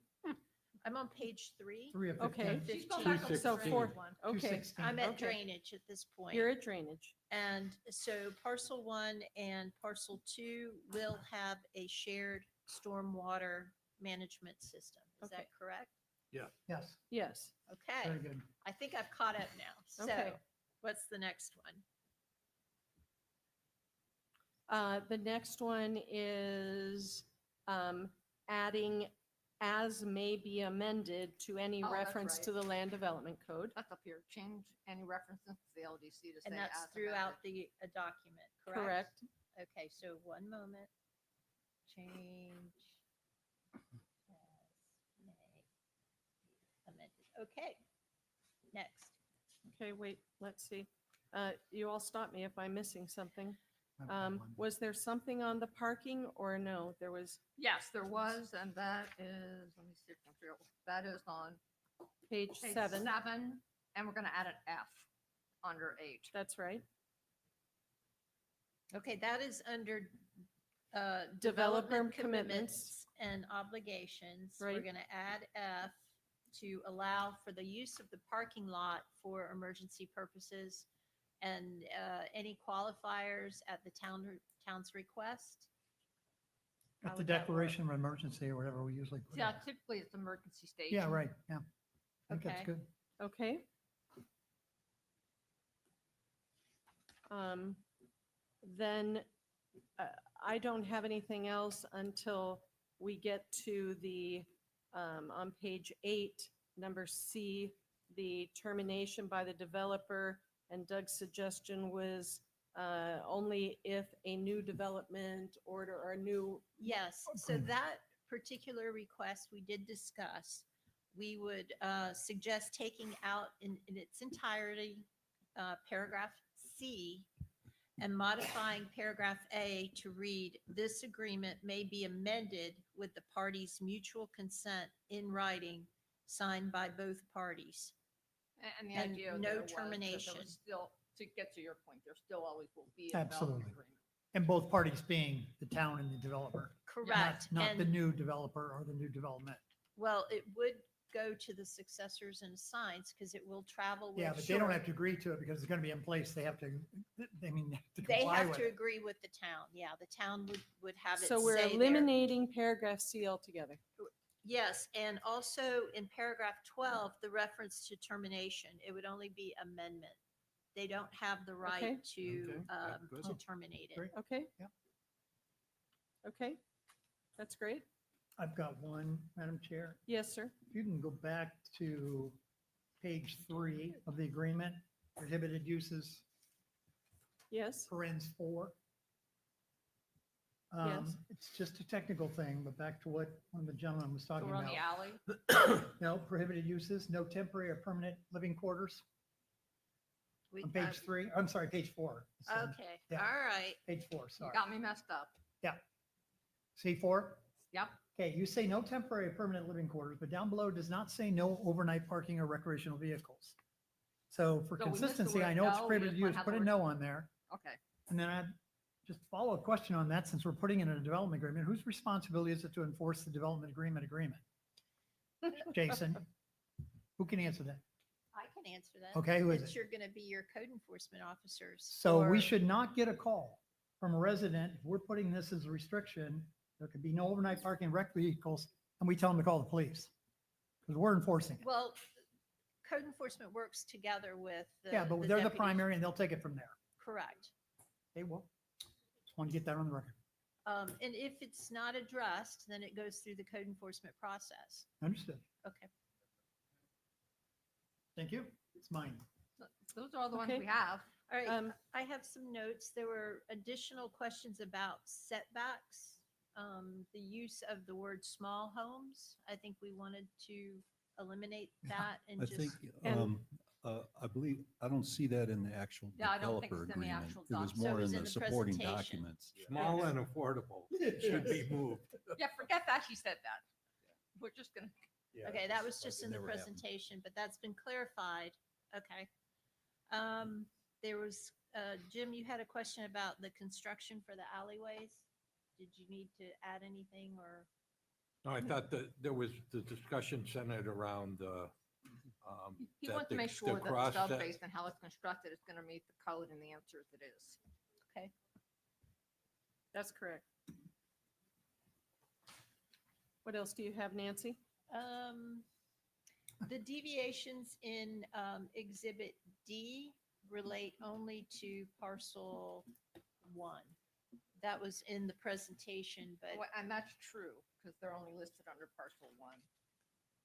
S5: I'm on page 3.
S3: 3 of
S2: Okay.
S3: 15.
S5: She's going back on
S2: So
S5: the
S2: four,
S5: one.
S2: okay.
S3: 216.
S5: I'm at
S2: Okay.
S5: drainage at this point.
S2: You're at drainage.
S5: And so parcel 1 and parcel 2 will have a shared stormwater management system. Is that
S2: Okay.
S5: correct?
S3: Yes,
S2: Yes.
S5: Okay.
S3: very good.
S5: I think I've caught up now. So
S2: Okay.
S5: what's the next one?
S2: The next one is adding as may be amended to any
S21: Oh, that's
S2: reference
S21: right.
S2: to the land development code.
S21: That's up here. Change any references to the LDC to say.
S5: And that's
S21: as
S5: throughout
S21: amended.
S5: the document, correct?
S2: Correct.
S5: Okay, so one moment. Change. as may be amended. Okay. Next.
S2: Okay, wait, let's see. You all stop me if I'm missing something.
S3: I've got one.
S2: Was there something on the parking or no? There was
S21: Yes, there was, and that is, let me see if I can figure, that is on
S2: page
S21: page
S2: 7.
S21: 7, and we're gonna add an F under H.
S2: That's right.
S5: Okay, that is under
S2: Developer
S5: development
S2: commitments.
S5: commitments and obligations. We're
S2: Right.
S5: going to add F to allow for the use of the parking lot for emergency purposes and any qualifiers at the town's request. How
S3: At the
S5: would that work?
S3: declaration of emergency or whatever we usually put.
S21: Yeah,
S3: in.
S21: typically it's emergency stage.
S3: Yeah, right, yeah. I think that's
S5: Okay.
S3: good.
S2: Okay. Then I don't have anything else until we get to the, on page 8, number C, the termination by the developer. And Doug's suggestion was only if a new development order or a new.
S5: Yes, so
S3: Agreement.
S5: that particular request we did discuss. We would suggest taking out in its entirety paragraph C and modifying paragraph A to read, "This agreement may be amended with the parties' mutual consent in writing, signed by both parties."
S21: And the
S5: And
S21: idea
S5: no
S21: there was that there
S5: termination.
S21: was still, to get to your point, there still always will be a development
S3: Absolutely.
S21: agreement.
S3: And both parties being the town and the developer.
S5: Correct.
S3: Not the
S5: And-
S3: new developer or the new development.
S5: Well, it would go to the successors and assigns because it will travel with.
S3: Yeah, but they don't
S5: short-
S3: have to agree to it because it's going to be in place. They have to, I mean, they have to
S5: They
S3: comply
S5: have
S3: with
S5: to
S3: it.
S5: agree with the town. Yeah, the town would have it
S2: So we're
S5: say there.
S2: eliminating paragraph C altogether.
S5: Yes, and also in paragraph 12, the reference to termination, it would only be amendment. They don't have the right
S2: Okay.
S5: to
S3: good.
S5: to terminate it.
S3: Great.
S2: Okay?
S3: Yep.
S2: Okay, that's great.
S3: I've got one, Madam Chair.
S2: Yes, sir.
S3: If you can go back to page 3 of the agreement, prohibited uses,
S2: Yes,
S3: parens 4.
S2: Yes.
S3: It's just a technical thing, but back to what one of the gentlemen was
S21: So
S3: talking
S21: we're on the
S3: about.
S21: alley.
S3: No, prohibited uses, no temporary or permanent living quarters
S5: We-
S3: on page 3, I'm sorry, page 4. It says-
S5: Okay,
S3: Yeah.
S5: all right.
S3: Page 4,
S21: You
S3: sorry.
S21: got me messed up.
S3: See 4?
S21: Yep.
S3: Okay, you say no temporary or permanent living quarters, but down below does not say no overnight parking or recreational vehicles. So for
S21: So we missed the
S3: consistency, I
S21: word
S3: know it's
S21: no, we
S3: prohibited
S21: just wanna
S3: use,
S21: have
S3: put
S21: the
S3: a
S21: word-
S3: no on there.
S21: Okay.
S3: And then I just follow a question on that, since we're putting in a development agreement, whose responsibility is it to enforce the development agreement? Jason, who can answer that?
S5: I can answer that.
S3: Okay, who is
S5: It's
S3: it?
S5: you're going to be your code enforcement officers.
S3: So we
S5: or-
S3: should not get a call from a resident, if we're putting this as a restriction, there could be no overnight parking wrecked vehicles, and we tell them to call the police. Because we're enforcing it.
S5: Well, code enforcement works together with the.
S3: Yeah, but they're the
S5: deputies.
S3: primary and they'll take it from there.
S5: Correct.
S3: They will. Just want to get that on the record.
S5: And if it's not addressed, then it goes through the code enforcement process.
S3: Understood.
S5: Okay.
S3: Thank you. It's mine.
S21: Those are all the ones
S2: Okay.
S21: we have.
S5: All right, I have some notes. There were additional questions about setbacks, the use of the word small homes. I think we wanted to eliminate that and
S10: I
S5: just?
S10: think,
S2: And-
S10: I believe, I don't see that in the actual
S21: Yeah, I don't think
S10: developer
S21: it's in the
S10: agreement.
S21: actual
S10: It was
S21: doc.
S5: So it
S10: more
S5: was
S10: in
S5: in
S10: the
S5: the
S10: supporting
S5: presentation.
S10: documents.
S1: Small and affordable should be moved.
S21: Yeah, forget that he said that. We're just gonna,
S5: Okay, that was just
S10: it
S5: in the
S10: never happened.
S5: presentation, but that's been clarified. Okay. There was, Jim, you had a question about the construction for the alleyways. Did you need to add anything or?
S1: No, I thought that there was the discussion centered around
S21: he
S1: that
S21: wants to
S1: the-
S21: make
S1: the
S21: sure that the
S1: cross
S21: stub
S1: sec-
S21: base and how it's constructed is gonna meet the code, and the answer is it is.
S5: Okay.
S2: That's correct. What else do you have, Nancy?
S5: The deviations in Exhibit D relate only to parcel 1. That was in the presentation, but
S21: And that's true, because they're only listed under parcel 1.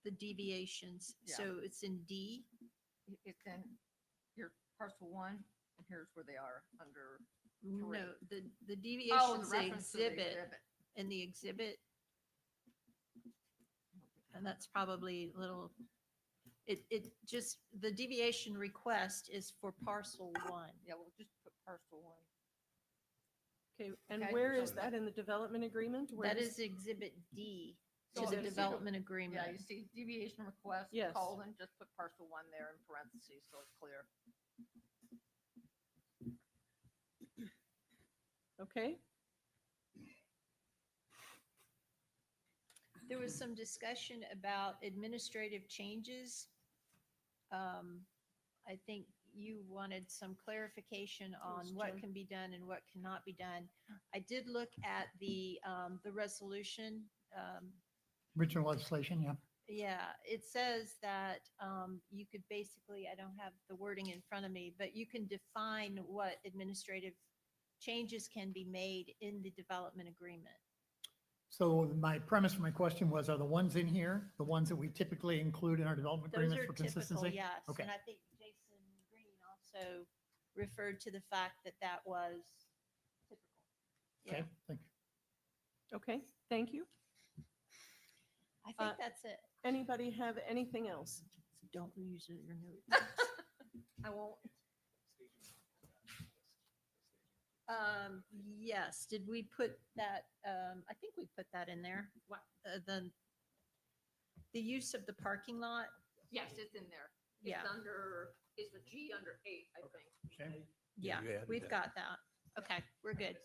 S5: the deviations,
S21: Yeah.
S5: so it's in D.
S21: It's in your parcel 1, and here's where they are under.
S5: No, the
S21: Oh, the
S5: deviations
S21: reference to the
S5: exhibit in the exhibit. And that's probably a little, it just, the deviation request is for parcel 1.
S21: Yeah, we'll just put parcel 1.
S2: Okay, and
S21: Okay,
S2: where
S21: so
S2: is that in the development agreement? Where
S5: That
S2: does-
S5: is Exhibit D
S21: So
S5: to the
S21: you see-
S5: development
S21: Yeah,
S5: agreement.
S21: you see deviation request,
S2: Yes.
S21: colon, just put parcel 1 there in parentheses, so it's clear.
S2: Okay,
S5: There was some discussion about administrative changes. I think you wanted some clarification on
S2: Yes,
S5: what
S2: Jim.
S5: can be done and what cannot be done. I did look at the resolution.
S3: Original legislation, yeah.
S5: Yeah, it says that you could basically, I don't have the wording in front of me, but you can define what administrative changes can be made in the development agreement.
S3: So my premise for my question was, are the ones in here, the ones that we typically include in our development
S5: Those
S3: agreements
S5: are
S3: for
S5: typical,
S3: consistency?
S5: yes.
S3: Okay.
S5: And I think Jason Green also referred to the fact that that was typical. Yeah,
S3: Okay, thank you.
S2: okay, thank you.
S5: I think that's it.
S2: Anybody have anything else?
S5: Don't use your notes.
S21: I won't.
S5: Yes, did we put that, I think we put that in there.
S21: What?
S5: The use of the parking lot.
S21: Yes, it's in there.
S5: Yeah.
S21: It's under, it's a G under 8, I think.
S3: Okay.
S5: Yeah,
S1: you added
S5: we've
S1: that.
S5: got that. Okay, we're good.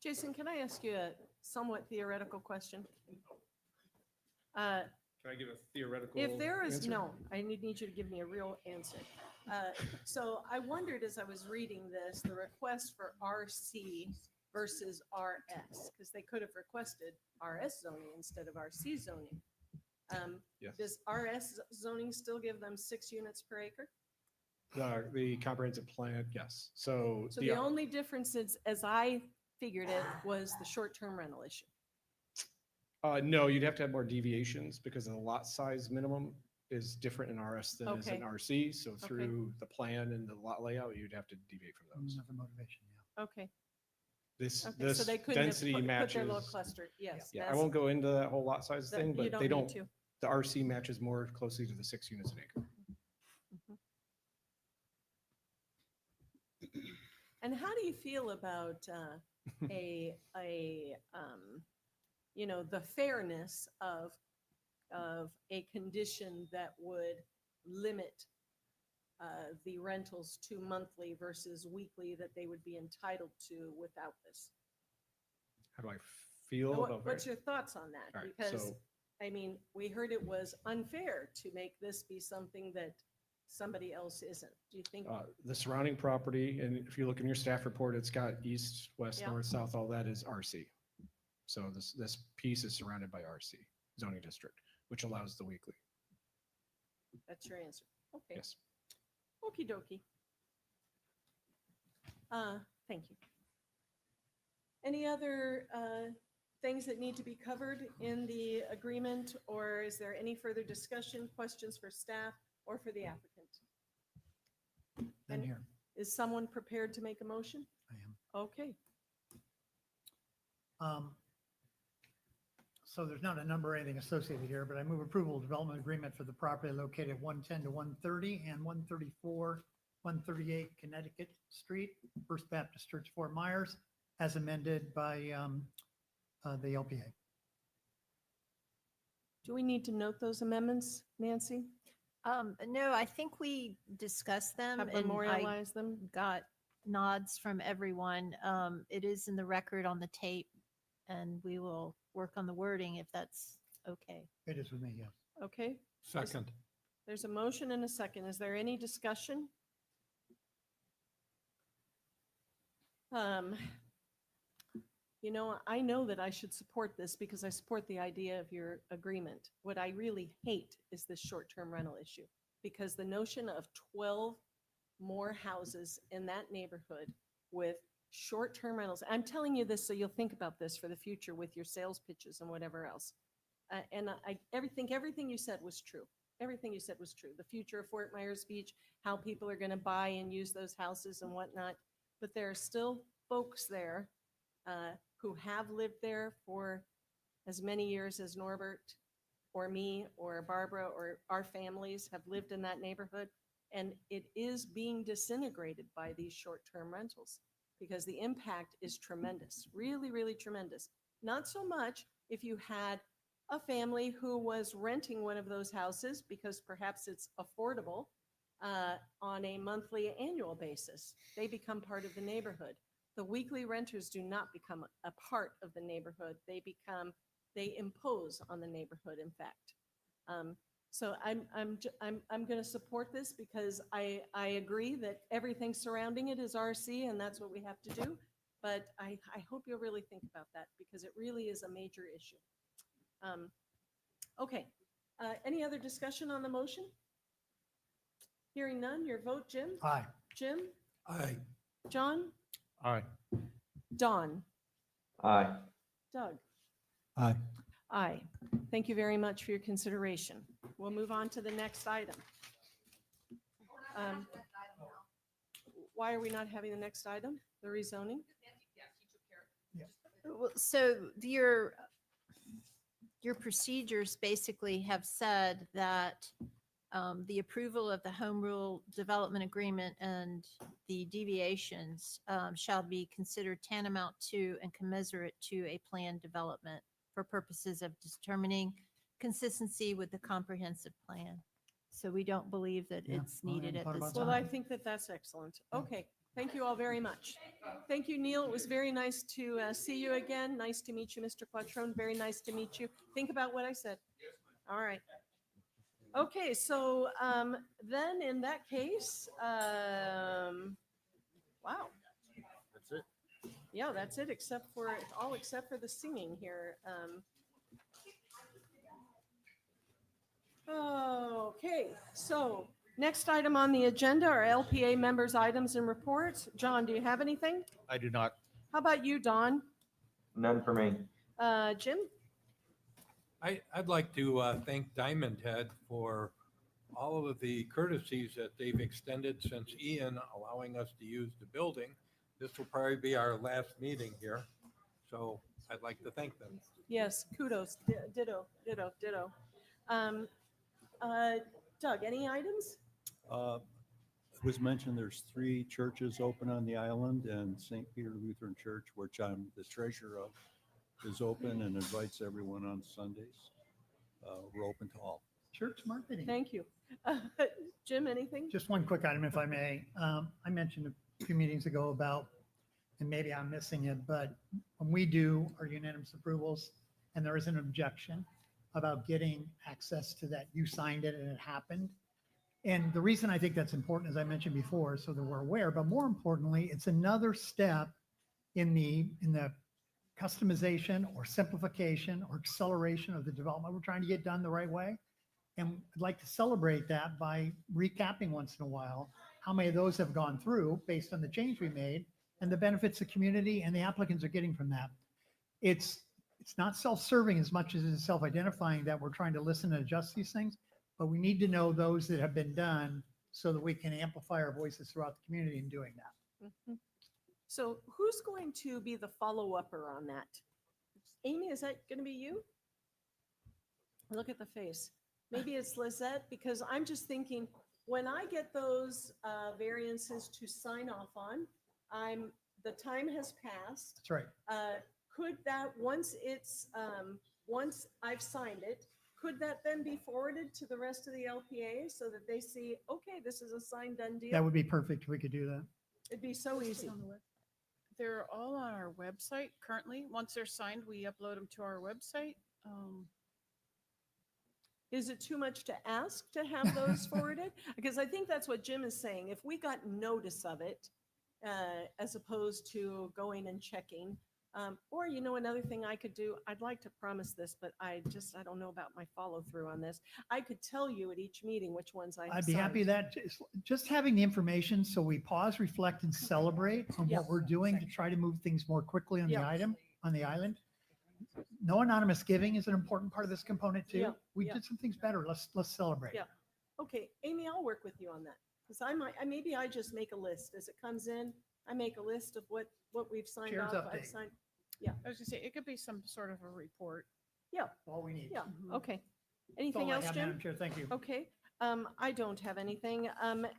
S2: Jason, can I ask you a somewhat theoretical question?
S16: Can I give a theoretical?
S2: If there is,
S16: answer?
S2: no, I need you to give me a real answer. So I wondered as I was reading this, the request for RC versus RS, because they could have requested RS zoning instead of RC zoning.
S16: Yes.
S2: Does RS zoning still give them 6 units per acre?
S16: The comprehensive plan, yes. So.
S2: So the only difference is, as I figured it, was the short-term rental issue.
S16: No, you'd have to have more deviations because the lot size minimum is different in RS than is in
S2: Okay.
S16: RC. So through the plan and the lot layout, you'd have to deviate from those.
S3: Another motivation, yeah.
S2: Okay.
S16: This,
S2: Okay, so
S16: this
S2: they couldn't have
S16: density
S2: put their little
S16: matches.
S2: cluster, yes.
S16: Yeah, I
S2: that's-
S16: won't go into that whole lot size
S2: that-
S16: thing,
S2: you
S16: but
S2: don't
S16: they
S2: need
S16: don't,
S2: to.
S16: the RC matches more closely to the 6 units an acre.
S2: And how do you feel about you know, the fairness of a condition that would limit the rentals to monthly versus weekly that they would be entitled to without this?
S16: How do I feel about?
S2: What's your thoughts on that?
S16: All right,
S2: Because,
S16: so-
S2: I mean, we heard it was unfair to make this be something that somebody else isn't. Do you think?
S16: The surrounding property, and if you look in your staff report, it's got east, west,
S2: Yeah.
S16: north, south, all that is RC. So this piece is surrounded by RC zoning district, which allows the weekly.
S2: That's your answer. Okay.
S16: Yes.
S2: Okey dokey. Thank you. Any other things that need to be covered in the agreement, or is there any further discussion, questions for staff or for the applicant?
S3: Then
S2: And
S3: here,
S2: Is someone prepared to make a motion?
S3: I am.
S2: Okay.
S3: So there's not a number or anything associated here, but I move approval of development agreement for the property located at 110 to 130 and 134, 138 Connecticut Street, First Baptist Church, Fort Myers, as amended by the LPA.
S2: Do we need to note those amendments, Nancy?
S5: No, I think we discussed them
S2: Have
S5: and I
S2: memorialized them?
S5: got nods from everyone. It is in the record on the tape and we will work on the wording if that's okay.
S3: It is with me, yes.
S2: Okay.
S1: Second.
S2: There's a motion and a second. Is there any discussion? You know, I know that I should support this because I support the idea of your agreement. What I really hate is this short-term rental issue, because the notion of 12 more houses in that neighborhood with short-term rentals, I'm telling you this so you'll think about this for the future with your sales pitches and whatever else. And everything you said was true. Everything you said was true. The future of Fort Myers Beach, how people are going to buy and use those houses and whatnot. But there are still folks there who have lived there for as many years as Norbert or me or Barbara or our families have lived in that neighborhood. And it is being disintegrated by these short-term rentals because the impact is tremendous, really, really tremendous. Not so much if you had a family who was renting one of those houses because perhaps it's affordable on a monthly, annual basis. They become part of the neighborhood. The weekly renters do not become a part of the neighborhood. They impose on the neighborhood, in fact. So I'm going to support this because I agree that everything surrounding it is RC and that's what we have to do. But I hope you'll really think about that because it really is a major issue. Okay. Any other discussion on the motion? Hearing none, your vote, Jim?
S3: Aye.
S2: Jim?
S1: Aye.
S2: John?
S20: Aye.
S2: Don?
S12: Aye.
S2: Doug?
S10: Aye.
S2: Aye. Thank you very much for your consideration. We'll move on to the next item. Why are we not having the next item? The rezoning?
S5: Well, so your procedures basically have said that the approval of the home rule development agreement and the deviations shall be considered tantamount to and commensurate to a planned development for purposes of determining consistency with the comprehensive plan. So we don't believe that
S3: Yeah,
S5: it's
S3: well, I
S5: needed
S3: hadn't
S5: at
S3: thought
S5: this
S3: about
S2: Well,
S5: time.
S2: I think that that's excellent. Okay. Thank you all very much. Thank you, Neil. It was very nice to see you again. Nice to meet you, Mr. Quattrone. Very nice to meet you. Think about what I said. All right. Okay, so then in that case, wow.
S20: That's it.
S2: Yeah, that's it, except for the singing here. Okay, so next item on the agenda are LPA members' items and reports. John, do you have anything?
S20: I do not.
S2: How about you, Don?
S12: None for me.
S2: Jim?
S1: I'd like to thank Diamond Head for all of the courtesies that they've extended since Ian allowing us to use the building. This will probably be our last meeting here, so I'd like to thank them.
S2: Yes, kudos. Ditto, ditto, ditto. Doug, any items?
S10: It was mentioned there's 3 churches open on the island, and St. Peter Lutheran Church, which I'm the treasurer of, is open and invites everyone on Sundays. We're open to all.
S3: Church marketing.
S2: Thank you. Jim, anything?
S3: Just one quick item, if I may. I mentioned a few meetings ago about, and maybe I'm missing it, but when we do our unanimous approvals and there is an objection about getting access to that, you signed it and it happened. And the reason I think that's important, as I mentioned before, so that we're aware, but more importantly, it's another step in the customization or simplification or acceleration of the development we're trying to get done the right way. And I'd like to celebrate that by recapping once in a while how many of those have gone through based on the change we made and the benefits the community and the applicants are getting from that. It's not self-serving as much as it is self-identifying that we're trying to listen and adjust these things, but we need to know those that have been done so that we can amplify our voices throughout the community in doing that.
S2: So who's going to be the follow-upper on that? Amy, is that going to be you? Look at the face. Maybe it's Lizette, because I'm just thinking, when I get those variances to sign off on, the time has passed.
S3: That's right.
S2: Could that, once I've signed it, could that then be forwarded to the rest of the LPA so that they see, okay, this is a signed done deal?
S3: That would be perfect if we could do that.
S2: It'd be so easy.
S6: They're all on our website currently. Once they're signed, we upload them to our website.
S2: Is it too much to ask to have those forwarded? Because I think that's what Jim is saying. If we got notice of it, as opposed to going and checking, or, another thing I could do, I'd like to promise this, but I don't know about my follow through on this. I could tell you at each meeting which ones I have
S3: I'd be happy
S2: signed.
S3: that just having the information so we pause, reflect, and celebrate on
S2: Yeah.
S3: what we're doing to try to move things more quickly on the
S2: Yeah.
S3: on the island. No anonymous giving is an important part of this component too.
S2: Yeah.
S3: We
S2: Yeah.
S3: did some things better. Let's celebrate.
S2: Yeah. Okay, Amy, I'll work with you on that. Because maybe I just make a list as it comes in. I make a list of what we've signed
S3: Chair's
S2: off.
S3: update.
S2: I've signed. Yeah,
S6: I was gonna say, it could be some sort of a report.
S2: yeah,
S3: All we need.
S2: yeah.
S6: Mhm.
S2: Okay.
S3: That's
S2: Anything
S3: all I
S2: else,
S3: have,
S2: Jim?
S3: Madam Chair. Thank you.
S2: Okay. I don't have anything.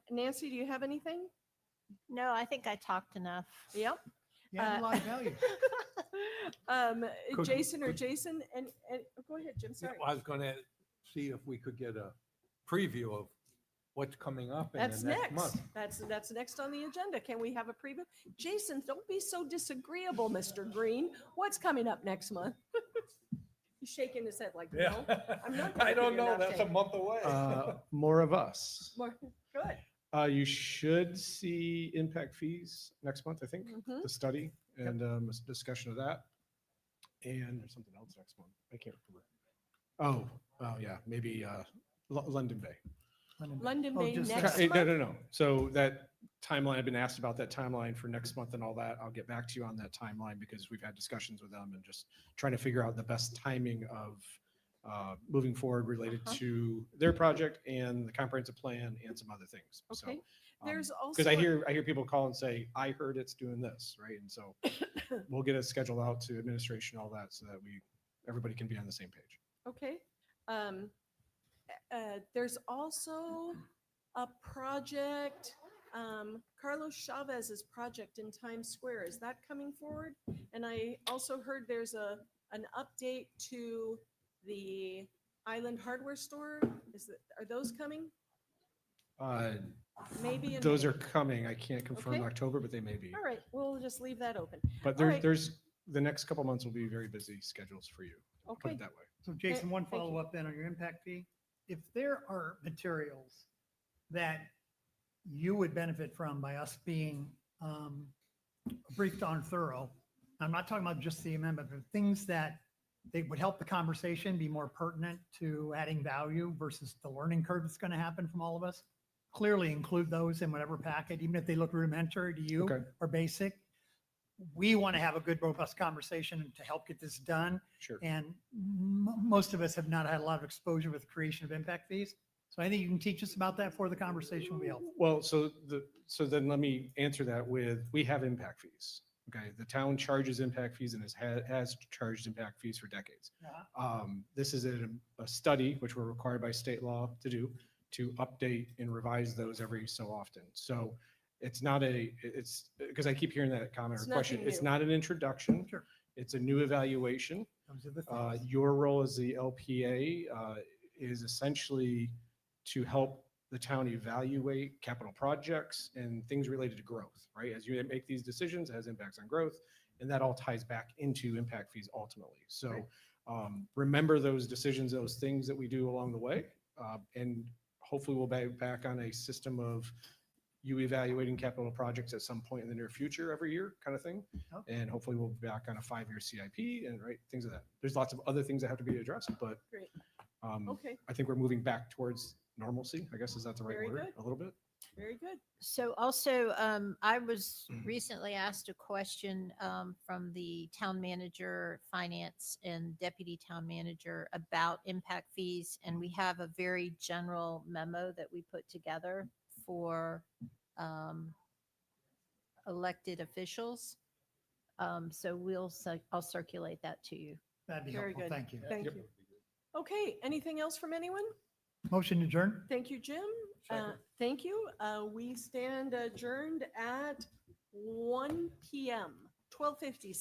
S2: Nancy, do you have anything?
S5: No, I think I talked enough.
S2: Yep.
S3: You added a lot of value.
S1: Could-
S2: Jason or
S1: could-
S2: Jason, and go ahead, Jim. Sorry.
S1: I was going to see if we could get a preview of what's coming up in
S2: That's
S1: the next
S2: next.
S1: month.
S2: That's next on the agenda. Can we have a preview? Jason, don't be so disagreeable, Mr. Green. What's coming up next month? He's shaking his head like, no, I'm not. gonna
S1: I don't
S2: give you
S1: know.
S2: an
S1: That's a
S2: update."
S1: month away.
S16: More of us.
S2: More- Good.
S16: You should see impact fees next month, I think,
S2: Mhm.
S16: the study and a discussion of that. And there's something else next month. I can't remember. Oh yeah, maybe London Bay.
S2: London
S3: Oh,
S2: Bay
S3: just
S2: next
S16: No,
S2: month?
S16: no. So that timeline, I've been asked about that timeline for next month and all that. I'll get back to you on that timeline because we've had discussions with them and just trying to figure out the best timing of moving forward related
S2: Uh-huh.
S16: to their project and the comprehensive plan and some other things.
S2: Okay. There's also.
S16: Because I hear people call and say, I heard it's doing this, right? And so we'll get it scheduled out to administration, all that, so that everybody can be on the same page.
S2: Okay. There's also a project, Carlos Chavez's project in Times Square. Is that coming forward? And I also heard there's an update to the Island Hardware Store. Are those coming? Maybe in
S16: Those
S2: May.
S16: are coming. I can't confirm
S2: Okay.
S16: October, but they may be.
S2: All right, we'll just leave that open.
S16: But
S2: All right.
S16: there's the next couple months will be very busy schedules for you. Put
S2: Okay.
S16: it that way.
S3: So Jason, one
S2: Thank you.
S3: follow-up then on your impact fee. If there are materials that you would benefit from by us being briefed on thorough, I'm not talking about just the amendment, but things that they would help the conversation be more pertinent to adding value versus the learning curve that's going to happen from all of us, clearly include those in whatever packet, even if they look rudimentary to you
S16: Okay.
S3: or basic. We want to have a good, robust conversation to help get this done.
S16: Sure.
S3: And most of us have not had a lot of exposure with the creation of impact fees. So I think you can teach us about that for the conversation will be helpful.
S16: Well, so then let me answer that with, we have impact fees. Okay, the town charges impact fees and has charged impact fees for decades. This is a study which we're required by state law to do, to update and revise those every so often. So it's not it's because I keep hearing that comment
S2: It's
S16: or question.
S2: nothing
S16: It's
S2: new.
S16: not an introduction.
S3: Sure.
S16: It's a new evaluation.
S3: Those are the things.
S16: Your role as the LPA is essentially to help the town evaluate capital projects and things related to growth, right? As you make these decisions, it has impacts on growth, and that all ties back into impact fees ultimately. So remember those decisions, those things that we do along the way, and hopefully we'll be back on a system of you evaluating capital projects at some point in the near future every year kind of thing.
S3: Okay.
S16: And hopefully we'll be back on a 5-year CIP and things of that. There's lots of other things that have to be addressed, but
S2: Great.
S16: um,
S2: Okay.
S16: I think we're moving back towards normalcy. I guess is that the right
S2: Very
S16: word?
S2: good.
S16: A little bit.
S2: Very good.
S5: So also, I was recently asked a question from the town manager, finance, and deputy town manager about impact fees. And we have a very general memo that we put together for elected officials. So I'll circulate that to you.
S3: That'd be
S2: Very
S3: helpful.
S2: good.
S3: Thank you.
S2: Thank you. Okay, anything else from anyone?
S3: Motion adjourned?
S2: Thank you, Jim. Thank you. We stand adjourned at 1 PM, 12:50.